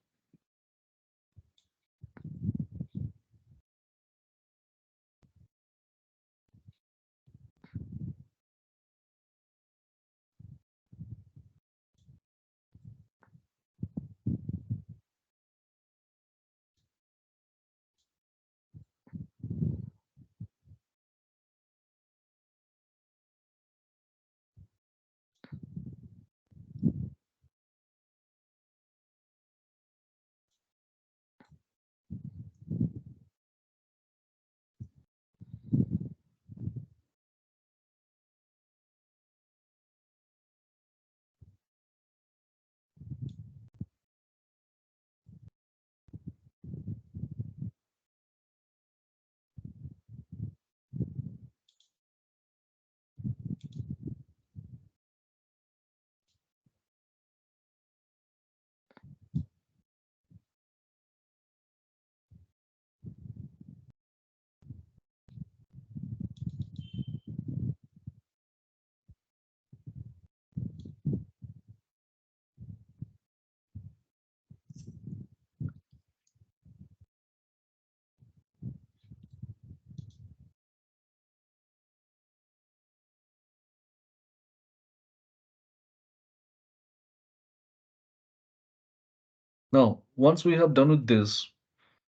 Now, once we have done with this,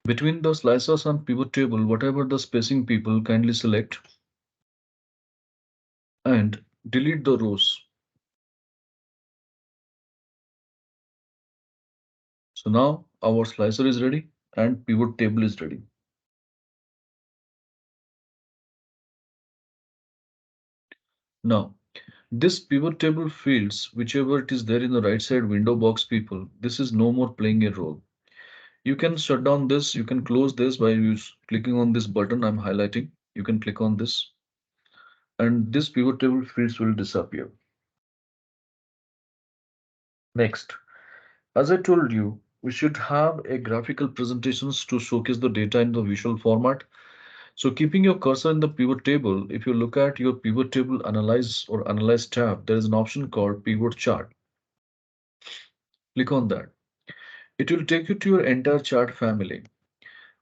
between the slicers and pivot table, whatever the spacing people kindly select and delete the rows. So now our slicer is ready and pivot table is ready. Now, this pivot table fields, whichever it is there in the right side window box people, this is no more playing a role. You can shut down this, you can close this by clicking on this button I'm highlighting. You can click on this and this pivot table fields will disappear. Next, as I told you, we should have a graphical presentations to showcase the data in the visual format. So keeping your cursor in the pivot table, if you look at your pivot table analyze or analyze tab, there is an option called pivot chart. Click on that. It will take you to your entire chart family.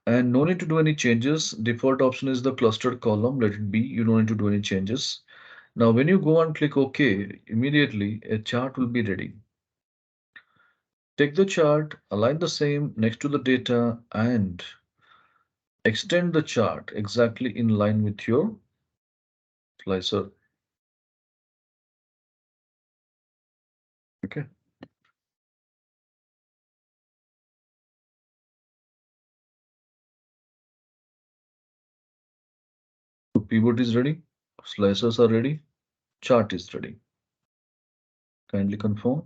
And no need to do any changes. Default option is the clustered column. Let it be. You don't need to do any changes. Now, when you go and click OK, immediately a chart will be ready. Take the chart, align the same next to the data, and extend the chart exactly in line with your slicer. Okay. So pivot is ready, slicers are ready, chart is ready. Kindly confirm.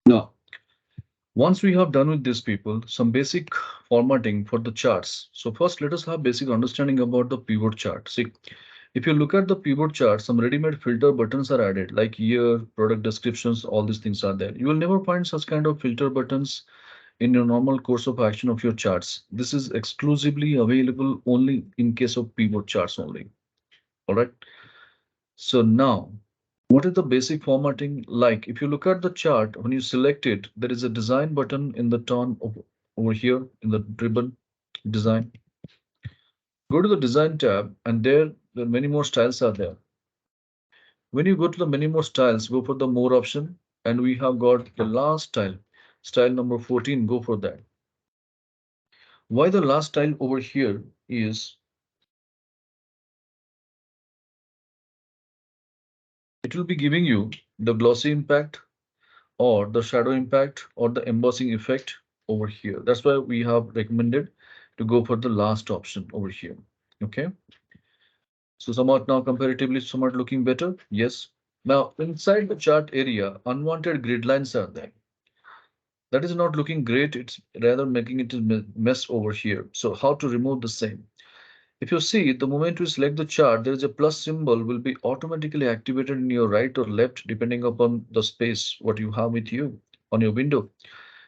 Now, once we have done with these people, some basic formatting for the charts. So first, let us have basic understanding about the pivot chart. See, if you look at the pivot chart, some ready-made filter buttons are added, like year, product descriptions, all these things are there. You will never find such kind of filter buttons in your normal course of action of your charts. This is exclusively available only in case of pivot charts only. All right. So now, what is the basic formatting like? If you look at the chart, when you select it, there is a design button in the turn of over here in the ribbon design. Go to the design tab and there are many more styles are there. When you go to the many more styles, go for the more option and we have got the last style, style number 14, go for that. Why the last style over here is it will be giving you the glossy impact or the shadow impact or the embossing effect over here. That's why we have recommended to go for the last option over here. Okay. So somewhat now comparatively somewhat looking better. Yes. Now inside the chart area, unwanted grid lines are there. That is not looking great. It's rather making it a mess over here. So how to remove the same? If you see, the moment we select the chart, there is a plus symbol will be automatically activated in your right or left depending upon the space what you have with you on your window.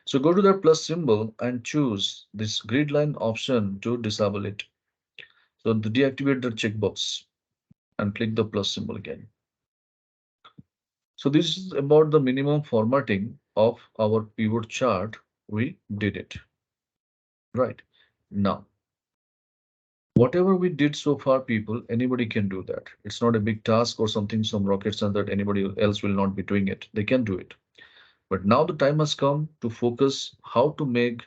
So go to that plus symbol and choose this grid line option to disable it. So to deactivate the checkbox and click the plus symbol again. So this is about the minimum formatting of our pivot chart. We did it right now. Whatever we did so far, people, anybody can do that. It's not a big task or something, some rocket science that anybody else will not be doing it. They can do it. But now the time has come to focus how to make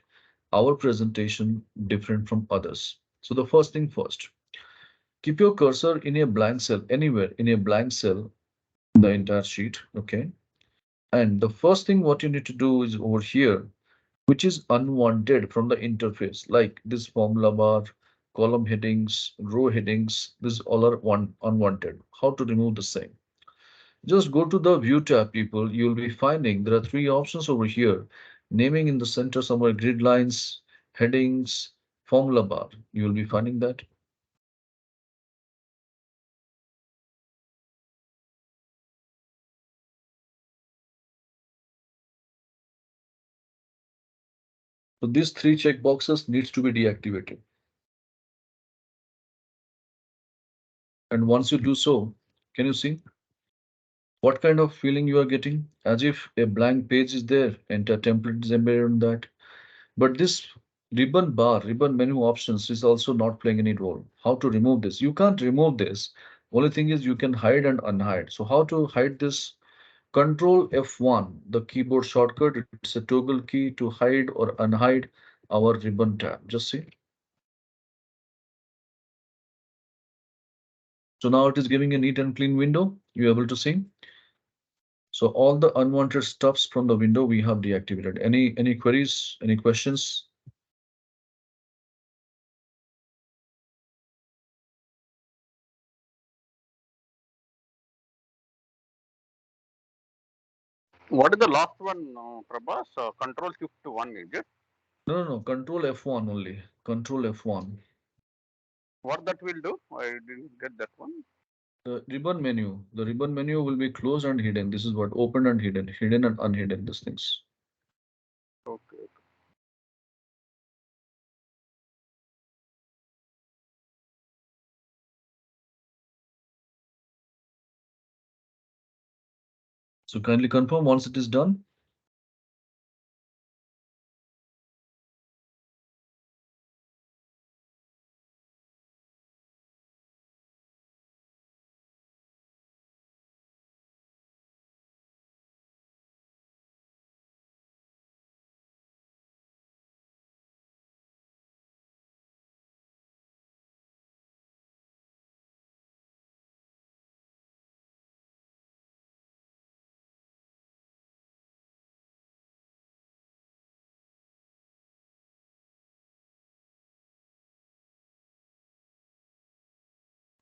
our presentation different from others. So the first thing first, keep your cursor in a blank cell, anywhere in a blank cell, in the entire sheet, okay? And the first thing what you need to do is over here, which is unwanted from the interface, like this formula bar, column headings, row headings, this all are unwanted. How to remove the same? Just go to the view tab, people. You'll be finding there are three options over here. Naming in the center somewhere, grid lines, headings, formula bar. You will be finding that. So these three check boxes needs to be deactivated. And once you do so, can you see what kind of feeling you are getting? As if a blank page is there and a template is embedded in that. But this ribbon bar, ribbon menu options is also not playing any role. How to remove this? You can't remove this. Only thing is you can hide and unhide. So how to hide this? Control F1, the keyboard shortcut. It's a toggle key to hide or unhide our ribbon tab. Just see. So now it is giving a neat and clean window. You're able to see. So all the unwanted stuffs from the window we have deactivated. Any queries? Any questions? What is the last one, Prabhas? Control Shift 1, is it? No, no, no. Control F1 only. Control F1. What that will do? I didn't get that one. The ribbon menu. The ribbon menu will be closed and hidden. This is what open and hidden, hidden and unhidden. These things. Okay. So kindly confirm once it is done.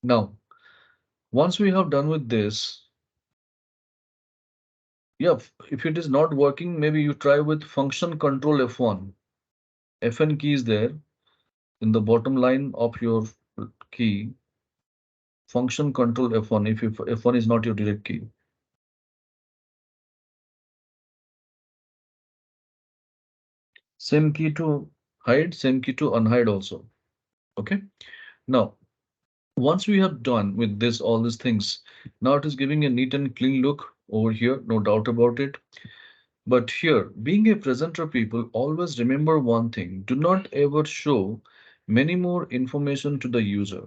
Now, once we have done with this, yeah, if it is not working, maybe you try with function control F1. Fn key is there in the bottom line of your key. Function control F1 if F1 is not your direct key. Same key to hide, same key to unhide also. Okay. Now, once we have done with this, all these things, now it is giving a neat and clean look over here, no doubt about it. But here, being a presenter, people always remember one thing: do not ever show many more information to the user.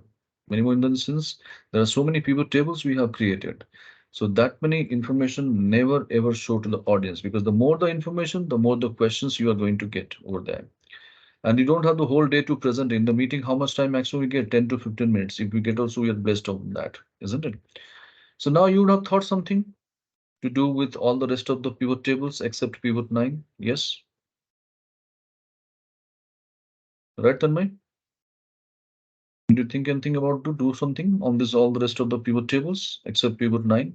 Many more in the sense, there are so many pivot tables we have created. So that many information never ever show to the audience, because the more the information, the more the questions you are going to get over there. And you don't have the whole day to present in the meeting. How much time maximum we get? 10 to 15 minutes. If we get also, we are blessed on that, isn't it? So now you would have thought something to do with all the rest of the pivot tables except pivot 9. Yes, right, Tanmay? Do you think anything about to do something on this all the rest of the pivot tables except pivot 9?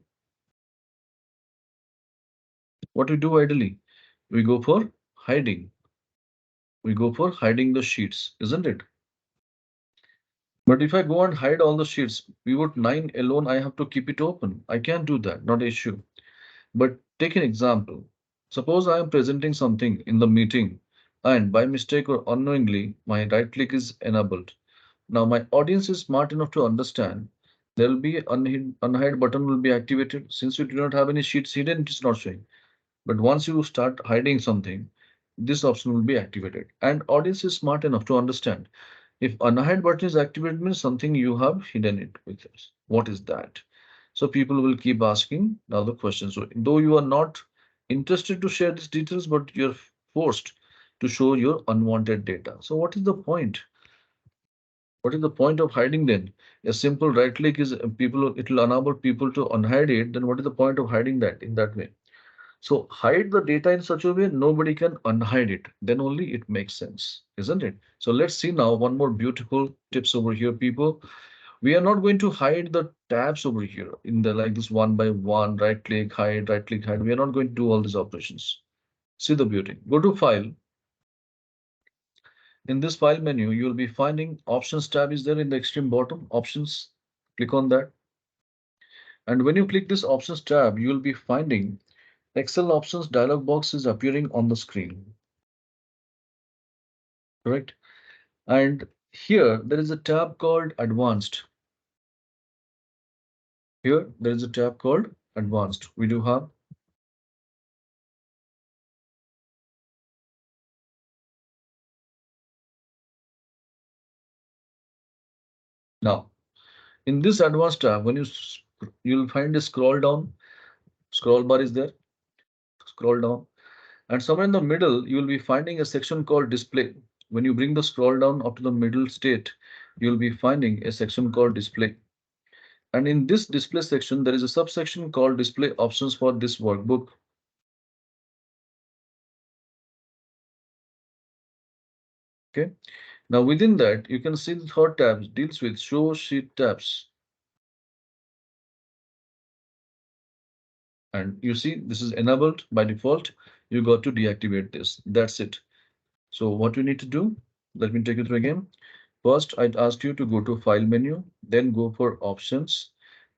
What we do ideally? We go for hiding. We go for hiding the sheets, isn't it? But if I go and hide all the sheets, pivot 9 alone, I have to keep it open. I can't do that, not an issue. But take an example. Suppose I am presenting something in the meeting and by mistake or unknowingly my right click is enabled. Now my audience is smart enough to understand there will be unhide button will be activated. Since you do not have any sheets hidden, it is not showing. But once you start hiding something, this option will be activated. And audience is smart enough to understand if unhide button is activated means something you have hidden it with us. What is that? So people will keep asking other questions. So though you are not interested to share these details, but you're forced to show your unwanted data. So what is the point? What is the point of hiding then? A simple right click is people, it will enable people to unhide it. Then what is the point of hiding that in that way? So hide the data in such a way nobody can unhide it. Then only it makes sense, isn't it? So let's see now one more beautiful tips over here, people. We are not going to hide the tabs over here in the like this one by one, right click, hide. We are not going to do all these operations. See the beauty. Go to file, In this file menu, you will be finding options tab is there in the extreme bottom, options. Click on that. And when you click this options tab, you will be finding Excel options dialog box is appearing on the screen. Correct? And here there is a tab called advanced. Here there is a tab called advanced. We do have. Now, in this advanced tab, when you'll find a scroll down, scroll bar is there, scroll down, and somewhere in the middle, you will be finding a section called display. When you bring the scroll down up to the middle state, you'll be finding a section called display. And in this display section, there is a subsection called display options for this workbook. Okay. Now within that, you can see the third tab deals with show sheet tabs. And you see this is enabled by default. You got to deactivate this. That's it. So what you need to do, let me take you through again. First, I'd ask you to go to file menu, then go for options.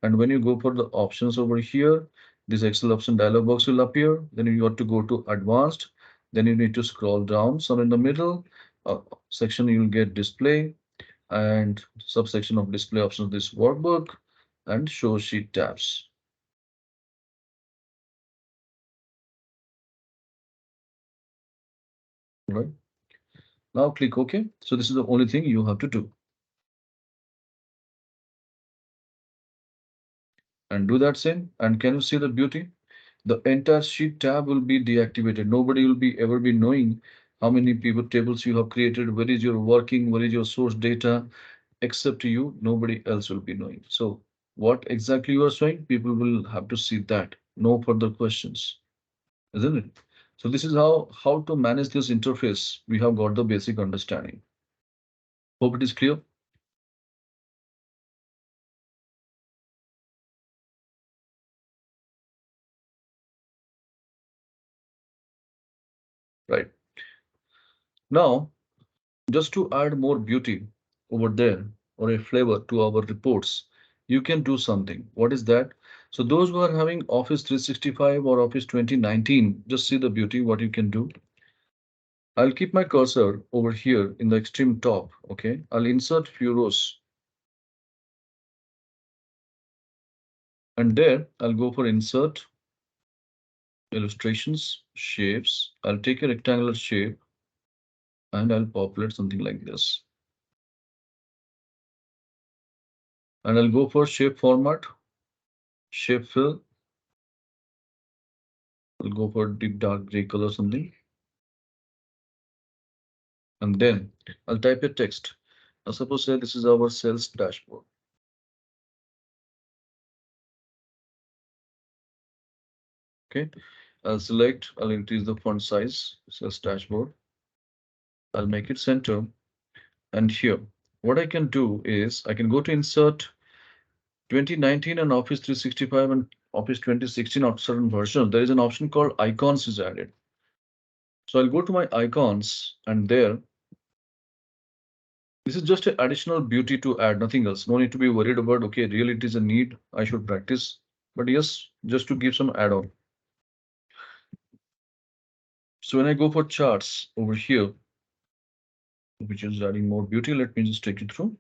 And when you go for the options over here, this Excel option dialog box will appear. Then you got to go to advanced. Then you need to scroll down. Somewhere in the middle section, you'll get display and subsection of display options, this workbook and show sheet tabs. Right. Now click OK. So this is the only thing you have to do. And do that same. And can you see the beauty? The entire sheet tab will be deactivated. Nobody will be ever be knowing how many pivot tables you have created, where is your working, where is your source data, except you, nobody else will be knowing. So what exactly you are showing, people will have to see that. No further questions, isn't it? So this is how to manage this interface. We have got the basic understanding. Hope it is clear. Right. Now, just to add more beauty over there or a flavor to our reports, you can do something. What is that? So those who are having Office 365 or Office 2019, just see the beauty, what you can do. I'll keep my cursor over here in the extreme top. Okay. I'll insert few rows. And there I'll go for insert, illustrations, shapes. I'll take a rectangular shape and I'll populate something like this. And I'll go for shape format, shape fill. I'll go for deep dark gray color something. And then I'll type a text. Now suppose say this is our sales dashboard. Okay. I'll select, I'll increase the font size, sales dashboard. I'll make it center. And here, what I can do is I can go to insert 2019 and Office 365 and Office 2016 of certain versions. There is an option called icons is added. So I'll go to my icons and there, this is just an additional beauty to add, nothing else. No need to be worried about, okay, really it is a need, I should practice. But yes, just to give some add-on. So when I go for charts over here, which is adding more beauty, let me just take you through.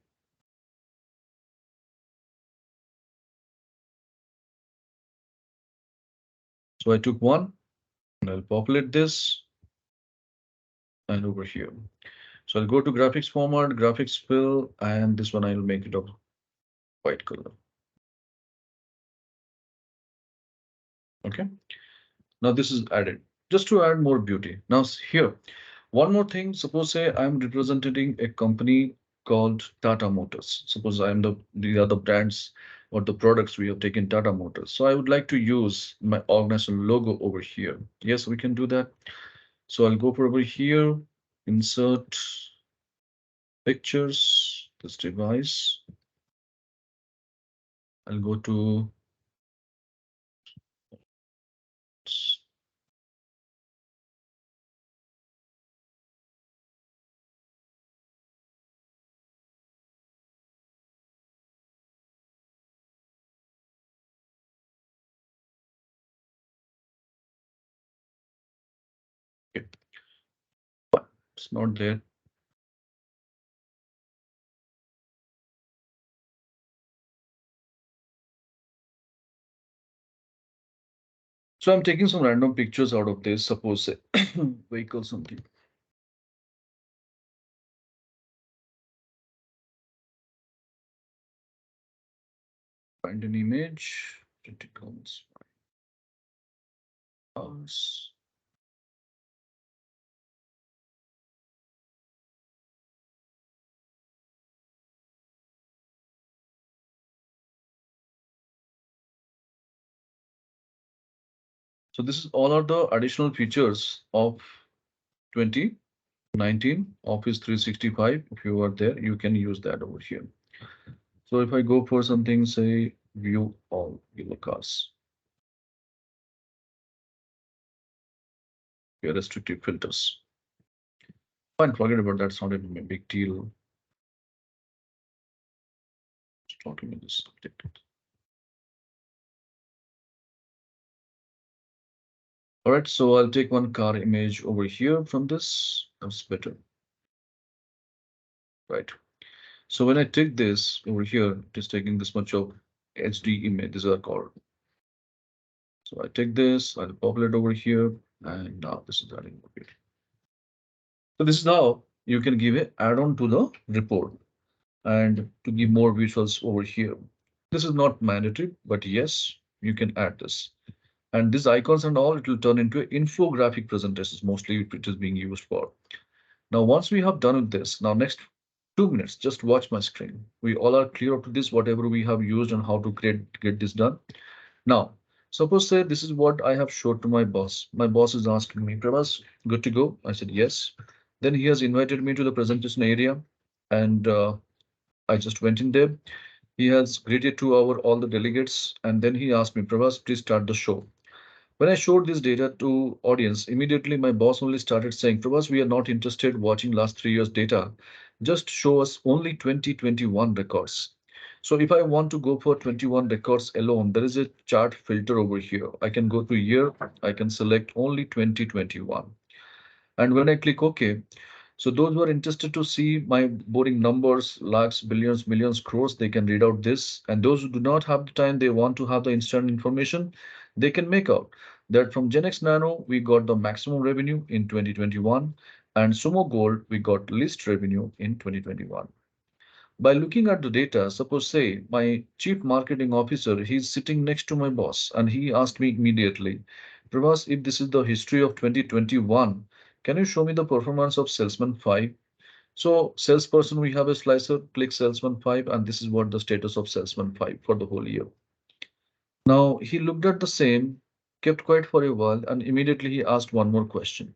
So I took one and I'll populate this and over here. So I'll go to graphics format, graphics fill, and this one I'll make it of white color. Okay. Now this is added just to add more beauty. Now here, one more thing. Suppose say I'm representing a company called Tata Motors. Suppose these are the brands or the products we have taken Tata Motors. So I would like to use my organizational logo over here. Yes, we can do that. So I'll go for over here, insert pictures, this device. I'll go to It's not there. So I'm taking some random pictures out of this. Suppose say vehicle something. Find an image. Criticals. Cars. So this is all are the additional features of 2019 Office 365. If you are there, you can use that over here. So if I go for something, say view all yellow cars, your restrictive filters. Fine, forget about that. It's not a big deal. Just talking about this subject. All right, so I'll take one car image over here from this. That's better, right? So when I take this over here, it is taking this much of HD image. These are called. So I take this, I'll populate over here, and now this is adding over here. So this is how you can give a add-on to the report and to give more visuals over here. This is not mandatory, but yes, you can add this. And these icons and all, it will turn into infographic presentations, mostly it is being used for. Now, once we have done with this, now next 2 minutes, just watch my screen. We all are clear up to this, whatever we have used and how to get this done. Now, suppose say this is what I have showed to my boss. My boss is asking me, Prabhas, good to go? I said, yes. Then he has invited me to the presentation area and I just went in there. He has greeted to our all the delegates and then he asked me, Prabhas, please start the show. When I showed this data to audience, immediately my boss only started saying, Prabhas, we are not interested watching last 3 years data. Just show us only 2021 records. So if I want to go for 21 records alone, there is a chart filter over here. I can go to year, I can select only 2021. And when I click OK, so those who are interested to see my boring numbers, lakhs, billions, millions, crores, they can read out this. And those who do not have the time, they want to have the instant information, they can make out that from GenX Nano, we got the maximum revenue in 2021, and Sumo Gold, we got least revenue in 2021. By looking at the data, suppose say my chief marketing officer, he's sitting next to my boss and he asked me immediately, Pravas, if this is the history of 2021, can you show me the performance of Salesman 5? So salesperson, we have a slicer, click Salesman 5, and this is what the status of Salesman 5 for the whole year. Now he looked at the same, kept quiet for a while, and immediately he asked one more question.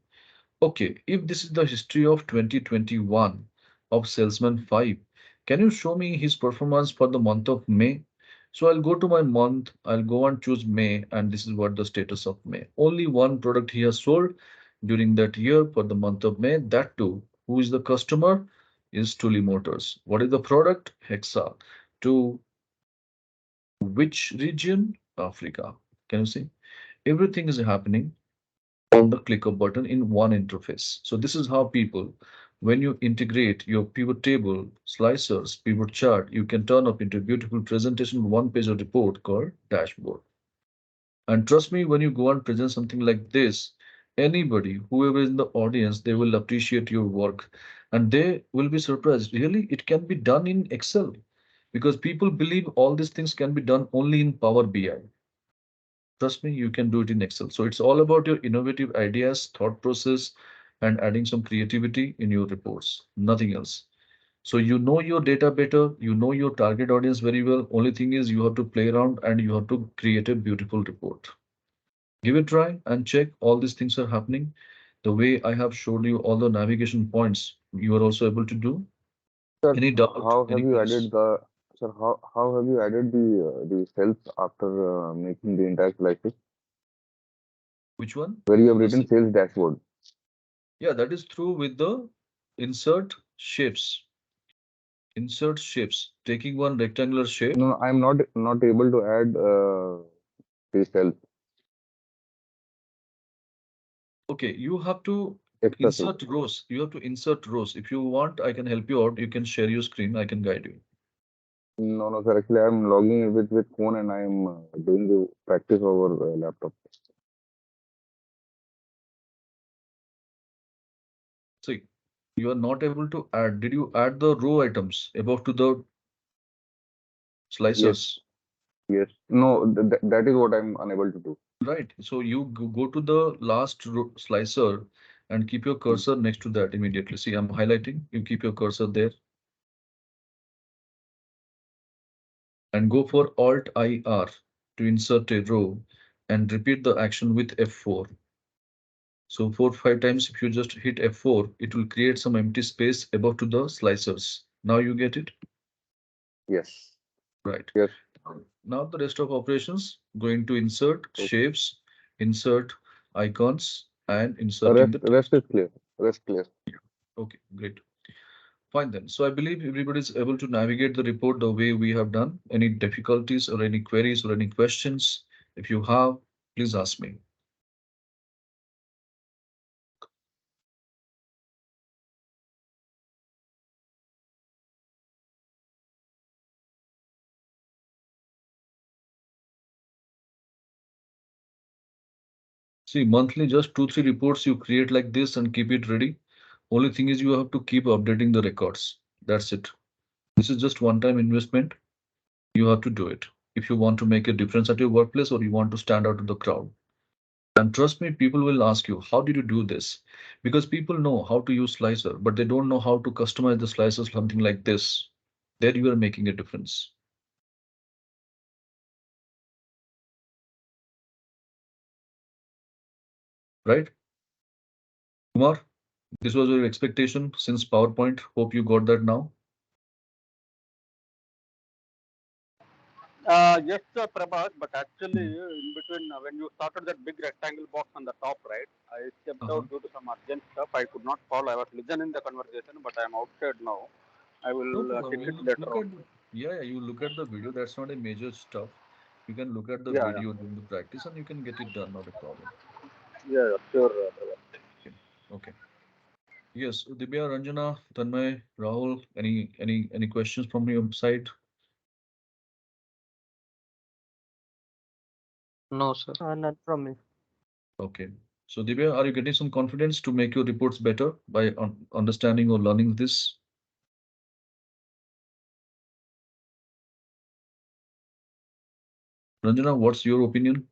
Okay, if this is the history of 2021 of Salesman 5, can you show me his performance for the month of May? So I'll go to my month, I'll go and choose May, and this is what the status of May. Only one product he has sold during that year for the month of May. That too, who is the customer? Is Tuli Motors. What is the product? Hexa. To which region? Africa. Can you see? Everything is happening on the click of button in one interface. So this is how people, when you integrate your pivot table, slicers, pivot chart, you can turn up into a beautiful presentation, one page of report called dashboard. And trust me, when you go and present something like this, anybody, whoever is in the audience, they will appreciate your work and they will be surprised. Really, it can be done in Excel because people believe all these things can be done only in Power BI. Trust me, you can do it in Excel. So it's all about your innovative ideas, thought process, and adding some creativity in your reports, nothing else. So you know your data better, you know your target audience very well. Only thing is you have to play around and you have to create a beautiful report. Give it a try and check all these things are happening. The way I have showed you all the navigation points, you are also able to do. Sir, Any doubt, how any have you added queries? the sir? How have you added the cells after making the entire slices Which one? where you have The written sales dashboard? Yeah, that is through with the insert shapes. Insert shapes. Taking one rectangular shape. No, I'm not able to add the cells. Okay, you have to extra sheet. Insert rows. You have to insert rows. If you want, I can help you out. You can share your screen. I can guide you. No, no, sir. Actually, I'm logging in with phone and I'm doing the practice over laptop. See, you are not able to add. Did you add the row items above to the Yes, slicers? yes. No, that is what I'm unable to do. Right. So you go to the last slicer and keep your Mm. cursor next to that immediately. See, I'm highlighting. You keep your cursor there and go for Alt IR to insert a row and repeat the action with F4. So 4 5 times, if you just hit F4, it will create some empty space above to the slicers. Now you get it? Yes, Right. yes. Now the rest of operations going to insert So, shapes, insert icons, and inserting the rest text. is clear. Rest clear. Okay, great. Fine then. So I believe everybody is able to navigate the report the way we have done. Any difficulties or any queries or any questions? If you have, please ask me. See, monthly, just 2 3 reports you create like this and keep it ready. Only thing is you have to keep updating the records. That's it. This is just one-time investment. You have to do it if you want to make a difference at your workplace or you want to stand out in the crowd. And trust me, people will ask you, how did you do this? Because people know how to use slicer, but they don't know how to customize the slicer something like this. There you are making a difference, right? Kumar, this was your expectation since PowerPoint. Hope you got that now. Yes, Prabhat, but actually, Mhm. in between, when you started that big rectangle box on the top right, I stepped Uh-huh. out due to some urgent stuff. I could not follow. I was listening the conversation, but I am outside now. I No will problem. check You it later look on. at yeah, you look at the video. That's not a major stuff. You can look at the Yeah, yeah, video during the practice and you can get it done, not a problem. yeah, yeah, sure, Prabhat. Okay. Okay. Yes, Dibya, Ranjana, Tanmay, Rahul, any questions from your side? No, sir. None from me. Okay. So Dibya, are you getting some confidence to make your reports better by understanding or learning this? Ranjana, what's your opinion?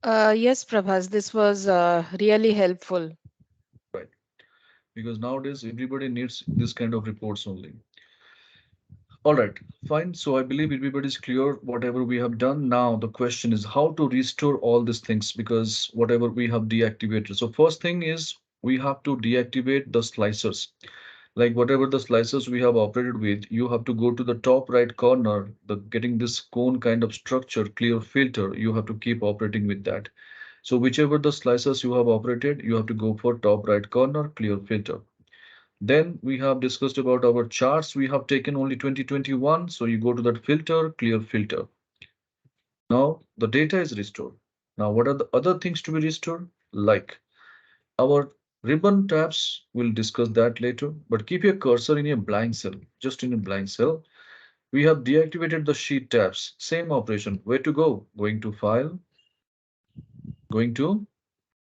Yes, Prabhas, this was really helpful. Right. Because nowadays everybody needs this kind of reports only. All right, fine. So I believe everybody's clear whatever we have done. Now the question is how to restore all these things because whatever we have deactivated. So first thing is we have to deactivate the slicers. Like whatever the slicers we have operated with, you have to go to the top right corner, the getting this cone kind of structure, clear filter, you have to keep operating with that. So whichever the slicers you have operated, you have to go for top right corner, clear filter. Then we have discussed about our charts. We have taken only 2021. So you go to that filter, clear filter. Now the data is restored. Now what are the other things to be restored? Like our ribbon tabs, we'll discuss that later, but keep your cursor in a blank cell, just in a blank cell. We have deactivated the sheet tabs. Same operation. Where to go? Going to file, going to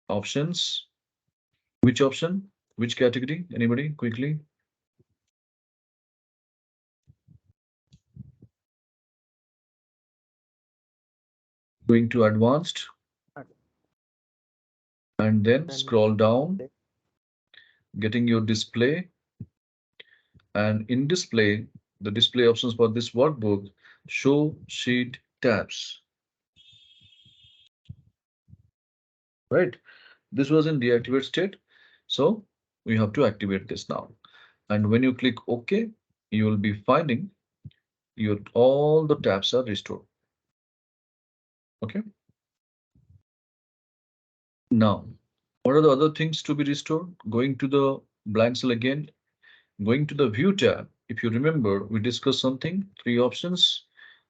options. Which option? Which category? Anybody quickly? Going to advanced And and then then scroll down, display. getting your display. And in display, the display options for this workbook show sheet tabs, right? This was in deactivate state. So we have to activate this now. And when you click OK, you will be finding your all the tabs are restored. Okay. Now, what are the other things to be restored? Going to the blank cell again, going to the view tab. If you remember, we discussed something, three options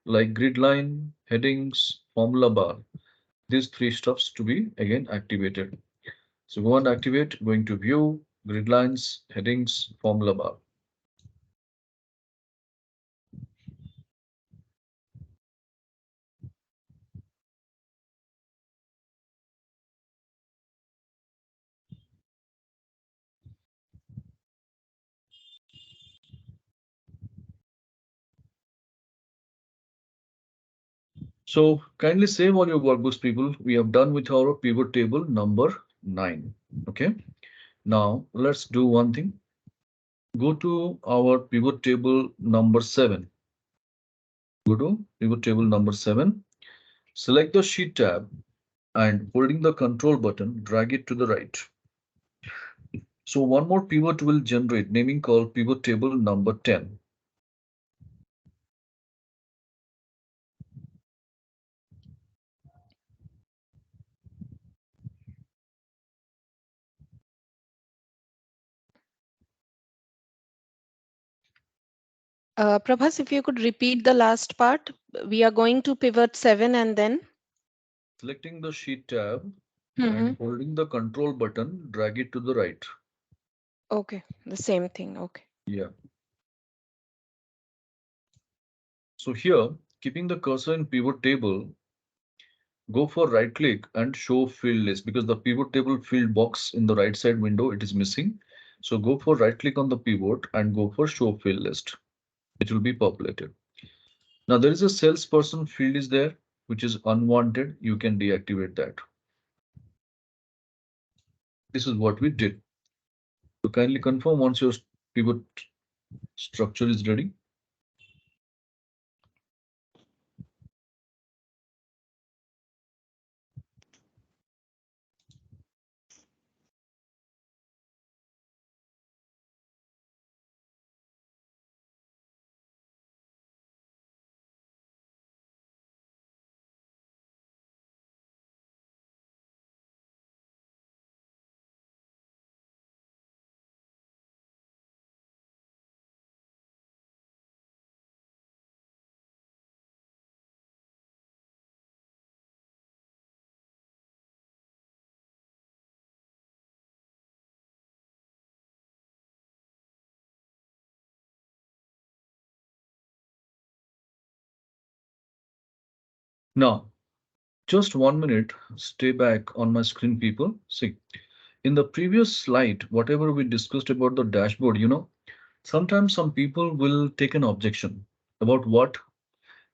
like grid line, headings, formula bar. These three stuffs to be again activated. So go and activate, going to view, grid lines, headings, formula bar. So kindly save all your workbooks, people. We have done with our pivot table number 9. Okay. Now let's do one thing. Go to our pivot table number 7. Go to pivot table number 7. Select the sheet tab and holding the control button, drag it to the right. So one more pivot will generate, naming called pivot table number 10. Prabhas, if you could repeat the last part. We are going to pivot 7 and then. Selecting the sheet tab Mhm. and holding the control button, drag it to the right. Okay, the same thing. Okay. Yeah. So here, keeping the cursor in pivot table, go for right click and show field list because the pivot table field box in the right side window, it is missing. So go for right click on the pivot and go for show field list. It will be populated. Now there is a salesperson field is there, which is unwanted. You can deactivate that. This is what we did. So kindly confirm once your pivot structure is ready. Now, just 1 minute, stay back on my screen, people. See, in the previous slide, whatever we discussed about the dashboard, sometimes some people will take an objection about what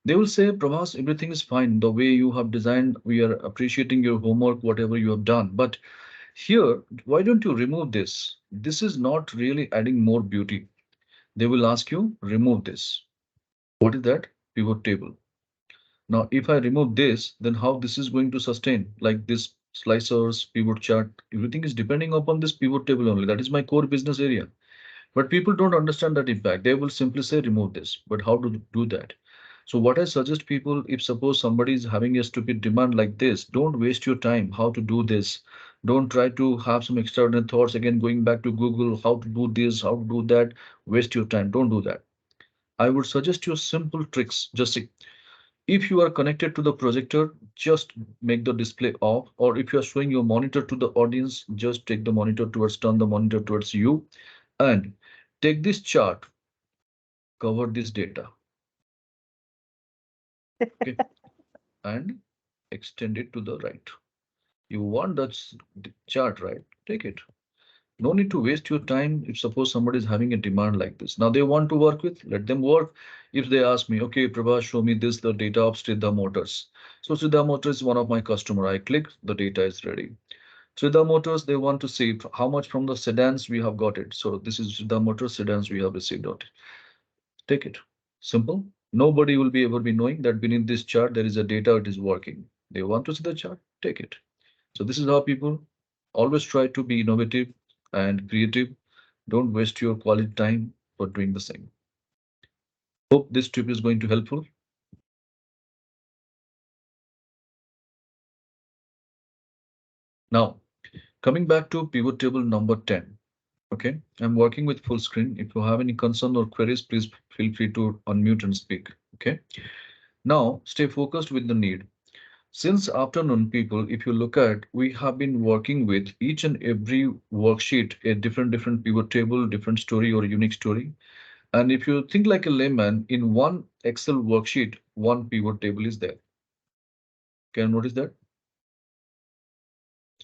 they will say, Prabhas, everything is fine. The way you have designed, we are appreciating your homework, whatever you have done. But here, why don't you remove this? This is not really adding more beauty. They will ask you, remove this. What is that? Pivot table. Now, if I remove this, then how this is going to sustain? Like this slicers, pivot chart, everything is depending upon this pivot table only. That is my core business area. But people don't understand that impact. They will simply say remove this. But how to do that? So what I suggest people, if suppose somebody is having a stupid demand like this, don't waste your time how to do this. Don't try to have some external thoughts again going back to Google, how to do this, how to do that. Waste your time. Don't do that. I would suggest you simple tricks. Just see, if you are connected to the projector, just make the display off. Or if you are showing your monitor to the audience, just take the monitor towards, turn the monitor towards you and take this chart, cover this data, okay, and extend it to the right. You want that chart, right? Take it. No need to waste your time if suppose somebody is having a demand like this. Now they want to work with, let them work. If they ask me, okay, Prabha, show me this, the data of Siddha Motors. So Siddha Motors is one of my customer. I click, the data is ready. Siddha Motors, they want to see how much from the sedans we have got it. So this is Siddha Motors sedans we have received out. Take it. Simple. Nobody will be ever be knowing that beneath this chart there is a data it is working. They want to see the chart, take it. So this is how people always try to be innovative and creative. Don't waste your quality time for doing the same. Hope this tip is going to helpful. Now, coming back to pivot table number 10. Okay, I'm working with full screen. If you have any concern or queries, please feel free to unmute and speak. Okay, now stay focused with the need. Since afternoon, people, if you look at, we have been working with each and every worksheet, a different pivot table, different story or unique story. And if you think like a layman, in one Excel worksheet, one pivot table is there. Can you notice that?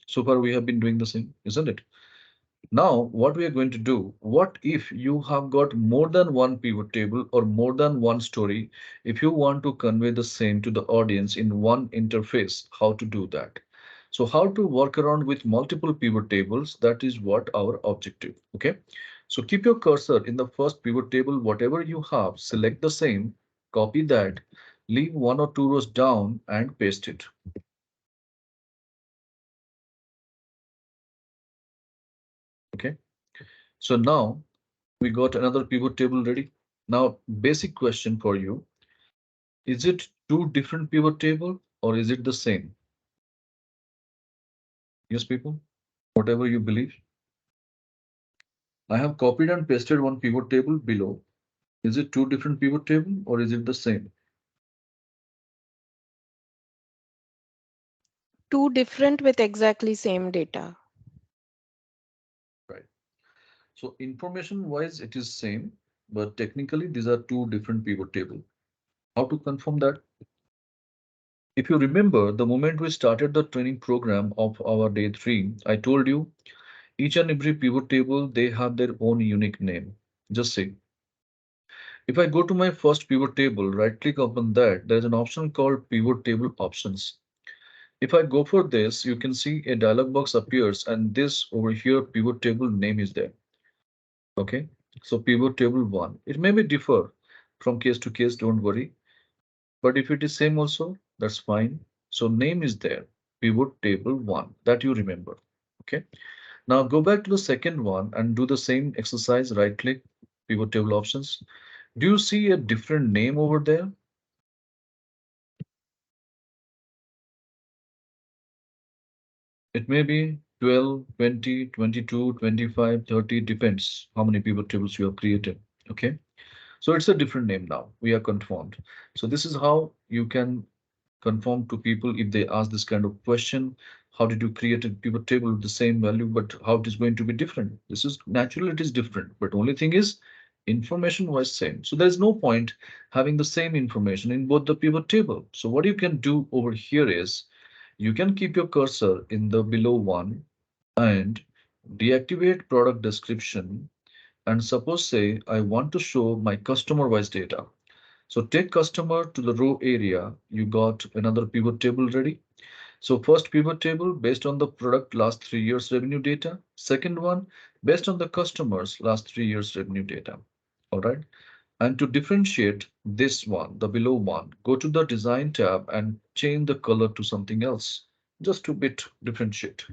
So far, we have been doing the same, isn't it? Now, what we are going to do, what if you have got more than one pivot table or more than one story, if you want to convey the same to the audience in one interface, how to do that? So how to work around with multiple pivot tables, that is what our objective, okay? So keep your cursor in the first pivot table, whatever you have, select the same, copy that, leave one or two rows down and paste it, okay? So now we got another pivot table ready. Now, basic question for you. Is it two different pivot table or is it the same? Yes, people, whatever you believe. I have copied and pasted one pivot table below. Is it two different pivot table or is it the same? Two different with exactly same data. Right. So information wise, it is same, but technically these are two different pivot table. How to confirm that? If you remember the moment we started the training program of our day 3, I told you each and every pivot table, they have their own unique name. Just say, if I go to my first pivot table, right click upon that, there's an option called pivot table options. If I go for this, you can see a dialog box appears and this over here pivot table name is there. Okay, so pivot table 1. It may be differ from case to case, don't worry. But if it is same also, that's fine. So name is there, pivot table 1, that you remember. Okay, now go back to the second one and do the same exercise, right click, pivot table options. Do you see a different name over there? It may be 12, 20, 22, 25, 30, depends how many pivot tables you have created. Okay, so it's a different name now. We are confirmed. So this is how you can confirm to people if they ask this kind of question. How did you create a pivot table with the same value, but how it is going to be different? This is natural, it is different, but only thing is information was same. So there's no point having the same information in both the pivot table. So what you can do over here is you can keep your cursor in the below one and deactivate product description. And suppose say I want to show my customer wise data. So take customer to the row area. You got another pivot table ready. So first pivot table based on the product last 3 years revenue data. Second one based on the customers last 3 years revenue data. All right. And to differentiate this one, the below one, go to the design tab and change the color to something else, just to bit differentiate.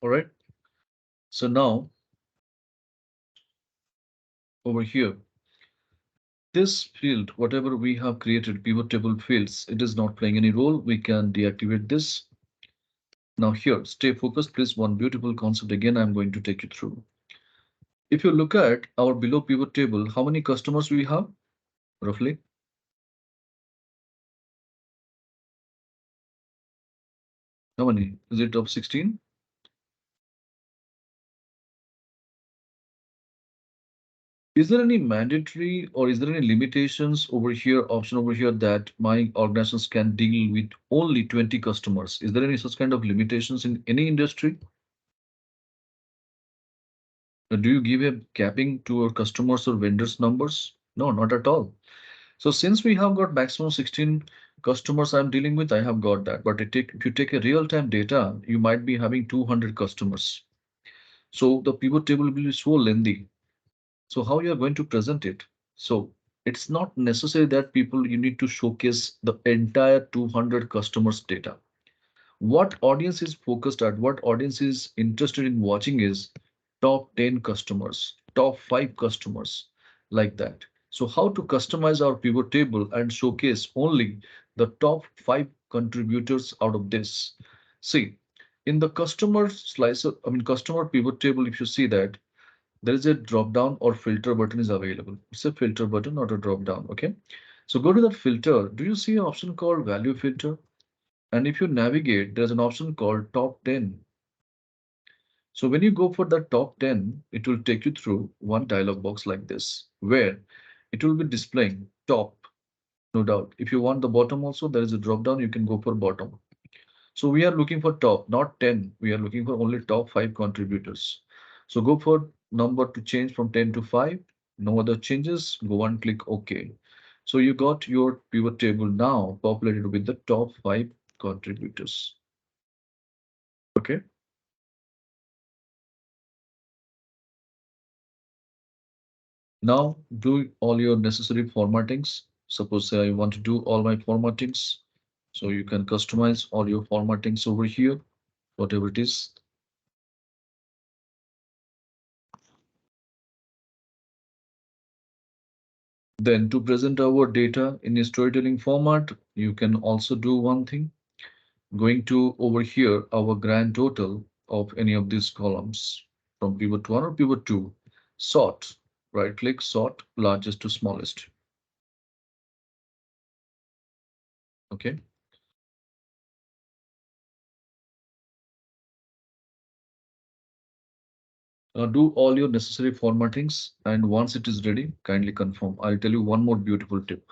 All right. So now over here, this field, whatever we have created, pivot table fields, it is not playing any role. We can deactivate this. Now here, stay focused, please. One beautiful concept again, I'm going to take you through. If you look at our below pivot table, how many customers we have roughly? How many? Is it of 16? Is there any mandatory or is there any limitations over here, option over here that my organizations can deal with only 20 customers? Is there any such kind of limitations in any industry? Do you give a capping to our customers or vendors numbers? No, not at all. So since we have got maximum 16 customers I'm dealing with, I have got that. But if you take a real-time data, you might be having 200 customers. So the pivot table will be so lengthy. So how you are going to present it? So It's not necessary that people you need to showcase the entire 200 customers data. What audience is focused at, what audience is interested in watching is top 10 customers, top 5 customers, like that. So how to customize our pivot table and showcase only the top 5 contributors out of this? See, in the customer slicer, I mean customer pivot table, if you see that there is a drop down or filter button is available. It's a filter button, not a drop down. Okay. So go to that filter. Do you see an option called value filter? And if you navigate, there's an option called top 10. So when you go for the top 10, it will take you through one dialog box like this, where it will be displaying top, no doubt. If you want the bottom also, there is a drop down, you can go for bottom. So we are looking for top, not 10. We are looking for only top 5 contributors. So go for number to change from 10 to 5. No other changes. Go and click OK. So you got your pivot table now populated with the top 5 contributors. Okay. Now do all your necessary formattings. Suppose say I want to do all my formattings. So you can customize all your formattings over here, whatever it is. Then to present our data in a storytelling format, you can also do one thing. Going to over here, our grand total of any of these columns from pivot 1 or pivot 2, sort, right click, sort largest to smallest. Okay. Do all your necessary formattings, and once it is ready, kindly confirm. I'll tell you one more beautiful tip.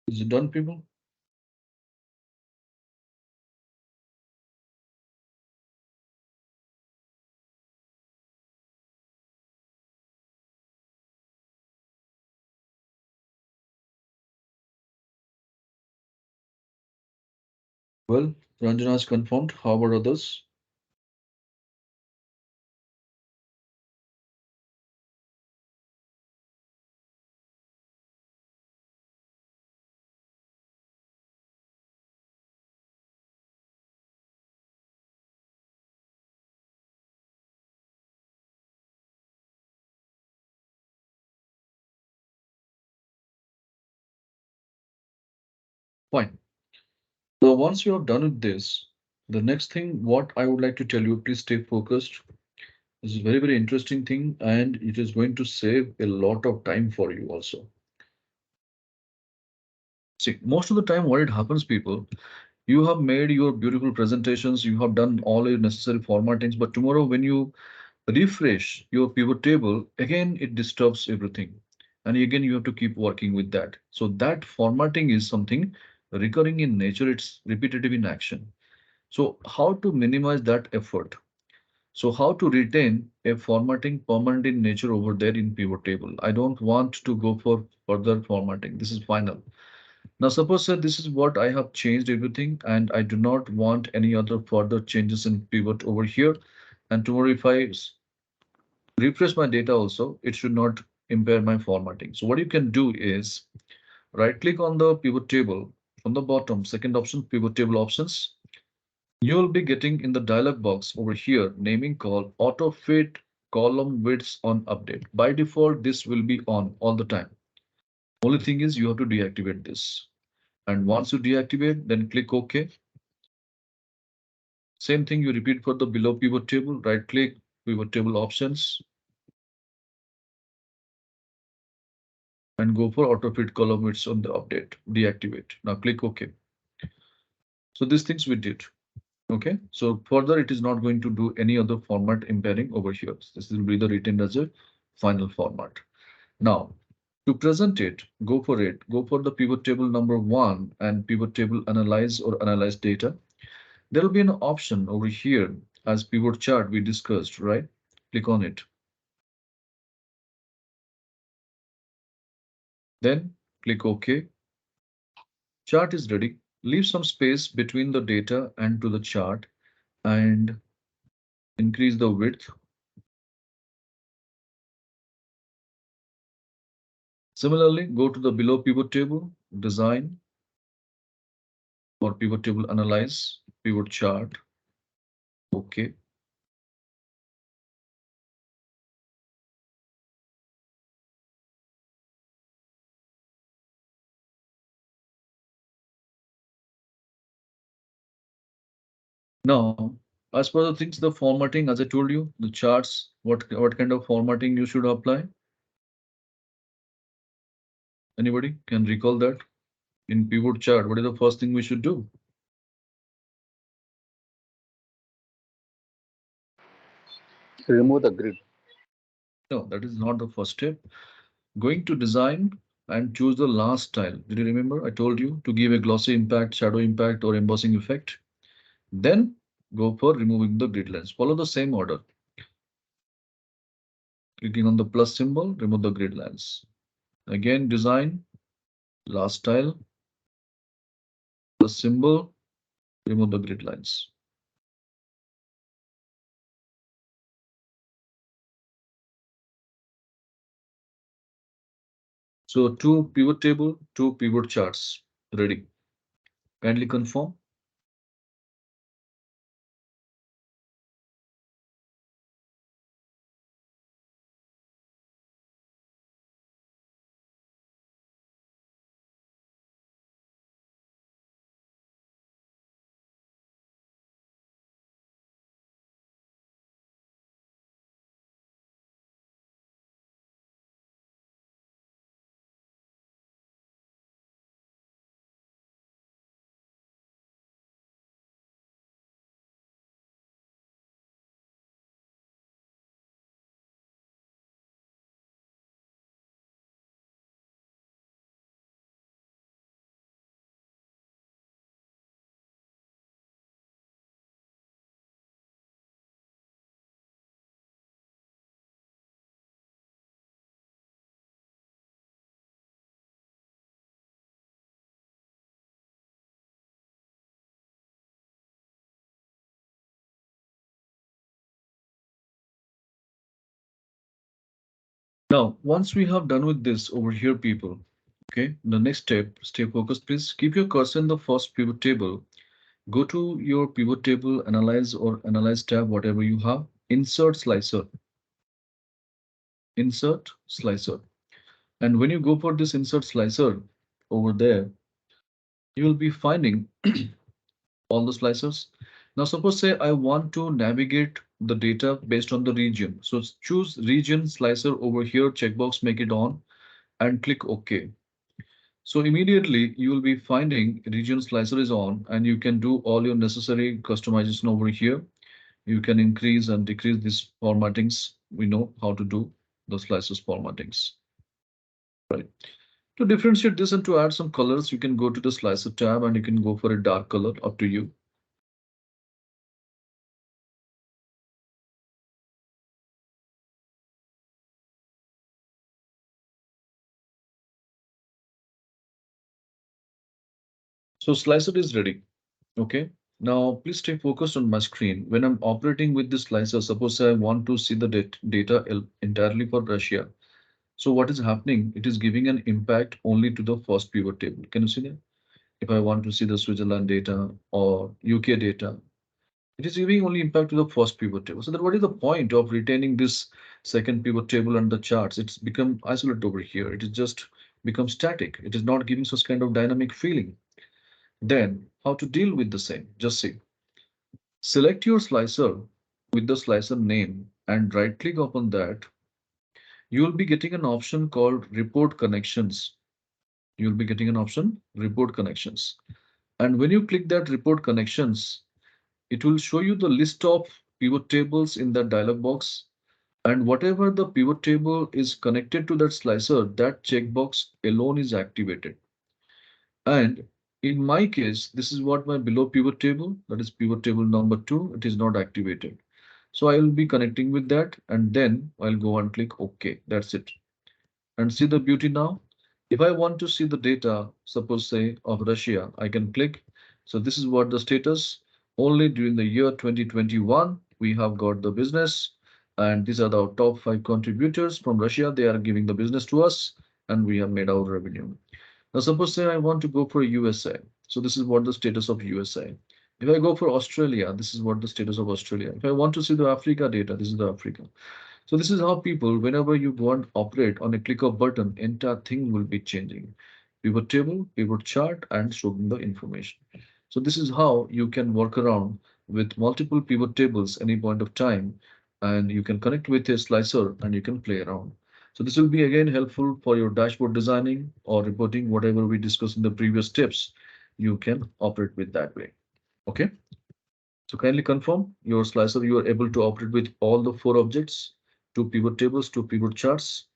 Is it done, people? Well, Ranjana has confirmed. How about others? Fine. Now, once you are done with this, the next thing what I would like to tell you, please stay focused. This is a very, very interesting thing, and it is going to save a lot of time for you also. See, most of the time, what it happens, people, you have made your beautiful presentations, you have done all your necessary formattings, but tomorrow when you refresh your pivot table, again, it disturbs everything. And again, you have to keep working with that. So that formatting is something recurring in nature, it's repetitive in action. So how to minimize that effort? So how to retain a formatting permanent in nature over there in pivot table? I don't want to go for further formatting. This is final. Now suppose that this is what I have changed everything and I do not want any other further changes in pivot over here. And tomorrow if I refresh my data also, it should not impair my formatting. So what you can do is right click on the pivot table from the bottom, second option, pivot table options. You will be getting in the dialog box over here, naming called auto fit column widths on update. By default, this will be on all the time. Only thing is you have to deactivate this. And once you deactivate, then click OK. Same thing you repeat for the below pivot table, right click, pivot table options. and go for auto fit column. It's on the update, deactivate. Now click OK. So these things we did. Okay, so further it is not going to do any other format impairing over here. This will be the written as a final format. Now, to present it, go for it. Go for the pivot table number one and pivot table analyze or analyze data. There will be an option over here as pivot chart we discussed, right? Click on it. Then click OK. Chart is ready. Leave some space between the data and to the chart and increase the width. Similarly, go to the below pivot table, design or pivot table analyze, pivot chart. OK. Now, as per the things, the formatting, as I told you, the charts, what kind of formatting you should apply? Anybody can recall that? In pivot chart, what is the first thing we should do? Remove the grid. No, that is not the first step. Going to design and choose the last style. Did you remember? I told you to give a glossy impact, shadow impact, or embossing effect. Then go for removing the grid lines. Follow the same order. Clicking on the plus symbol, remove the grid lines. Again, design, last style, plus symbol, remove the grid lines. So two pivot table, two pivot charts ready. Kindly confirm. Now, once we have done with this over here, people, okay, the next step, stay focused, please. Keep your cursor in the first pivot table. Go to your pivot table, analyze or analyze tab, whatever you have. Insert slicer. Insert slicer. And when you go for this insert slicer over there, you will be finding all the slicers. Now, suppose say I want to navigate the data based on the region. So choose region slicer over here, checkbox, make it on and click OK. So immediately you will be finding region slicer is on and you can do all your necessary customization over here. You can increase and decrease these formattings. We know how to do the slices formattings, right? To differentiate this and to add some colors, you can go to the slicer tab and you can go for a dark color, up to you. So slicer is ready. Okay. Now please stay focused on my screen. When I'm operating with this slicer, suppose I want to see the data entirely for Russia. So what is happening? It is giving an impact only to the first pivot table. Can you see that? If I want to see the Switzerland data or UK data, it is giving only impact to the first pivot table. So that what is the point of retaining this second pivot table and the charts? It's become isolated over here. It is just become static. It is not giving such kind of dynamic feeling. Then how to deal with the same? Just see. Select your slicer with the slicer name and right click upon that. you will be getting an option called report connections. You will be getting an option report connections. And when you click that report connections, it will show you the list of pivot tables in that dialog box. And whatever the pivot table is connected to that slicer, that checkbox alone is activated. And in my case, this is what my below pivot table, that is pivot table number 2, it is not activated. So I will be connecting with that and then I'll go and click OK. That's it. And see the beauty now. If I want to see the data, suppose say of Russia, I can click. So this is what the status. Only during the year 2021, we have got the business. And these are the top 5 contributors from Russia. They are giving the business to us and we have made our revenue. Now suppose say I want to go for USA. So this is what the status of USA. If I go for Australia, this is what the status of Australia. If I want to see the Africa data, this is the Africa. So this is how people, whenever you go and operate on a click of button, entire thing will be changing. Pivot table, pivot chart, and showing the information. So this is how you can work around with multiple pivot tables any point of time, and you can connect with a slicer and you can play around. So this will be again helpful for your dashboard designing or reporting, whatever we discussed in the previous steps. You can operate with that way. Okay. So kindly confirm your slicer, you are able to operate with all the 4 objects, 2 pivot tables, 2 pivot charts.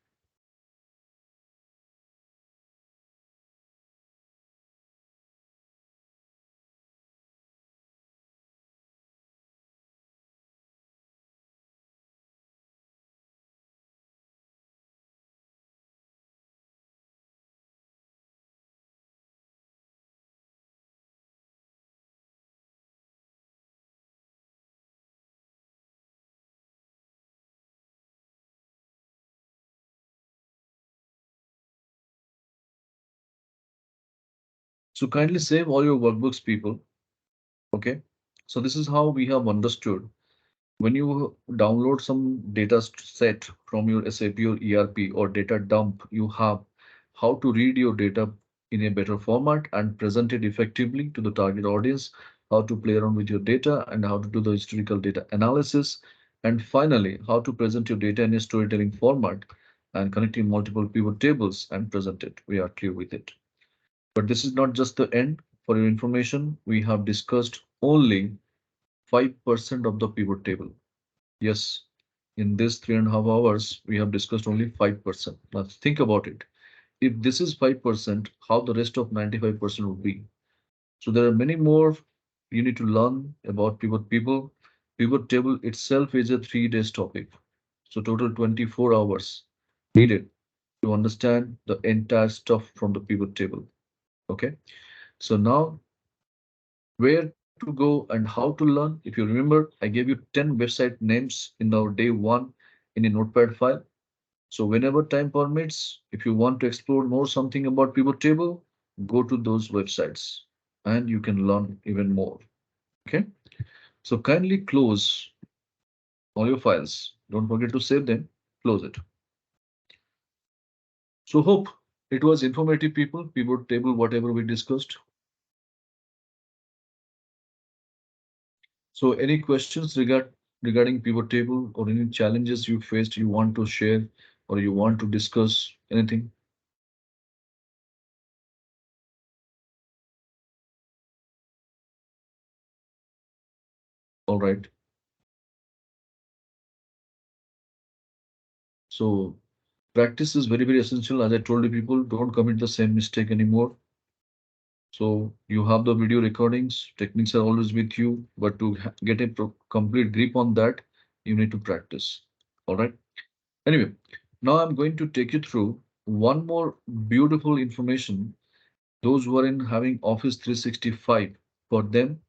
So kindly save all your workbooks, people. Okay. So this is how we have understood. When you download some data set from your SAP or ERP or data dump, you have how to read your data in a better format and present it effectively to the target audience, how to play around with your data and how to do the historical data analysis, and finally, how to present your data in a storytelling format and connecting multiple pivot tables and present it. We are clear with it. But this is not just the end. For your information, we have discussed only 5% of the pivot table. Yes, in this 3.5 hours, we have discussed only 5%. Now think about it. If this is 5%, how the rest of 95% would be? So there are many more you need to learn about pivot people. Pivot table itself is a 3 days topic. So total 24 hours needed to understand the entire stuff from the pivot table. Okay. So now where to go and how to learn. If you remember, I gave you 10 website names in our day 1 in a notepad file. So whenever time permits, if you want to explore more something about pivot table, go to those websites and you can learn even more. Okay. So kindly close all your files. Don't forget to save them. Close it. So hope it was informative, people. Pivot table, whatever we discussed. So any questions regarding pivot table or any challenges you faced you want to share or you want to discuss anything? All right. So practice is very, very essential. As I told you, people don't commit the same mistake anymore. So you have the video recordings, techniques are always with you, but to get a complete grip on that, you need to practice. All right. Anyway, now I'm going to take you through one more beautiful information. Those who are in having Office 365, for them,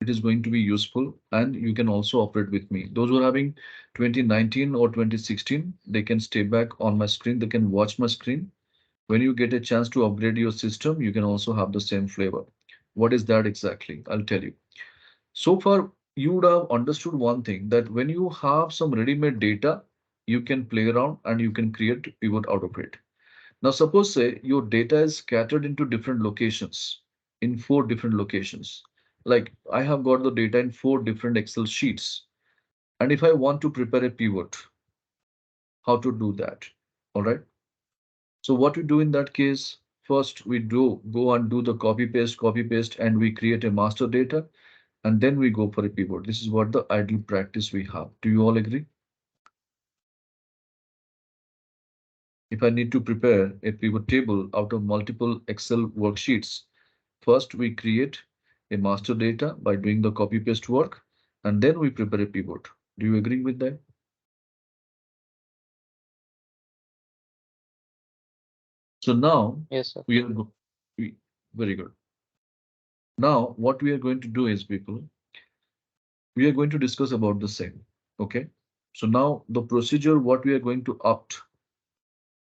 it is going to be useful and you can also operate with me. Those who are having 2019 or 2016, they can stay back on my screen. They can watch my screen. When you get a chance to upgrade your system, you can also have the same flavor. What is that exactly? I'll tell you. So far, you would have understood one thing that when you have some ready-made data, you can play around and you can create pivot out of it. Now, suppose say your data is scattered into different locations in 4 different locations. Like I have got the data in 4 different Excel sheets. And if I want to prepare a pivot, how to do that? All right. So what we do in that case, first we do go and do the copy paste, and we create a master data, and then we go for a pivot. This is what the ideal practice we have. Do you all agree? If I need to prepare a pivot table out of multiple Excel worksheets, first we create a master data by doing the copy paste work, and then we prepare a pivot. Do you agree with that? So now Yes, sir. we are we, very good. Now what we are going to do is, people, we are going to discuss about the same. Okay. So now the procedure what we are going to opt.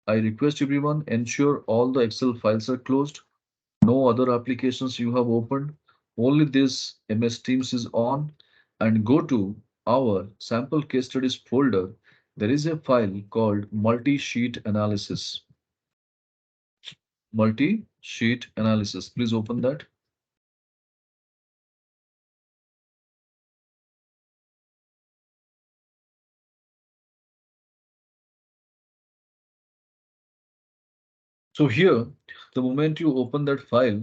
I request everyone ensure all the Excel files are closed. No other applications you have opened. Only this MS Teams is on, and go to our sample case studies folder. There is a file called multi-sheet analysis. Multi-sheet analysis. Please open that. So here, the moment you open that file,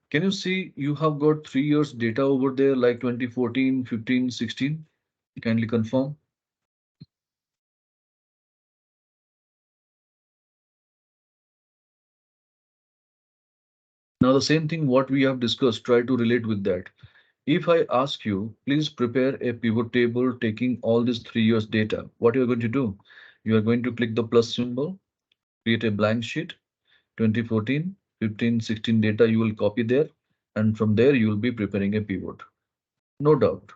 can you see you have got 3 years data over there like 2014, 15, 16? Kindly confirm. Now the same thing what we have discussed, try to relate with that. If I ask you, please prepare a pivot table taking all this 3 years data, what you are going to do? You are going to click the plus symbol, create a blank sheet, 2014, 15, 16 data you will copy there, and from there you will be preparing a pivot. No doubt,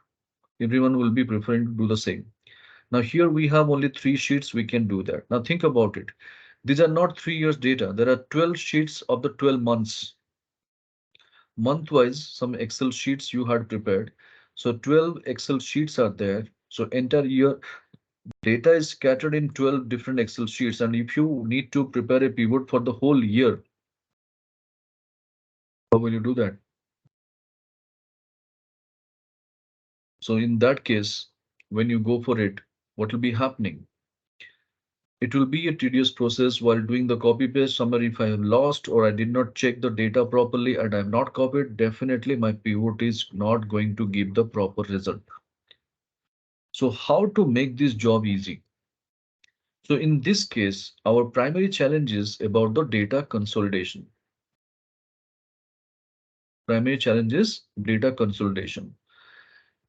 everyone will be preferring to do the same. Now here we have only 3 sheets, we can do that. Now think about it. These are not 3 years data. There are 12 sheets of the 12 months. Month-wise, some Excel sheets you had prepared. So 12 Excel sheets are there. So entire year data is scattered in 12 different Excel sheets. And if you need to prepare a pivot for the whole year, how will you do that? So in that case, when you go for it, what will be happening? It will be a tedious process while doing the copy paste. Somewhere if I have lost or I did not check the data properly and I have not copied, definitely my pivot is not going to give the proper result. So how to make this job easy? So in this case, our primary challenge is about the data consolidation. Primary challenge is data consolidation.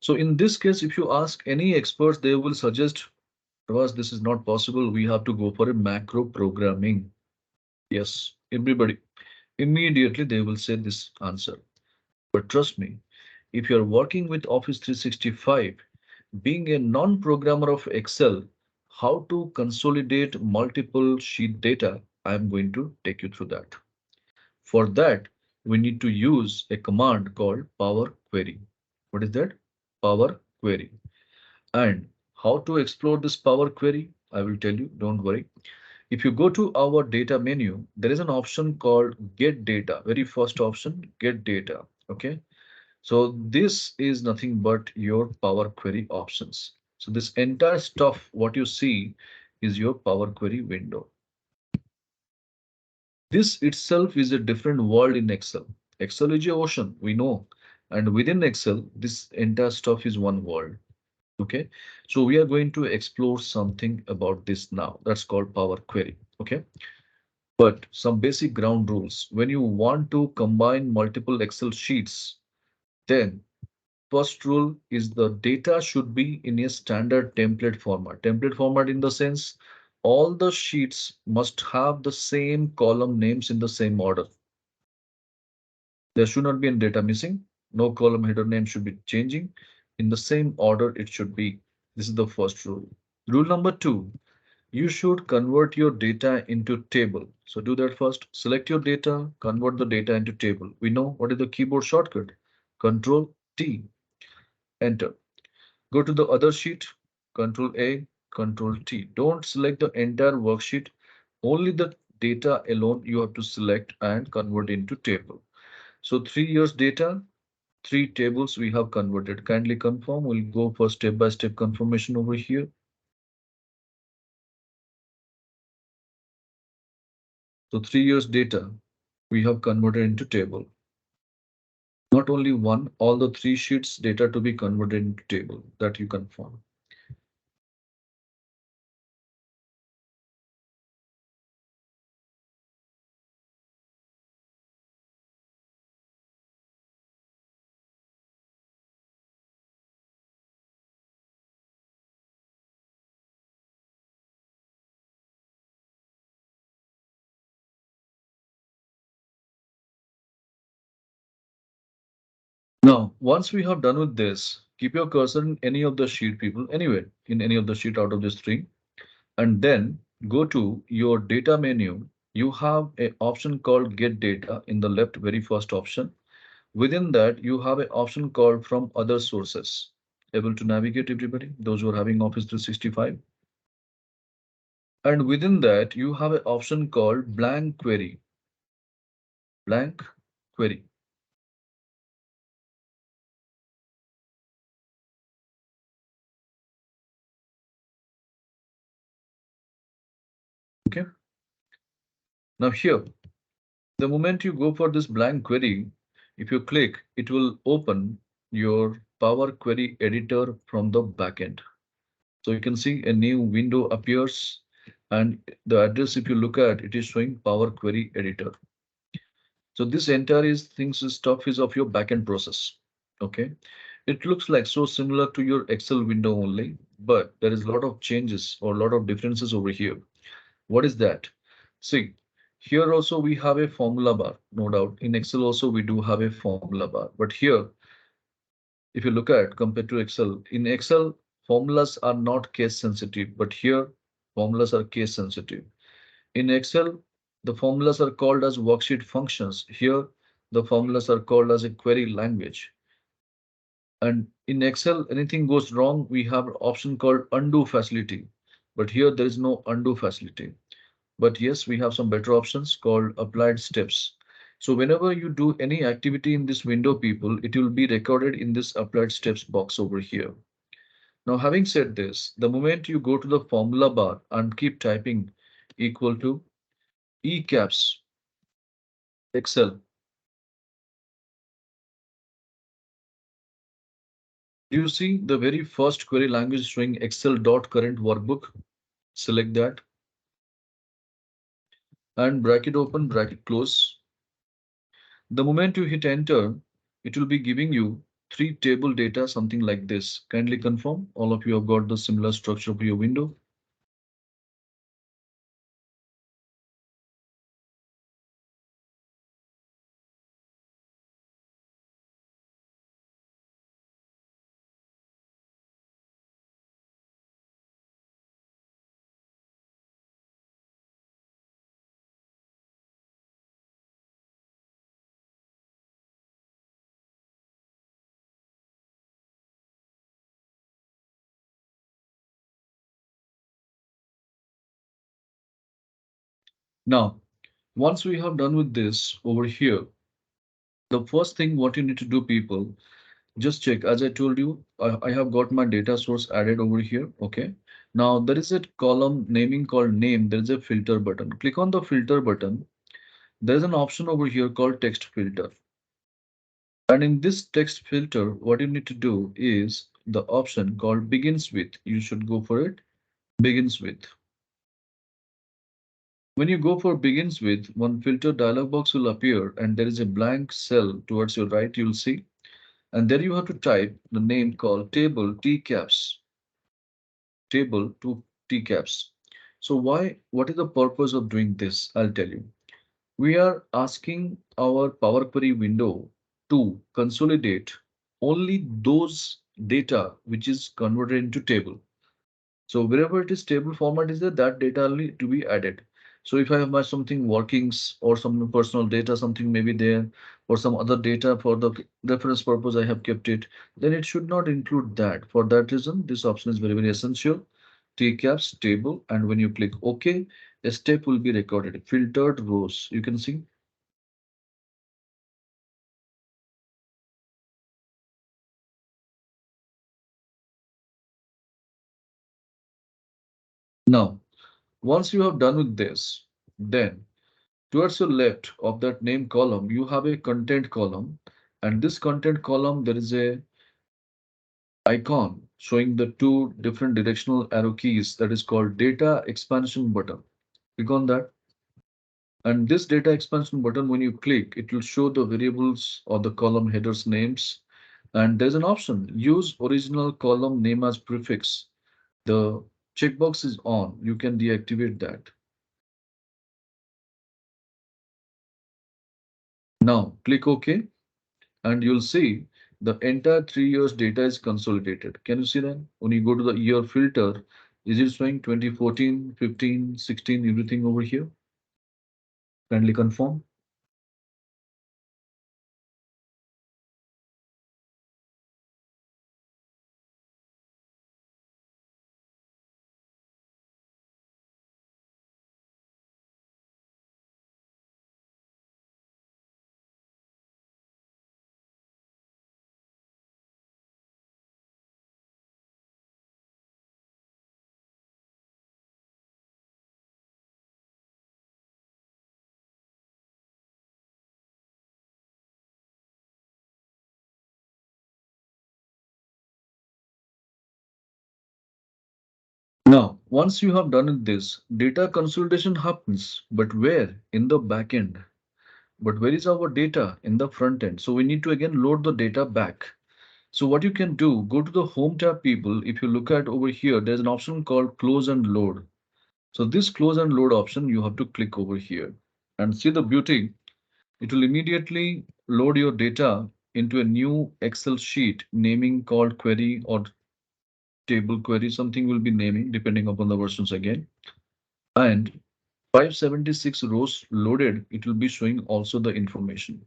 So in this case, if you ask any experts, they will suggest, Ravas, this is not possible. We have to go for a macro programming. Yes, everybody. Immediately they will say this answer. But trust me, if you're working with Office 365, being a non-programmer of Excel, how to consolidate multiple sheet data, I'm going to take you through that. For that, we need to use a command called Power Query. What is that? Power Query. And how to explore this Power Query? I will tell you, don't worry. If you go to our data menu, there is an option called Get Data. Very first option, Get Data. Okay. So this is nothing but your Power Query options. So this entire stuff, what you see is your Power Query window. This itself is a different world in Excel. Excel is a ocean, we know. And within Excel, this entire stuff is one world. Okay. So we are going to explore something about this now. That's called Power Query. Okay. But some basic ground rules. When you want to combine multiple Excel sheets, then first rule is the data should be in a standard template format. Template format in the sense all the sheets must have the same column names in the same order. There should not be any data missing. No column header name should be changing. In the same order it should be. This is the first rule. Rule number two, you should convert your data into table. So do that first. Select your data, convert the data into table. We know what is the keyboard shortcut. Control T, enter. Go to the other sheet, Control A, Control T. Don't select the entire worksheet. Only the data alone you have to select and convert into table. So 3 years data, 3 tables we have converted. Kindly confirm. We'll go for step-by-step confirmation over here. So 3 years data we have converted into table. Not only one, all the three sheets data to be converted into table that you confirm. Now, once we have done with this, keep your cursor in any of the sheet, people, anywhere in any of the sheet out of this three, and then go to your data menu. You have a option called get data in the left, very first option. Within that, you have an option called from other sources. Able to navigate, everybody, those who are having Office 365. And within that, you have an option called blank query. Blank query. Okay. Now here, the moment you go for this blank query, if you click, it will open your Power Query editor from the backend. So you can see a new window appears, and the address, if you look at, it is showing Power Query editor. So this entire things stuff is of your backend process. Okay. It looks like so similar to your Excel window only, but there is a lot of changes or a lot of differences over here. What is that? See, here also we have a formula bar, no doubt. In Excel also we do have a formula bar, but here, if you look at compared to Excel, in Excel formulas are not case sensitive, but here formulas are case sensitive. In Excel, the formulas are called as worksheet functions. Here, the formulas are called as a query language. And in Excel, anything goes wrong, we have an option called undo facility. But here there is no undo facility. But yes, we have some better options called applied steps. So whenever you do any activity in this window, people, it will be recorded in this applied steps box over here. Now, having said this, the moment you go to the formula bar and keep typing equal to E caps Excel, do you see the very first query language showing Excel dot current workbook? Select that and bracket open, bracket close. The moment you hit enter, it will be giving you three table data, something like this. Kindly confirm all of you have got the similar structure of your window. Now, once we have done with this over here, the first thing what you need to do, people, just check. As I told you, I have got my data source added over here. Okay. Now there is a column naming called name. There is a filter button. Click on the filter button. There is an option over here called text filter. And in this text filter, what you need to do is the option called begins with. You should go for it. Begins with. When you go for begins with, one filter dialog box will appear and there is a blank cell towards your right, you'll see. And there you have to type the name called table T caps. Table to T caps. So what is the purpose of doing this? I'll tell you. We are asking our Power Query window to consolidate only those data which is converted into table. So wherever it is table format is there, that data only to be added. So if I have my something workings or some personal data, something maybe there, or some other data for the reference purpose, I have kept it, then it should not include that. For that reason, this option is very, very essential. Tcaps table, and when you click OK, a step will be recorded. Filtered rows, you can see. Now, once you have done with this, then Towards your left of that name column, you have a content column, and this content column, there is a icon showing the two different directional arrow keys that is called data expansion button. Click on that. And this data expansion button, when you click, it will show the variables or the column headers names. And there's an option, use original column name as prefix. The checkbox is on. You can deactivate that. Now click OK, and you'll see the entire 3 years data is consolidated. Can you see that? When you go to the year filter, is it showing 2014, 15, 16, everything over here? Kindly confirm. Now, once you have done this, data consolidation happens, but where? In the back end. But where is our data? In the front end. So we need to again load the data back. So what you can do, go to the home tab people. If you look at over here, there's an option called close and load. So this close and load option, you have to click over here and see the beauty. It will immediately load your data into a new Excel sheet naming called query or table query. Something will be naming depending upon the versions again. And 576 rows loaded, it will be showing also the information.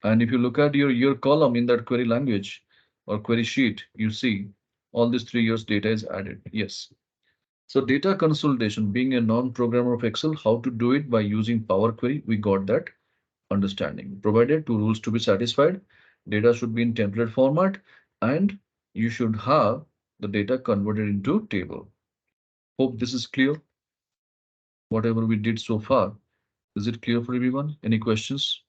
And if you look at your year column in that query language or query sheet, you see all these 3 years data is added. Yes. So data consolidation, being a non-programmer of Excel, how to do it by using Power Query, we got that understanding. Provided two rules to be satisfied, data should be in template format, and you should have the data converted into table. Hope this is clear. Whatever we did so far, is it clear for everyone? Any questions?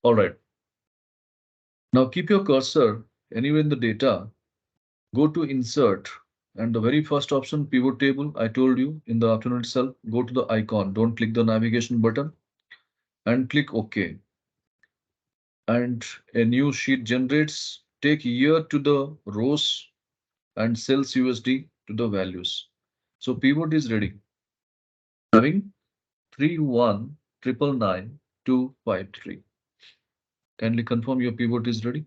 All right. Now keep your cursor anywhere in the data. Go to insert, and the very first option, pivot table, I told you in the afternoon itself, go to the icon. Don't click the navigation button and click OK. And a new sheet generates. Take year to the rows and cells USD to the values. So pivot is ready. Having 319995253. Kindly confirm your pivot is ready.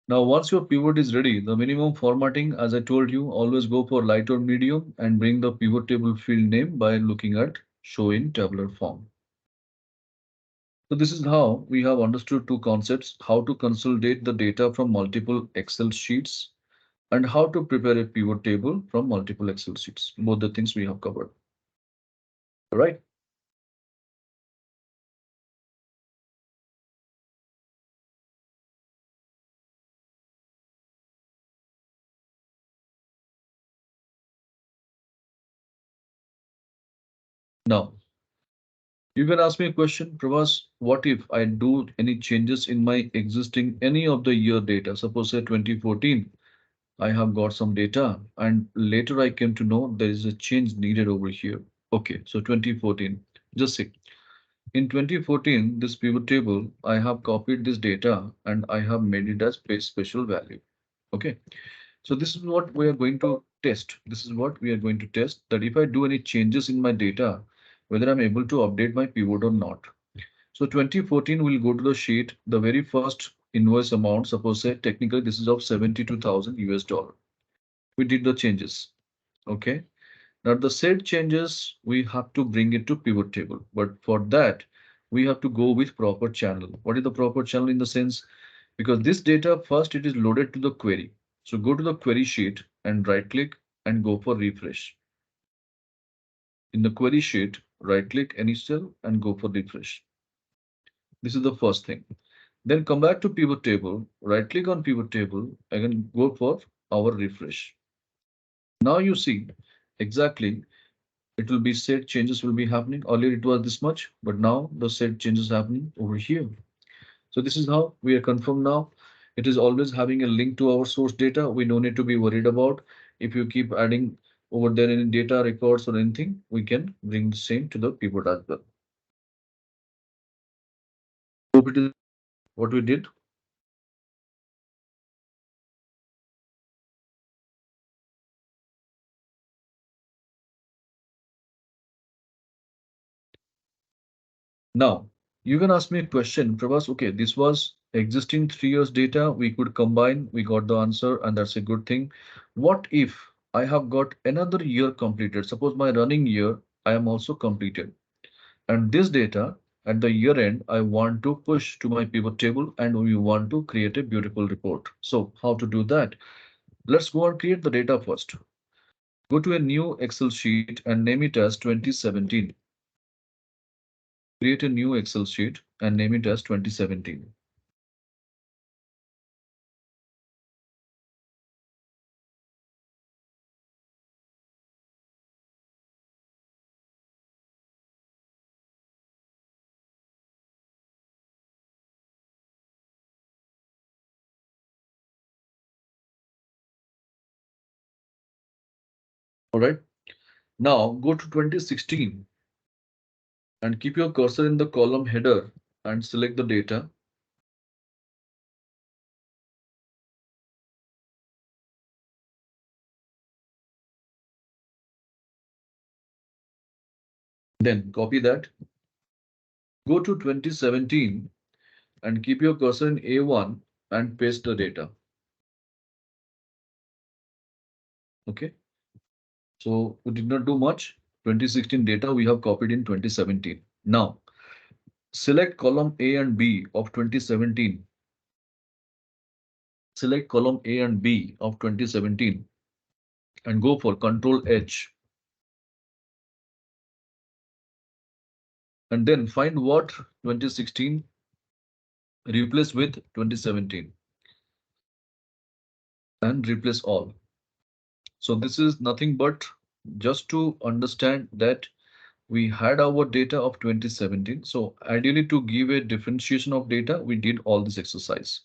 Now, once your pivot is ready, the minimum formatting, as I told you, always go for light or medium and bring the pivot table field name by looking at show in tabular form. So this is how we have understood two concepts, how to consolidate the data from multiple Excel sheets and how to prepare a pivot table from multiple Excel sheets. Both the things we have covered. All right. Now, you can ask me a question, Pravas, what if I do any changes in my existing any of the year data? Suppose say 2014, I have got some data and later I came to know there is a change needed over here. Okay, so 2014, just see. In 2014, this pivot table, I have copied this data and I have made it as special value. Okay, so this is what we are going to test. This is what we are going to test, that if I do any changes in my data, whether I'm able to update my pivot or not. So 2014 will go to the sheet, the very first invoice amount, suppose say technically this is of 72,000 US dollar. We did the changes. Okay. Now the said changes, we have to bring it to pivot table. But for that, we have to go with proper channel. What is the proper channel in the sense? Because this data first it is loaded to the query. So go to the query sheet and right click and go for refresh. In the query sheet, right click any cell and go for refresh. This is the first thing. Then come back to pivot table, right click on pivot table, again go for our refresh. Now you see exactly it will be set changes will be happening. Earlier it was this much, but now the set changes happening over here. So this is how we are confirmed now. It is always having a link to our source data. We don't need to be worried about if you keep adding over there any data records or anything, we can bring the same to the pivot as well. Hope it is what we did. Now, you can ask me a question, Prabhas. Okay, this was existing 3 years data. We could combine, we got the answer, and that's a good thing. What if I have got another year completed? Suppose my running year, I am also completed. And this data at the year end, I want to push to my pivot table and we want to create a beautiful report. So how to do that? Let's go and create the data first. Go to a new Excel sheet and name it as 2017. Create a new Excel sheet and name it as 2017. All right. Now go to 2016 and keep your cursor in the column header and select the data. Then copy that. Go to 2017 and keep your cursor in A1 and paste the data. Okay. So we did not do much. 2016 data we have copied in 2017. Now select column A and B of 2017. Select column A and B of 2017 and go for Control H. And then find what 2016 replace with 2017 and replace all. So this is nothing but just to understand that we had our data of 2017. So ideally to give a differentiation of data, we did all this exercise.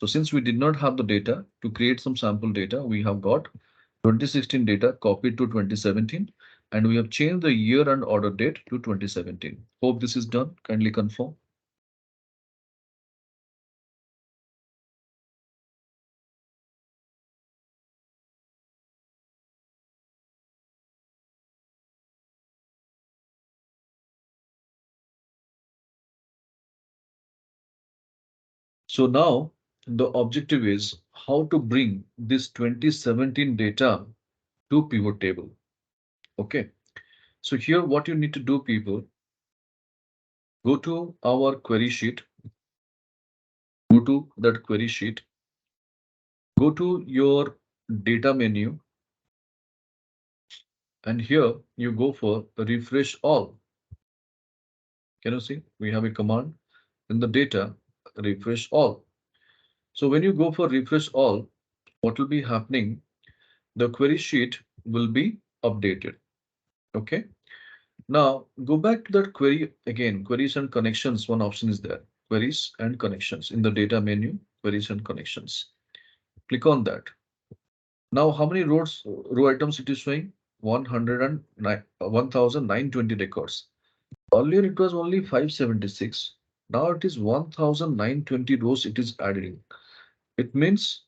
So since we did not have the data to create some sample data, we have got 2016 data copied to 2017 and we have changed the year and order date to 2017. Hope this is done. Kindly confirm. So now the objective is how to bring this 2017 data to pivot table. Okay. So here what you need to do, people, go to our query sheet, go to that query sheet, go to your data menu, and here you go for refresh all. Can you see? We have a command in the data, refresh all. So when you go for refresh all, what will be happening? The query sheet will be updated. Okay. Now go back to that query again, queries and connections. One option is there, queries and connections in the data menu, queries and connections. Click on that. Now how many row items it is showing? 109, 1920 records. Earlier it was only 576. Now it is 1920 rows it is adding. It means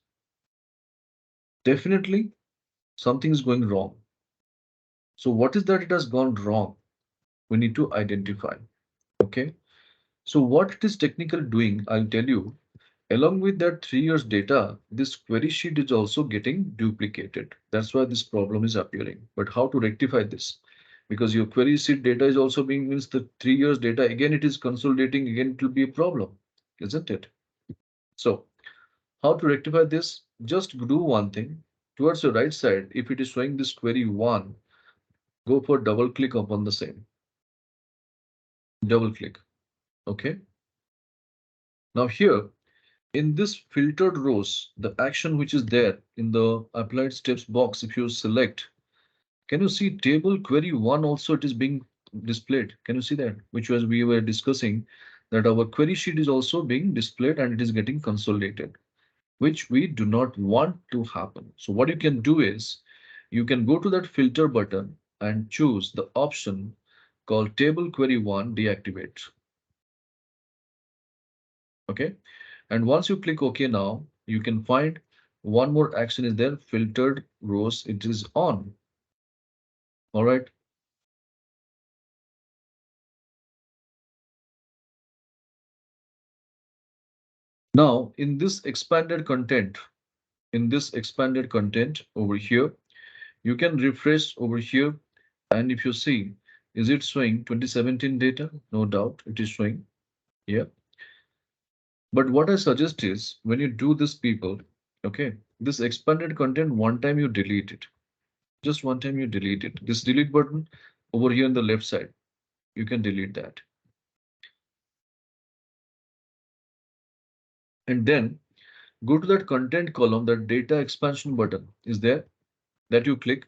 definitely something is going wrong. So what is that it has gone wrong? We need to identify. Okay. So what it is technically doing, I'll tell you. Along with that 3 years data, this query sheet is also getting duplicated. That's why this problem is appearing. But how to rectify this? Because your query sheet data is also being means the 3 years data again it is consolidating again it will be a problem, isn't it? So how to rectify this? Just do one thing. Towards the right side, if it is showing this query one, go for double click upon the same. Double click. Okay. Now here in this filtered rows, the action which is there in the applied steps box, if you select, can you see table query one also it is being displayed? Can you see that? Which was we were discussing that our query sheet is also being displayed and it is getting consolidated, which we do not want to happen. So what you can do is you can go to that filter button and choose the option called table query one deactivate. Okay. And once you click OK now, you can find one more action is there, filtered rows, it is on. All right. Now in this expanded content over here, you can refresh over here. And if you see, is it showing 2017 data? No doubt it is showing. Yeah. But what I suggest is when you do this people, okay, this expanded content, one time you delete it. Just one time you delete it. This delete button over here on the left side, you can delete that. And then go to that content column, that data expansion button is there that you click.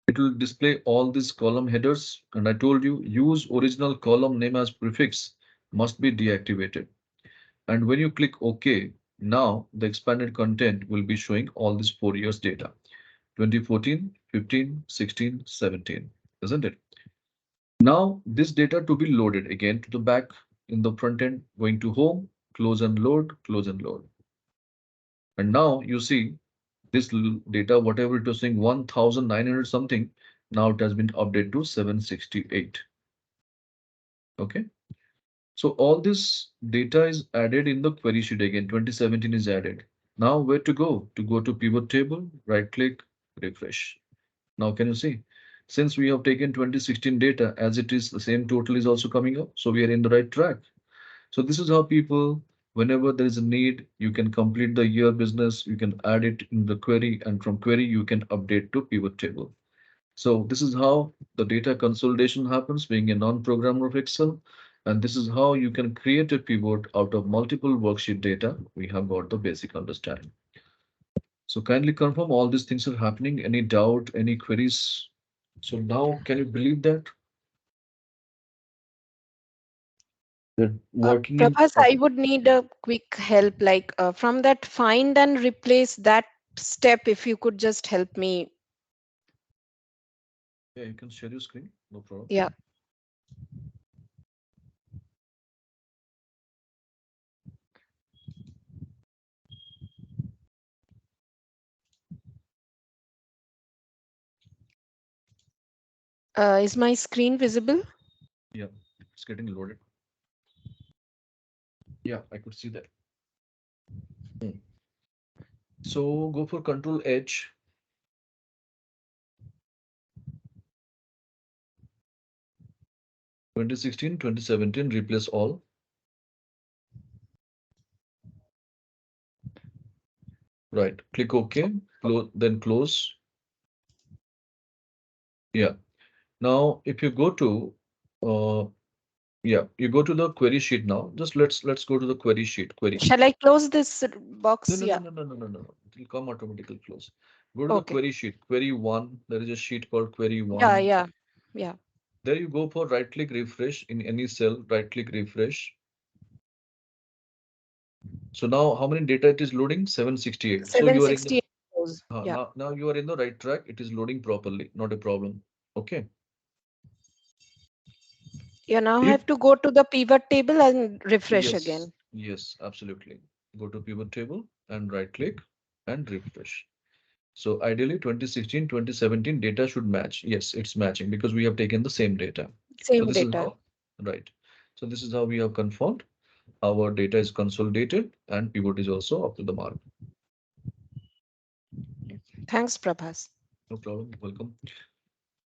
It will display all these column headers. And I told you use original column name as prefix must be deactivated. And when you click OK, now the expanded content will be showing all this 4 years data. 2014, 15, 16, 17, isn't it? Now this data to be loaded again to the back in the front end, going to home, close and load, close and load. And now you see this data, whatever it was saying 1900 something, now it has been updated to 768. Okay. So all this data is added in the query sheet again. 2017 is added. Now where to go? To go to pivot table, right click, refresh. Now can you see? Since we have taken 2016 data as it is, the same total is also coming up. So we are in the right track. So this is how people, whenever there is a need, you can complete the year business, you can add it in the query, and from query you can update to pivot table. So this is how the data consolidation happens being a non-programmer of Excel. And this is how you can create a pivot out of multiple worksheet data. We have got the basic understanding. So kindly confirm all these things are happening. Any doubt, any queries? So now can you believe that? That working in Prabhas, I would need a quick help, like from that find and replace that step, if you could just help me. yeah, you can share your screen, no problem. Yeah. Is my screen visible? Yeah, it's getting loaded. Yeah, I could see that. Hmm. So go for Control H. 2016, 2017, replace all. Right, click OK, then close. Yeah. Now, if you go to, uh, yeah, you go to the query sheet now. Just let's go to the query sheet. Query. Shall I close this No, box? no, no, Yeah. no, no, no, no, no. It will come automatically close. Go to the Okay. query sheet. Query one. There is a sheet called query Yeah, one. yeah, yeah. There you go for right click refresh in any cell. Right click refresh. So now how many data it is loading? 768. So you are in the 768 rows. Yeah. now you are in the right track. It is loading properly. Not a problem. Okay. You now If have to go to the pivot table and refresh yes, again. yes, absolutely. Go to pivot table and right click and refresh. So ideally 2016, 2017 data should match. Yes, it's matching because we have taken the same data. So Same this is data. how, right. So this is how we have confirmed. our data is consolidated and pivot is also up to the mark. Thanks, Prabhas. No problem. Welcome.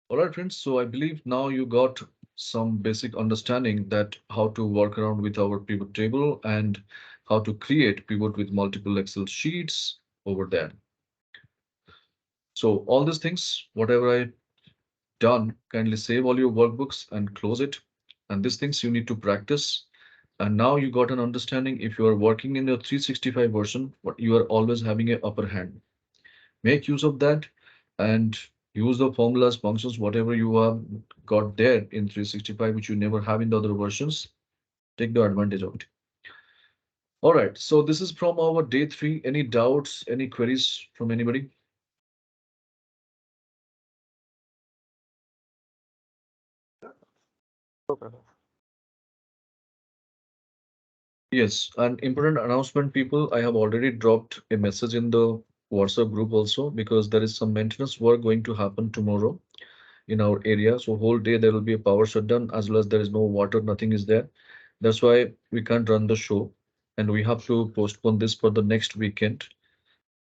All right, friends. So I believe now you got some basic understanding that how to work around with our pivot table and how to create pivot with multiple Excel sheets over there. So all these things, whatever I done, kindly save all your workbooks and close it. And these things you need to practice. And now you got an understanding if you are working in your 365 version, but you are always having a upper hand. Make use of that and use the formulas, functions, whatever you have got there in 365, which you never have in the other versions. Take the advantage of it. All right. So this is from our day three. Any doubts, any queries from anybody? So, Prabhas. Yes, an important announcement, people. I have already dropped a message in the WhatsApp group also because there is some maintenance work going to happen tomorrow in our area. So whole day there will be a power shutdown as well as there is no water, nothing is there. That's why we can't run the show and we have to postpone this for the next weekend.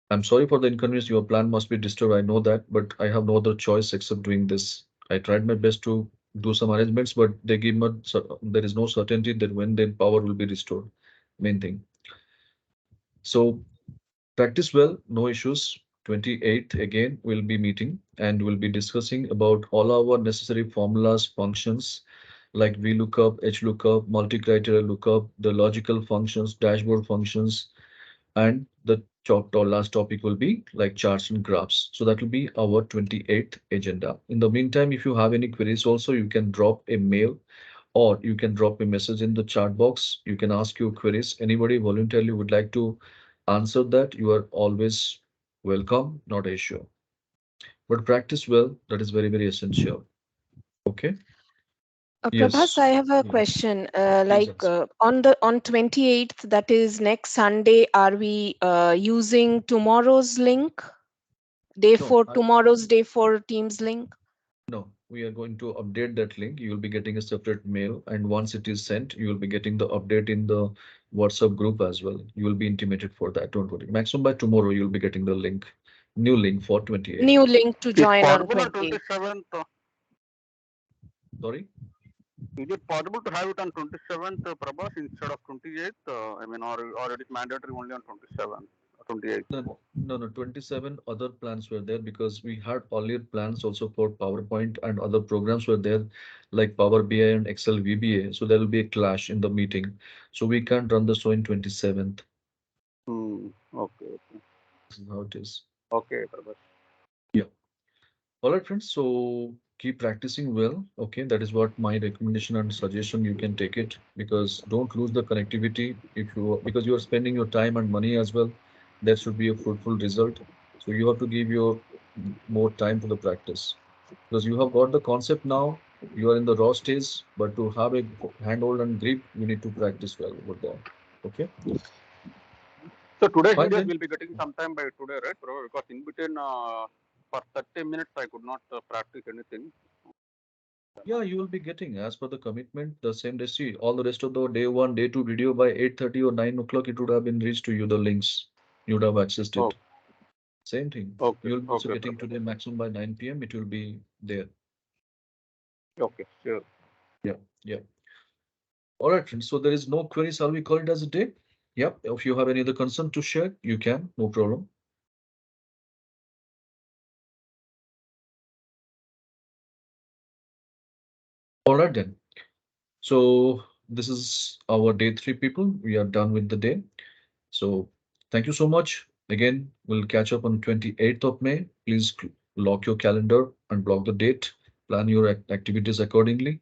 I'm sorry for the inconvenience. Your plan must be disturbed. I know that, but I have no other choice except doing this. I tried my best to do some arrangements, but they give me there is no certainty that when the power will be restored. Main thing. So practice well, no issues. 28th again we'll be meeting and we'll be discussing about all our necessary formulas, functions like VLOOKUP, HLOOKUP, multi-criteria lookup, the logical functions, dashboard functions, and the last topic will be like charts and graphs. So that will be our 28th agenda. In the meantime, if you have any queries also, you can drop a mail or you can drop a message in the chat box. You can ask your queries. Anybody voluntarily would like to answer that, you are always welcome, not an issue. But practice well, that is very, very essential. Okay? Prabhas, Yes. I have a Yeah. question. Please ask. On 28th, that is next Sunday, are we using tomorrow's link? No, Tomorrow's day for Teams link? no, we are going to update that link. You will be getting a separate mail, and once it is sent, you will be getting the update in the WhatsApp group as well. You will be intimated for that. Don't worry. Maximum by tomorrow, you'll be getting the link, new link for 28th. New link to Is join on possible on 28th. 27th? Sorry? Is it possible to have it on 27th, Prabhas, instead of 28th? I mean, or it is mandatory only on 27th, 28th? No, no, no. 27 other plans were there because we had earlier plans also for PowerPoint and other programs were there like Power BI and Excel VBA. So there will be a clash in the meeting. So we can't run the show in 27th. Okay, okay. This is how it is. Okay, Prabhas. Yeah. All right, friends. So keep practicing well. Okay. That is what my recommendation and suggestion. You can take it because don't lose the connectivity if you because you are spending your time and money as well. That should be a fruitful result. So you have to give your more time to the practice because you have got the concept now. You are in the raw stage, but to have a handhold and grip, you need to practice well over there. Okay. So today's Fine videos then. will be getting sometime by today, right, Prabhas? Because in between, for 30 minutes, I could not practice anything. Yeah, you will be getting as per the commitment the same day. See, all the rest of the day one, day two video by 8:30 or 9 o'clock, it would have been reached to you, the links. You would have accessed Oh, it. Same thing. okay, You'll be also okay, getting Prabhas. today maximum by 9 p.m. It will be there. Okay, sure. Yeah, yeah. All right, friends. So there is no query. Shall we call it as a day? Yep. If you have any other concern to share, you can. No problem. All right then. So this is our day three, people. We are done with the day. So thank you so much. Again, we'll catch up on 28th of May. Please lock your calendar and block the date. Plan your activities accordingly.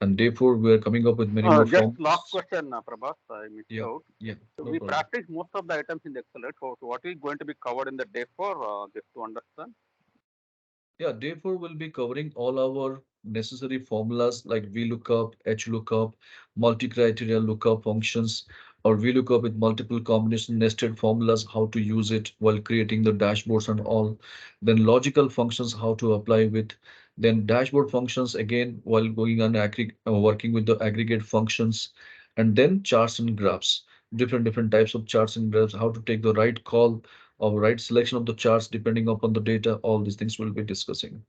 And day four, we are coming up with many more Just last forms. question, Prabhas, I missed Yeah, out. yeah, So no we problem. practice most of the items in the Excel, right? So what is going to be covered in the day for, just to understand? Yeah, day four will be covering all our necessary formulas like VLOOKUP, HLOOKUP, multi-criteria lookup functions, or VLOOKUP with multiple combination nested formulas, how to use it while creating the dashboards and all. Then logical functions, how to apply with. Then dashboard functions again while going on working with the aggregate functions. And then charts and graphs, different types of charts and graphs, how to take the right call or right selection of the charts depending upon the data. All these things we'll be discussing.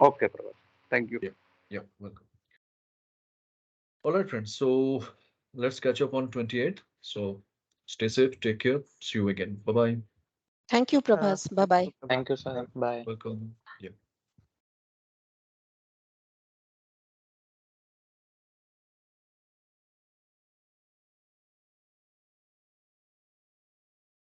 Okay, Prabhat. Thank you. Yeah, yeah, welcome. All right, friends. So let's catch up on 28th. So stay safe, take care. See you again. Bye bye. Thank you, Prabhas. Thank Bye you, bye. Prabha. Thank you, sir. Bye. Bye. Welcome.